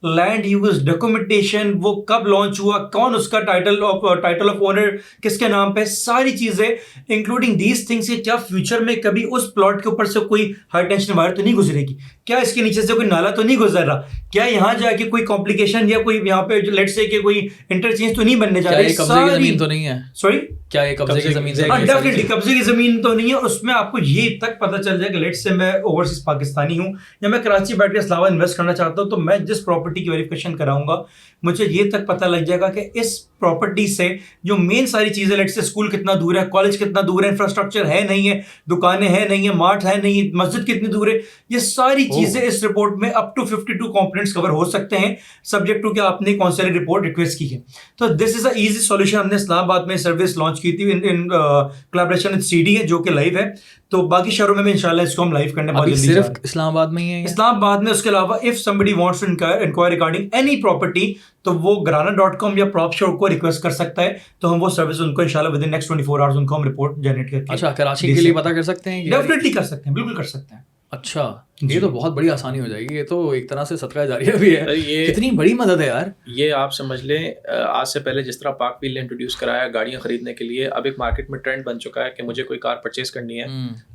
land use documentation, وہ کب لانچ ہوا, کون اس کا ٹائٹل آف اونر کس کے نام پہ, ساری چیزیں انکلوڈنگ دیز تھنگس کہ کیا فیوچر میں کبھی اس پلاٹ کے اوپر سے کوئی ہائی ٹینشن وائر تو نہیں گزرے گی, کیا اس کے نیچے سے کوئی نالا تو نہیں گزر رہا, کیا یہاں جا کے کوئی کمپلیکیشن یا کوئی یہاں پہ لیٹ سے کہ کوئی انٹرچینج تو نہیں بننے جا رہی, قبضے کی زمین تو نہیں ہے, سوری کیا یہ قبضے کی زمین سے ڈیفینیٹلی قبضے کی زمین تو نہیں ہے. اس میں آپ کو یہ تک پتہ چل جائے کہ لیٹ سے میں اوورسیز پاکستانی ہوں یا میں کراچی بیٹھ کے اسلام آباد انویسٹ کرنا چاہتا ہوں, تو میں جس پراپرٹی کی ویریفیکیشن کراؤں گا مجھے یہ تک پتہ لگ جائے گا کہ اس پراپرٹی سے جو مین ساری چیزیں لیٹ سے اسکول کتنا دور ہے, کالج کتنا دور ہے, انفراسٹرکچر ہے نہیں ہے, دکانیں ہیں نہیں ہے, مارٹ ہے نہیں, مسجد کتنی دور ہے, یہ ساری چیزیں اس رپورٹ میں اپ ٹو 52 کمپوننٹس کور ہو سکتے ہیں سبجیکٹ ٹو کہ آپ نے کون سی رپورٹ ریکویسٹ کی ہے. تو this is a easy solution. ہم نے اسلام آباد میں سروس لانچ کی تھی ان کولیبریشن وتھ CD ہے جو کہ لائیو ہے, تو باقی شہروں میں انشاءاللہ اس کو ہم لائیو کرنے بہت جلدی. صرف اسلام آباد میں ہی ہے اسلام آباد میں. اس کے علاوہ if somebody wants to inquire regarding any property تو وہ grana.com یا پراپ شور کو ریکویسٹ کر سکتا ہے, تو ہم وہ سروس ان کو انشاءاللہ ود ان نیکسٹ 24 آورز ان کو ہم رپورٹ جنریٹ کر کے. اچھا, کراچی کے لیے پتہ کر سکتے ہیں؟ ڈیفینیٹلی کر سکتے ہیں, بالکل کر سکتے ہیں. اچھا, یہ تو بہت بڑی آسانی ہو جائے گی, یہ تو ایک طرح سے صدقہ جاریہ بھی ہے, کتنی بڑی مدد ہے یار. یہ آپ سمجھ لیں آج سے پہلے جس طرح پاک ویل نے انٹروڈیوس کرایا گاڑیاں خریدنے کے لیے, اب ایک مارکیٹ میں ٹرینڈ بن چکا ہے کہ مجھے کوئی کار پرچیز کرنی ہے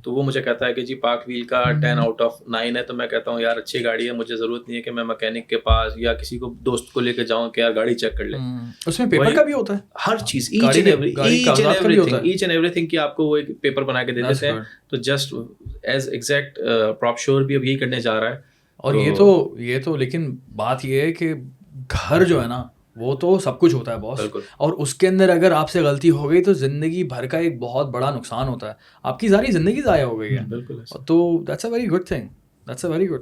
تو وہ مجھے کہتا ہے کہ جی پاک ویل کا 10 آؤٹ آف 9 ہے, تو میں کہتا ہوں یار اچھی گاڑی ہے, مجھے ضرورت نہیں ہے کہ میں میکینک کے پاس یا کسی کو دوست کو لے کے جاؤں کہ یار گاڑی چیک کر لے. اس میں پیپر کا بھی ہوتا ہے, ہر چیز ایچ اینڈ ایوری تھنگ کی آپ کو وہ ایک پیپر بنا کے دے دیتے ہیں. تو جسٹ ایز ایگزیکٹ پراپ شور بھی اب یہی کرنے جا رہا ہے. اور یہ تو لیکن بات یہ ہے کہ گھر جو ہے نا وہ تو سب کچھ ہوتا ہے باس, اور اس کے اندر اگر آپ سے غلطی ہو گئی تو زندگی بھر کا ایک بہت بڑا نقصان ہوتا ہے, آپ کی ساری زندگی ضائع ہو گئی ہے. تو that's a very good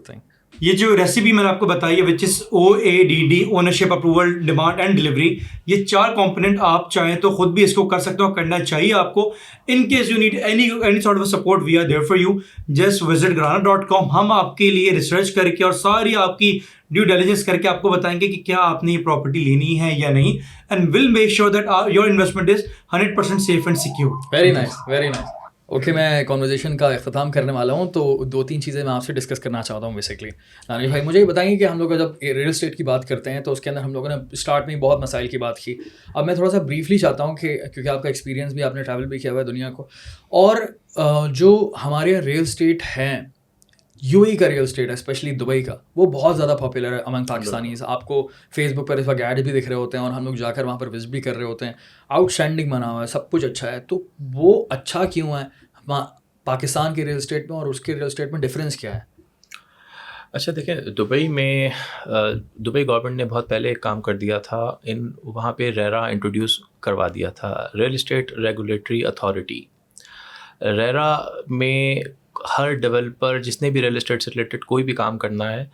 thing. یہ جو ریسیپی میں نے آپ کو بتائی ہے وچ از OADD ownership approval demand and delivery, یہ 4 کمپوننٹ آپ چاہیں تو خود بھی اس کو کر سکتے ہو, کرنا چاہیے آپ کو. In case you need any sort of support we are there for you, just visit گرانا.com. ہم آپ کے لیے ریسرچ کر کے اور ساری آپ کی ڈیو ڈیلیجنس کر کے آپ کو بتائیں گے کہ کیا آپ نے یہ پراپرٹی لینی ہے یا نہیں, and will make sure that your investment is 100% safe and secure. Very nice, very nice. Okay, میں کانورزیشن کا اختتام کرنے والا ہوں, تو 2-3 چیزیں میں آپ سے ڈسکس کرنا چاہتا ہوں بیسکلی. دانش بھائی مجھے یہ بتائیں کہ ہم لوگ جب ریئل اسٹیٹ کی بات کرتے ہیں تو اس کے اندر ہم لوگوں نے اسٹارٹ میں بہت مسائل کی بات کی. اب میں تھوڑا سا بریفلی چاہتا ہوں کہ کیونکہ آپ کا ایکسپیرینس بھی, آپ نے ٹریول بھی کیا ہوا ہے دنیا کو, اور جو ہمارے یہاں ریئل اسٹیٹ ہیں, UAE کا ریئل اسٹیٹ ہے اسپیشلی دبئی کا, وہ بہت زیادہ پاپولر ہے امنگ پاکستانیز. آپ کو فیس بک پر اس وقت ایڈ بھی دکھ رہے ہوتے ہیں, اور ہم لوگ جا کر وہاں پر وزٹ بھی کر رہے ہوتے ہیں. آؤٹ اسٹینڈنگ بنا ہوا ہے, سب کچھ اچھا ہے. تو وہ اچھا کیوں ہے پاکستان کے ریئل اسٹیٹ میں, اور اس کے ریئل اسٹیٹ میں ڈفرینس کیا ہے؟ اچھا دیکھیں, دبئی گورنمنٹ نے بہت پہلے ایک کام کر دیا تھا, وہاں پہ ریرا انٹروڈیوس کروا دیا تھا, ریئل اسٹیٹ ریگولیٹری اتھارٹی. ریرا میں ہر ڈیولپر جس نے بھی ریئل اسٹیٹ سے ریلیٹڈ کوئی بھی کام کرنا ہے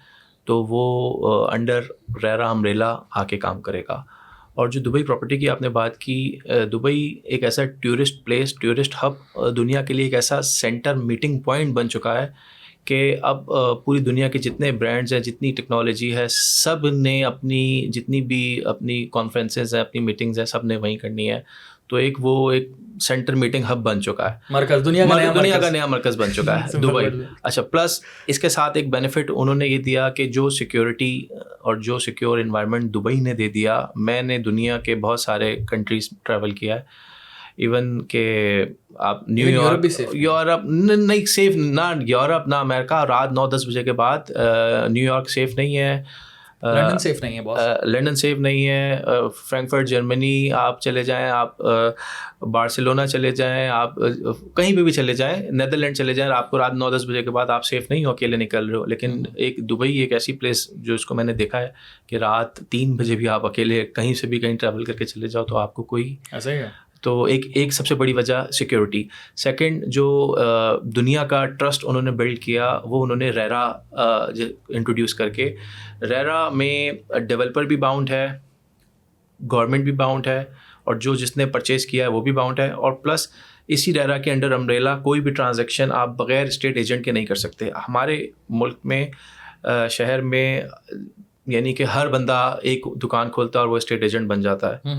تو وہ انڈر ریرا امبریلا آ کے کام کرے گا. اور جو دبئی پراپرٹی کی آپ نے بات کی, دبئی ایک ایسا ٹورسٹ پلیس, ٹورسٹ ہب, دنیا کے لیے ایک ایسا سینٹر میٹنگ پوائنٹ بن چکا ہے کہ اب پوری دنیا کے جتنے برانڈز ہیں, جتنی ٹیکنالوجی ہے, سب نے اپنی جتنی بھی اپنی کانفرنسز ہیں, اپنی میٹنگز ہیں, سب نے وہیں کرنی ہے. تو ایک سینٹر میٹنگ ہب بن چکا ہے, مرکز, دنیا کا نیا مرکز بن چکا ہے دبئی. اچھا, پلس اس کے ساتھ ایک بینیفٹ انہوں نے یہ دیا کہ جو سیکیورٹی اور جو سیکیور انوائرمنٹ دبئی نے دے دیا. میں نے دنیا کے بہت سارے کنٹریز ٹریول کیا ہے, ایون کہ آپ نیو یورپ نہیں سیف, نہ یورپ نہ امریکہ. رات 9-10 بجے کے بعد نیو یارک سیف نہیں ہے, لنڈن سیف نہیں ہے, لنڈن سیف نہیں ہے, فرینکفرٹ جرمنی آپ چلے جائیں, آپ بارسلونا چلے جائیں, آپ کہیں پہ بھی چلے جائیں, نیدرلینڈ چلے جائیں, آپ کو رات 9-10 بجے کے بعد آپ سیف نہیں ہو, اکیلے نکل رہے ہو. لیکن ایک دبئی ایک ایسی پلیس جو اس کو میں نے دیکھا ہے کہ رات 3 بجے بھی آپ اکیلے کہیں سے بھی کہیں ٹریول کر کے چلے جاؤ تو آپ کو کوئی ایسا ہی ہے. تو ایک سب سے بڑی وجہ سیکیورٹی. سیکنڈ, جو دنیا کا ٹرسٹ انہوں نے بلڈ کیا وہ انہوں نے ریرا انٹروڈیوس کر کے. ریرا میں ڈیولپر بھی باؤنڈ ہے, گورنمنٹ بھی باؤنڈ ہے, اور جس نے پرچیز کیا ہے وہ بھی باؤنڈ ہے. اور پلس اسی ریرا کے انڈر امبریلا کوئی بھی ٹرانزیکشن آپ بغیر اسٹیٹ ایجنٹ کے نہیں کر سکتے. ہمارے ملک میں شہر میں یعنی کہ ہر بندہ ایک دکان کھولتا ہے اور وہ اسٹیٹ ایجنٹ بن جاتا ہے.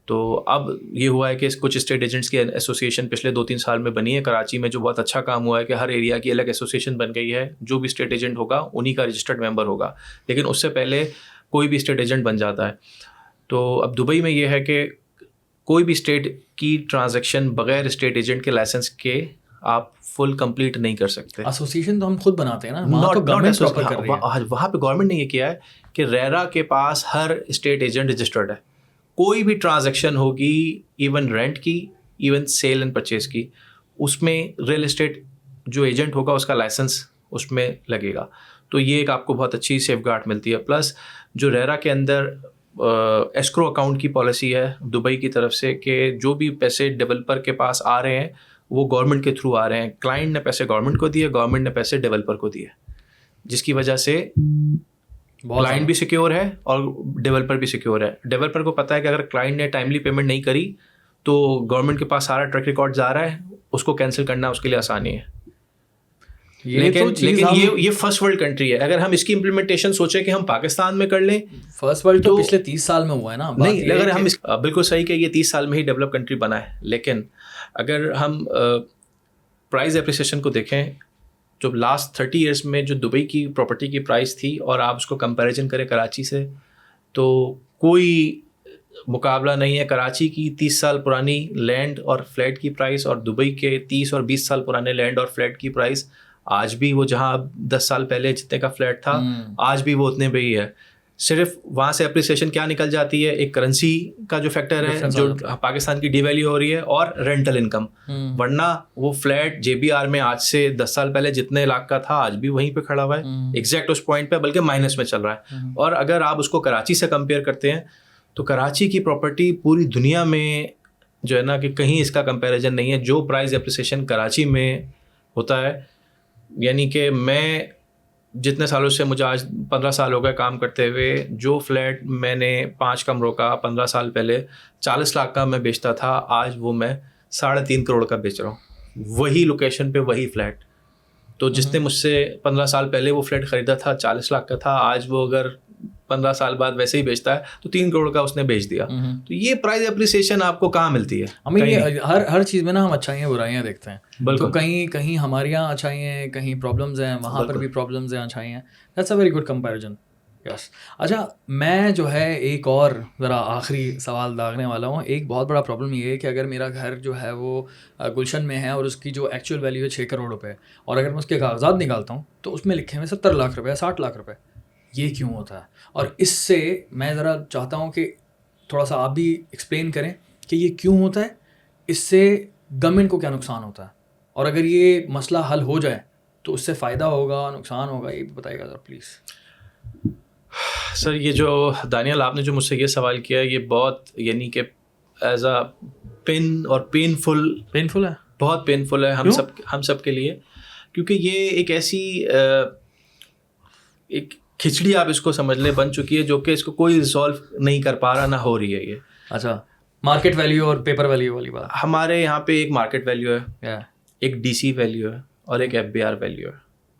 تو اب یہ ہوا ہے کہ کچھ اسٹیٹ ایجنٹس کی ایسوسیشن پچھلے 2-3 سال میں بنی ہے. کراچی میں جو بہت اچھا کام ہوا ہے کہ ہر ایریا کی الگ ایسوسیشن بن گئی ہے, جو بھی اسٹیٹ ایجنٹ ہوگا انہیں کا رجسٹرڈ ممبر ہوگا. لیکن اس سے پہلے کوئی بھی اسٹیٹ ایجنٹ بن جاتا ہے. تو اب دبئی میں یہ ہے کہ کوئی بھی اسٹیٹ کی ٹرانزیکشن بغیر اسٹیٹ ایجنٹ کے لائسنس کے آپ فل کمپلیٹ نہیں کر سکتے. ایسوسیشن تو ہم خود بناتے ہیں نا, وہاں پہ گورنمنٹ نے یہ کیا ہے کہ ریرا کے پاس ہر اسٹیٹ ایجنٹ رجسٹرڈ ہے. کوئی بھی ٹرانزیکشن ہوگی, ایون رینٹ کی, ایون سیل اینڈ پرچیز کی, اس میں ریئل اسٹیٹ جو ایجنٹ ہوگا اس کا لائسنس اس میں لگے گا. تو یہ ایک آپ کو بہت اچھی سیف گارڈ ملتی ہے. پلس جو ریرا کے اندر ایسکرو اکاؤنٹ کی پالیسی ہے دبئی کی طرف سے کہ جو بھی پیسے ڈیولپر کے پاس آ رہے ہیں وہ گورنمنٹ کے تھرو آ رہے ہیں. کلائنٹ نے پیسے گورنمنٹ کو دیے, گورنمنٹ نے پیسے ڈیولپر کو دیے, جس کی وجہ سے کلائنٹ بھی سیکیور ہے اور ڈیولپر بھی سیکیور ہے. ڈیولپر کو پتہ ہے کہ اگر کلائنٹ نے ٹائملی پیمنٹ نہیں کری تو گورنمنٹ کے پاس سارا ٹریک ریکارڈ جا رہا ہے, اس کو کینسل کرنا اس کے لیے آسانی ہے. لیکن یہ فرسٹ ورلڈ کنٹری ہے. اگر ہم اس کی امپلیمنٹیشن سوچیں کہ ہم پاکستان میں کر لیں, فرسٹ ورلڈ تو پچھلے 30 سال میں ہوا ہے نا. نہیں, اگر ہم بالکل صحیح کہ یہ 30 سال میں ہی ڈیولپ کنٹری بنا ہے. لیکن اگر ہم پرائز اپریسیشن کو دیکھیں, جو لاسٹ 30 ایئرس میں جو دبئی کی پراپرٹی کی پرائس تھی اور آپ اس کو کمپیریزن کریں کراچی سے, تو کوئی مقابلہ نہیں ہے. کراچی کی 30 سال پرانی لینڈ اور فلیٹ کی پرائس اور دبئی کے 30 اور 20 سال پرانے لینڈ اور فلیٹ کی پرائس آج بھی وہ جہاں 10 سال پہلے جتنے کا فلیٹ تھا آج بھی وہ اتنے پہ ہی ہے. صرف وہاں سے اپریسیشن کیا نکل جاتی ہے, ایک کرنسی کا جو فیکٹر ہے جو پاکستان کی ڈی ویلیو ہو رہی ہے, اور رینٹل انکم. ورنہ وہ فلیٹ JBR میں آج سے 10 سال پہلے جتنے لاکھ کا تھا آج بھی وہیں پہ کھڑا ہوا ہے, ایگزیکٹ اس پوائنٹ پہ, بلکہ مائنس میں چل رہا ہے. اور اگر آپ اس کو کراچی سے کمپیئر کرتے ہیں تو کراچی کی پراپرٹی پوری دنیا میں جو ہے نا کہ کہیں اس کا کمپیریزن نہیں ہے. جو پرائز اپریسیشن کراچی میں ہوتا ہے, یعنی کہ میں جتنے سالوں سے مجھے آج 15 سال ہو گئے کام کرتے ہوئے, جو فلیٹ میں نے 5 کمروں کا 15 سال پہلے 40 لاکھ کا میں بیچتا تھا, آج وہ میں 3.5 کروڑ کا بیچ رہا ہوں, وہی لوکیشن پہ وہی فلیٹ. تو جس نے مجھ سے 15 سال پہلے وہ فلیٹ خریدا تھا 40 لاکھ کا تھا, آج وہ اگر 15 سال بعد ویسے ہی بیچتا ہے تو 3 کروڑ کا اس نے بیچ دیا. تو یہ پرائز اپریسیشن آپ کو کہاں ملتی ہے؟ ہمیں ہر چیز میں نا ہم اچھائیاں برائیاں دیکھتے ہیں, تو کہیں ہمارے یہاں اچھائیاں ہیں, کہیں پرابلمز ہیں, وہاں پر بھی پرابلمز ہیں, اچھائیاں ہیں. That's a very good comparison. Yes. اچھا, میں جو ہے ایک اور ذرا آخری سوال داغنے والا ہوں. ایک بہت بڑا پرابلم یہ ہے کہ اگر میرا گھر جو ہے وہ گلشن میں ہے اور اس کی جو ایکچوئل ویلیو ہے 6 کروڑ روپے, اور اگر میں اس کے کاغذات نکالتا ہوں تو اس میں لکھے ہوئے 70 لاکھ روپے, 60 لاکھ روپے. یہ کیوں ہوتا ہے؟ اور اس سے میں ذرا چاہتا ہوں کہ تھوڑا سا آپ بھی ایکسپلین کریں کہ یہ کیوں ہوتا ہے, اس سے گورنمنٹ کو کیا نقصان ہوتا ہے, اور اگر یہ مسئلہ حل ہو جائے تو اس سے فائدہ ہوگا, نقصان ہوگا, یہ بتائیے گا ذرا پلیز. سر, یہ جو دانیال آپ نے جو مجھ سے یہ سوال کیا ہے, یہ بہت یعنی کہ ایز اے پن اور پینفل ہے, بہت پینفل ہے ہم سب کے لیے, کیونکہ یہ ایک ایسی ایک کھچڑی آپ اس کو سمجھ لیں بن چکی ہے جو کہ اس کو کوئی ریزالو نہیں کر پا رہا, نہ ہو رہی ہے یہ. اچھا, مارکیٹ ویلیو اور پیپر ویلیو والی بات. ہمارے یہاں پہ ایک مارکیٹ ویلیو ہے, ایک ڈی سی ویلیو ہے, اور ایک FBR ویلیو ہے.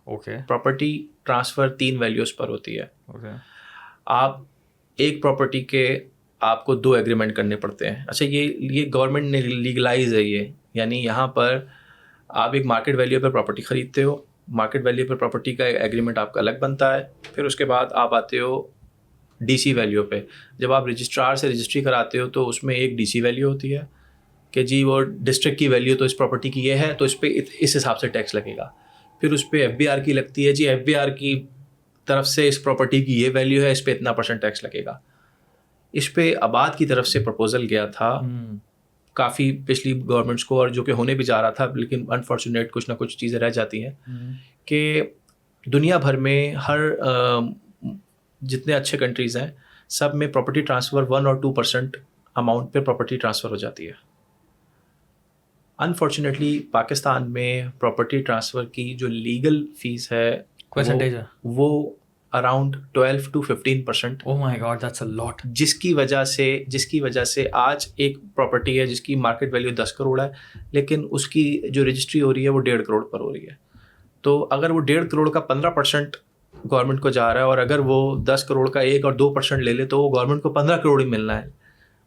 اوکے. پراپرٹی ٹرانسفر 3 ویلیوز پر ہوتی ہے. اوکے. آپ ایک پراپرٹی کے آپ کو 2 ایگریمنٹ کرنے پڑتے ہیں. اچھا, یہ گورنمنٹ نے لیگلائز ہے یہ, یعنی یہاں پر آپ ایک مارکیٹ ویلیو پہ پراپرٹی خریدتے ہو, مارکیٹ ویلیو پہ پراپرٹی کا ایگریمنٹ آپ کا الگ بنتا ہے. پھر اس کے بعد آپ آتے ہو ڈی سی ویلیو پہ. جب آپ رجسٹرار سے رجسٹری کراتے ہو تو اس میں ایک ڈی سی ویلیو ہوتی ہے کہ جی وہ ڈسٹرکٹ کی ویلیو تو اس پراپرٹی کی یہ ہے, تو اس پہ اس حساب سے ٹیکس لگے گا. پھر اس پہ FBR کی لگتی ہے, جی FBR کی طرف سے اس پراپرٹی کی یہ ویلیو ہے, اس پہ اتنا % ٹیکس لگے گا. اس پہ آباد کی طرف سے پرپوزل گیا تھا کافی پچھلی گورنمنٹس کو, اور جو کہ ہونے بھی جا رہا تھا, لیکن انفارچونیٹ کچھ نہ کچھ چیزیں رہ جاتی ہیں کہ دنیا بھر میں ہر جتنے اچھے کنٹریز ہیں سب میں پراپرٹی ٹرانسفر 1 اور 2% اماؤنٹ پہ پراپرٹی ٹرانسفر ہو جاتی ہے. انفارچونیٹلی پاکستان میں پراپرٹی ٹرانسفر کی جو لیگل فیس ہے وہ around 12 to 15%. Oh my God, that's a lot. جس کی وجہ سے آج ایک پراپرٹی ہے جس کی مارکیٹ ویلیو 10 کروڑ ہے, لیکن اس کی جو رجسٹری ہو رہی ہے وہ 1.5 کروڑ پر ہو رہی ہے. تو اگر وہ 1.5 کروڑ کا 15% گورنمنٹ کو جا رہا ہے, اور اگر وہ 10 کروڑ کا 1 اور 2% لے لے تو وہ گورنمنٹ کو 15 کروڑ ہی ملنا ہے.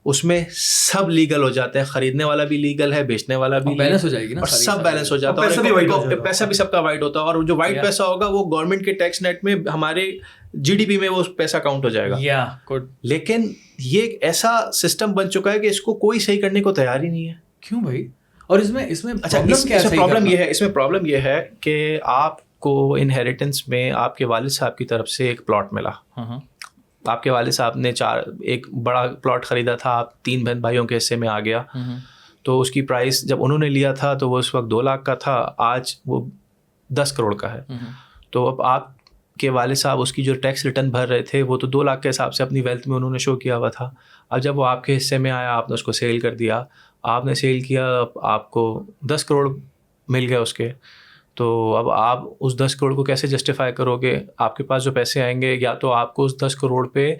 اس میں سب لیگل ہو جاتے ہیں, خریدنے والا بھی لیگل ہے, بیچنے والا بھی بیلنس ہو جائے گی نا, اور سب بیلنس ہو جاتا ہے, پیسہ بھی سب کا وائٹ ہوتا ہے, اور جو وائٹ پیسہ ہوگا وہ گورنمنٹ کے ٹیکس نیٹ میں ہمارے GDP میں وہ پیسہ کاؤنٹ ہو جائے گا. لیکن یہ ایک ایسا سسٹم بن چکا ہے کہ اس کو کوئی صحیح کرنے کو تیار ہی نہیں ہے. کیوں بھائی؟ اور اس میں اچھا, اس میں پرابلم یہ ہے کہ آپ کو انہیریٹنس میں آپ کے والد صاحب کی طرف سے ایک پلاٹ ملا. آپ کے والد صاحب نے ایک بڑا پلاٹ خریدا تھا, آپ 3 بہن بھائیوں کے حصے میں آ گیا. تو اس کی پرائس جب انہوں نے لیا تھا تو وہ اس وقت 2 لاکھ کا تھا, آج وہ 10 کروڑ کا ہے. تو اب آپ کے والد صاحب اس کی جو ٹیکس ریٹرن بھر رہے تھے وہ تو 2 لاکھ کے حساب سے اپنی ویلتھ میں انہوں نے شو کیا ہوا تھا. اب جب وہ آپ کے حصے میں آیا, آپ نے اس کو سیل کر دیا, آپ نے سیل کیا, آپ کو 10 کروڑ مل گیا اس کے. تو اب آپ اس 10 کروڑ کو کیسے جسٹیفائی کرو گے؟ آپ کے پاس جو پیسے آئیں گے یا تو آپ کو اس 10 کروڑ پہ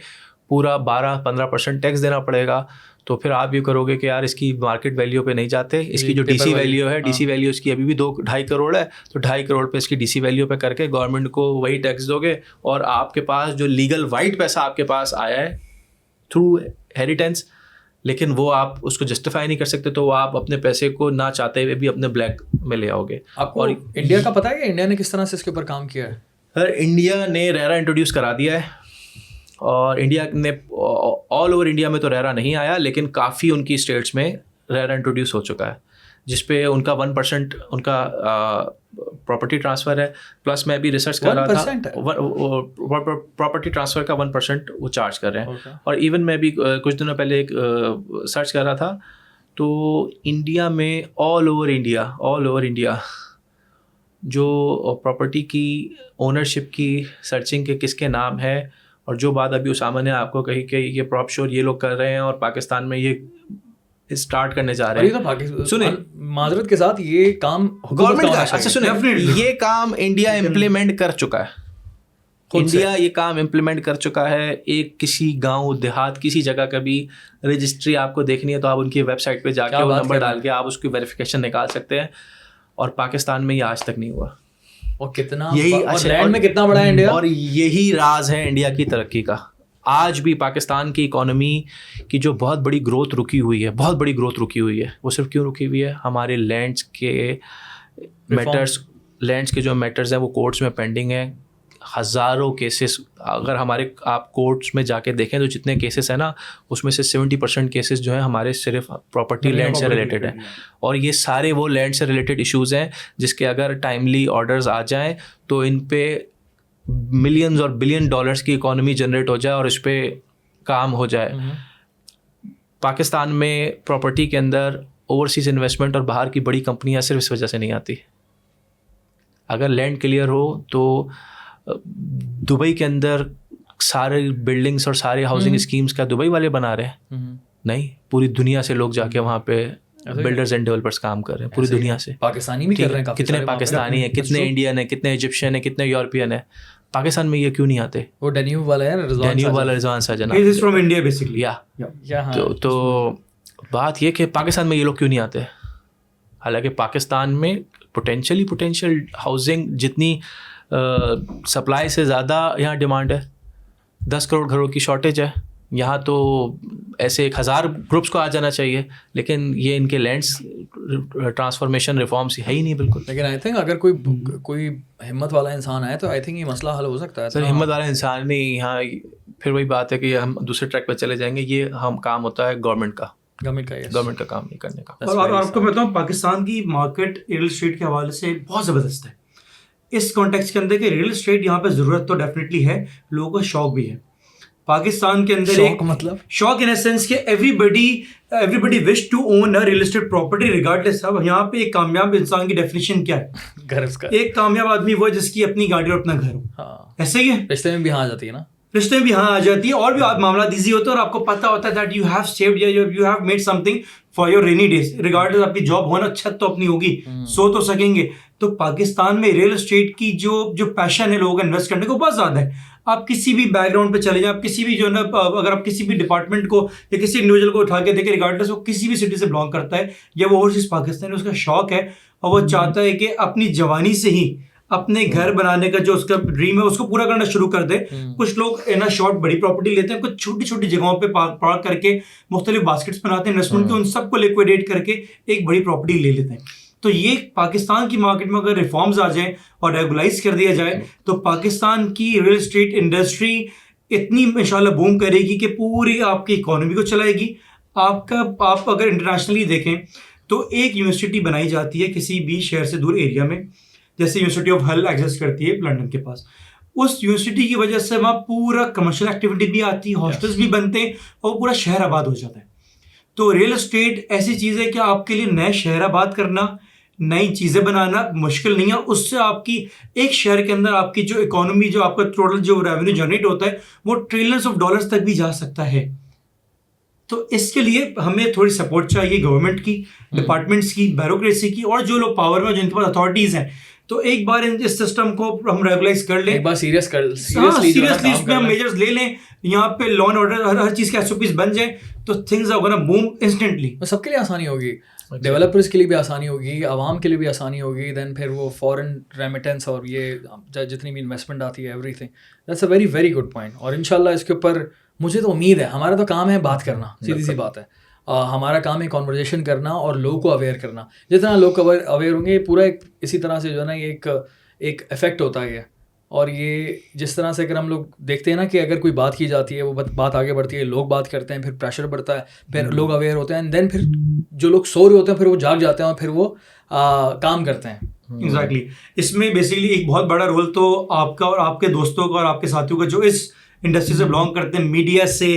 پورا 12-15% ٹیکس دینا پڑے گا. تو پھر آپ یہ کرو گے کہ یار اس کی مارکیٹ ویلیو پہ نہیں جاتے, اس کی جو ڈی سی ویلیو ہے, ڈی سی ویلیو اس کی ابھی بھی 2-2.5 کروڑ ہے, تو 2.5 کروڑ پہ اس کی ڈی سی ویلیو پہ کر کے گورنمنٹ کو وہی ٹیکس دو گے, اور آپ کے پاس جو لیگل وائٹ پیسہ آپ کے پاس آیا ہے تھرو ہیریٹنس, لیکن وہ آپ اس کو جسٹیفائی نہیں کر سکتے, تو وہ آپ اپنے پیسے کو نہ چاہتے ہوئے بھی اپنے بلیک میں لے آؤ گے. آپ کو انڈیا کا پتہ ہے کہ انڈیا نے کس طرح سے اس کے اوپر کام کیا ہے؟ سر, انڈیا نے ریرا انٹروڈیوس کرا دیا ہے, اور انڈیا نے آل اوور انڈیا میں تو ریرا نہیں آیا, لیکن کافی ان کی اسٹیٹس میں ریرا انٹروڈیوس ہو چکا ہے, جس پہ ان کا 1% ان کا پراپرٹی ٹرانسفر ہے. پلس میں بھی ریسرچ کر رہا تھا, پراپرٹی ٹرانسفر کا 1% وہ چارج کر رہے ہیں. اور ایون میں بھی کچھ دنوں پہلے ایک سرچ کر رہا تھا, تو انڈیا میں آل اوور انڈیا جو پراپرٹی کی اونرشپ کی سرچنگ کے کس کے نام ہے, اور جو بات ابھی اسامہ نے آپ کو کہی کہ یہ پراپ شور یہ لوگ کر رہے ہیں اور پاکستان میں یہ اسٹارٹ کرنے جا رہے ہیں. سنیں, معذرت کے ساتھ یہ کام گورنمنٹ کا, اچھا سنیں, یہ کام انڈیا امپلیمنٹ کر چکا ہے. انڈیا یہ کام امپلیمنٹ کر چکا ہے. ایک کسی گاؤں دیہات کسی جگہ کا بھی رجسٹری آپ کو دیکھنی ہے تو آپ ان کی ویب سائٹ پہ جا کے وہ نمبر ڈال کے آپ اس کی ویریفیکیشن نکال سکتے ہیں, اور پاکستان میں یہ آج تک نہیں ہوا. اور کتنا لینڈ میں کتنا بڑا ہے انڈیا, اور یہی راز ہے انڈیا کی ترقی کا. آج بھی پاکستان کی اکانومی کی جو بہت بڑی گروتھ رکی ہوئی ہے, بہت بڑی گروتھ رکی ہوئی ہے, وہ صرف کیوں رکی ہوئی ہے؟ ہمارے لینڈس کے جو میٹرز ہیں وہ کورٹس میں پینڈنگ ہیں. ہزاروں کیسز اگر آپ کورٹس میں جا کے دیکھیں تو جتنے کیسز ہیں نا اس میں سے 70% کیسز جو ہیں ہمارے صرف پراپرٹی لینڈ سے ریلیٹڈ ہیں. اور یہ سارے وہ لینڈ سے ریلیٹڈ ایشوز ہیں جس کے اگر ٹائملی آرڈرز آ جائیں تو ان پہ ملینز اور بلین ڈالرز کی اکانومی جنریٹ ہو جائے اور اس پہ کام ہو جائے. پاکستان میں پراپرٹی کے اندر اوورسیز انویسٹمنٹ اور باہر کی بڑی کمپنیاں صرف اس وجہ سے نہیں آتی. اگر لینڈ کلیئر ہو تو دبئی کے اندر سارے بلڈنگس اور سارے ہاؤسنگ اسکیمس کا دبئی والے بنا رہے ہیں؟ نہیں, پوری دنیا سے لوگ جا کے وہاں پہ بلڈرز اینڈ ڈیولپرز کام کر رہے ہیں, پوری دنیا سے. پاکستانی بھی کر رہے ہیں, کتنے پاکستانی ہیں, کتنے انڈین ہیں, کتنے ایجپشین ہیں, کتنے یورپین ہیں. پاکستان میں یہ کیوں نہیں آتے؟ وہ ڈینیوب والا ہے, ڈینیوب والا رضوان ساجن فرام انڈیا بیسکلی. تو بات یہ کہ پاکستان میں یہ لوگ کیوں نہیں آتے؟ حالانکہ پاکستان میں پوٹینشیل ہاؤسنگ جتنی سپلائی سے زیادہ یہاں ڈیمانڈ ہے. 10 کروڑ گھروں کی شارٹیج ہے یہاں, تو ایسے 1000 گروپس کو آ جانا چاہیے, لیکن یہ ان کے لینڈس ٹرانسفارمیشن ریفارمس ہے ہی نہیں بالکل. لیکن آئی تھنک اگر کوئی ہمت والا انسان آئے تو آئی تھنک یہ مسئلہ حل ہو سکتا ہے. سر ہمت والا انسان نہیں, یہاں پھر وہی بات ہے کہ ہم دوسرے ٹریک پہ چلے جائیں گے. یہ ہم کام ہوتا ہے گورنمنٹ کا کام نہیں کرنے کا. اور آپ کو بتاؤں پاکستان کی مارکیٹ ریئل اسٹیٹ کے حوالے سے بہت زبردست ہے اس کانٹیکس کے اندر کہ ریئل اسٹیٹ یہاں پہ ضرورت تو ڈیفینیٹلی ہے, لوگوں کا شوق بھی ہے. پاکستان کے اندر ایک شوق ان سینس کہ everybody wish to own a real estate property regardless. اب یہاں پہ ایک کامیاب انسان کی ڈیفینیشن کیا ہے؟ ایک کامیاب آدمی وہ جس کی اپنی گاڑی اور اپنا گھر ہو. ایسے ہی ہے, رشتے میں بھی ہاں آ جاتی ہے نا, رشتے میں بھی ہاں آ جاتی ہے, اور بھی معاملات ایزی ہوتے ہیں, اور آپ کو پتا ہوتا ہے دیٹ یو ہیو سیوڈ یا you have made something for your rainy days. Regardless آپ کی جاب ہونا, چھت تو اپنی ہوگی, سو تو سکیں گے. تو پاکستان میں ریئل اسٹیٹ کی جو پیشن ہے لوگوں کا انویسٹ کرنے کو بہت زیادہ ہے. آپ کسی بھی بیک گراؤنڈ پہ چلے جائیں, آپ کسی بھی جو ہے نا, اگر آپ کسی بھی ڈپارٹمنٹ کو یا کسی انڈیویجول کو اٹھا کے دیکھیں, ریگارڈلیس وہ کسی بھی سٹی سے بلانگ کرتا ہے یا وہ اوورسیز پاکستان, اس کا شوق ہے اور وہ چاہتا ہے کہ اپنی جوانی سے ہی اپنے گھر بنانے کا جو اس کا ڈریم ہے اس کو پورا کرنا شروع کر دے. کچھ لوگ اینا شارٹ بڑی پراپرٹی لیتے ہیں, کچھ چھوٹی چھوٹی جگہوں پہ پارک کر کے مختلف باسکٹس بناتے ہیں انویسٹمنٹ کے, ان سب کو لیکویڈیٹ کر کے ایک بڑی پراپرٹی لے لیتے ہیں. تو یہ پاکستان کی مارکیٹ میں اگر ریفارمز آ جائیں اور ریگولائز کر دیا جائے تو پاکستان کی ریئل اسٹیٹ انڈسٹری اتنی انشاءاللہ بوم کرے گی کہ پوری آپ کی اکانومی کو چلائے گی. آپ اگر انٹرنیشنلی دیکھیں تو ایک یونیورسٹی بنائی جاتی ہے کسی بھی شہر سے دور ایریا میں, جیسے یونیورسٹی آف ہل ایگزسٹ کرتی ہے لنڈن کے پاس. اس یونیورسٹی کی وجہ سے وہاں پورا کمرشل ایکٹیویٹی بھی آتی ہے, ہاسٹلس بھی بنتے ہیں اور پورا شہر آباد ہو جاتا ہے. تو ریئل اسٹیٹ ایسی چیز ہے کہ آپ کے لیے نئے شہر آباد کرنا, نئی چیزیں بنانا مشکل نہیں ہے. اس سے آپ کی ایک شہر کے اندر آپ کی جو اکانومی, جو آپ کا ٹوٹل جو ریونیو جنریٹ ہوتا ہے وہ ٹریلینس آف ڈالرز تک بھی جا سکتا ہے. تو اس کے لیے ہمیں تھوڑی سپورٹ چاہیے گورنمنٹ کی, ڈپارٹمنٹس کی, بیوروکریسی کی, اور جو لوگ پاور میں, جن کے پاس اتھارٹیز ہیں. تو ایک بار اس سسٹم کو ہم ریگولائز کر لیں, ایک بار سیریسلی اس میں ہم میجرز لے لیں, یہاں پہ لا اینڈ آرڈر ہر چیز کے SOPs بن جائیں تو things are gonna boom instantly. سب کے لیے آسانی ہوگی, ڈیولپرز کے لیے بھی آسانی ہوگی, عوام کے لیے بھی آسانی ہوگی. دین پھر وہ فورن ریمیٹنس اور یہ جتنی بھی انویسٹمنٹ آتی ہے every thing, that's a very very good point. اور انشاءاللہ اس کے اوپر مجھے تو امید ہے, ہمارا تو کام ہے بات کرنا, سیدھی سی بات ہے. ہمارا کام ہے کنورزیشن کرنا اور لوگوں کو اویئر کرنا. جتنا لوگ اویئر ہوں گے پورا ایک اسی طرح سے جو ہے نا یہ ایک افیکٹ ہوتا ہے. اور یہ جس طرح سے اگر ہم لوگ دیکھتے ہیں نا کہ اگر کوئی بات کی جاتی ہے وہ بات آگے بڑھتی ہے, لوگ بات کرتے ہیں, پھر پریشر بڑھتا ہے, پھر لوگ اویئر ہوتے ہیں, دین پھر جو لوگ سو رہے ہوتے ہیں پھر وہ جاگ جاتے ہیں اور پھر وہ کام کرتے ہیں. ایگزیکٹلی. اس میں بیسیکلی ایک بہت بڑا رول تو آپ کا اور آپ کے دوستوں کا اور آپ کے ساتھیوں کا جو اس انڈسٹری سے بلانگ کرتے ہیں, میڈیا سے,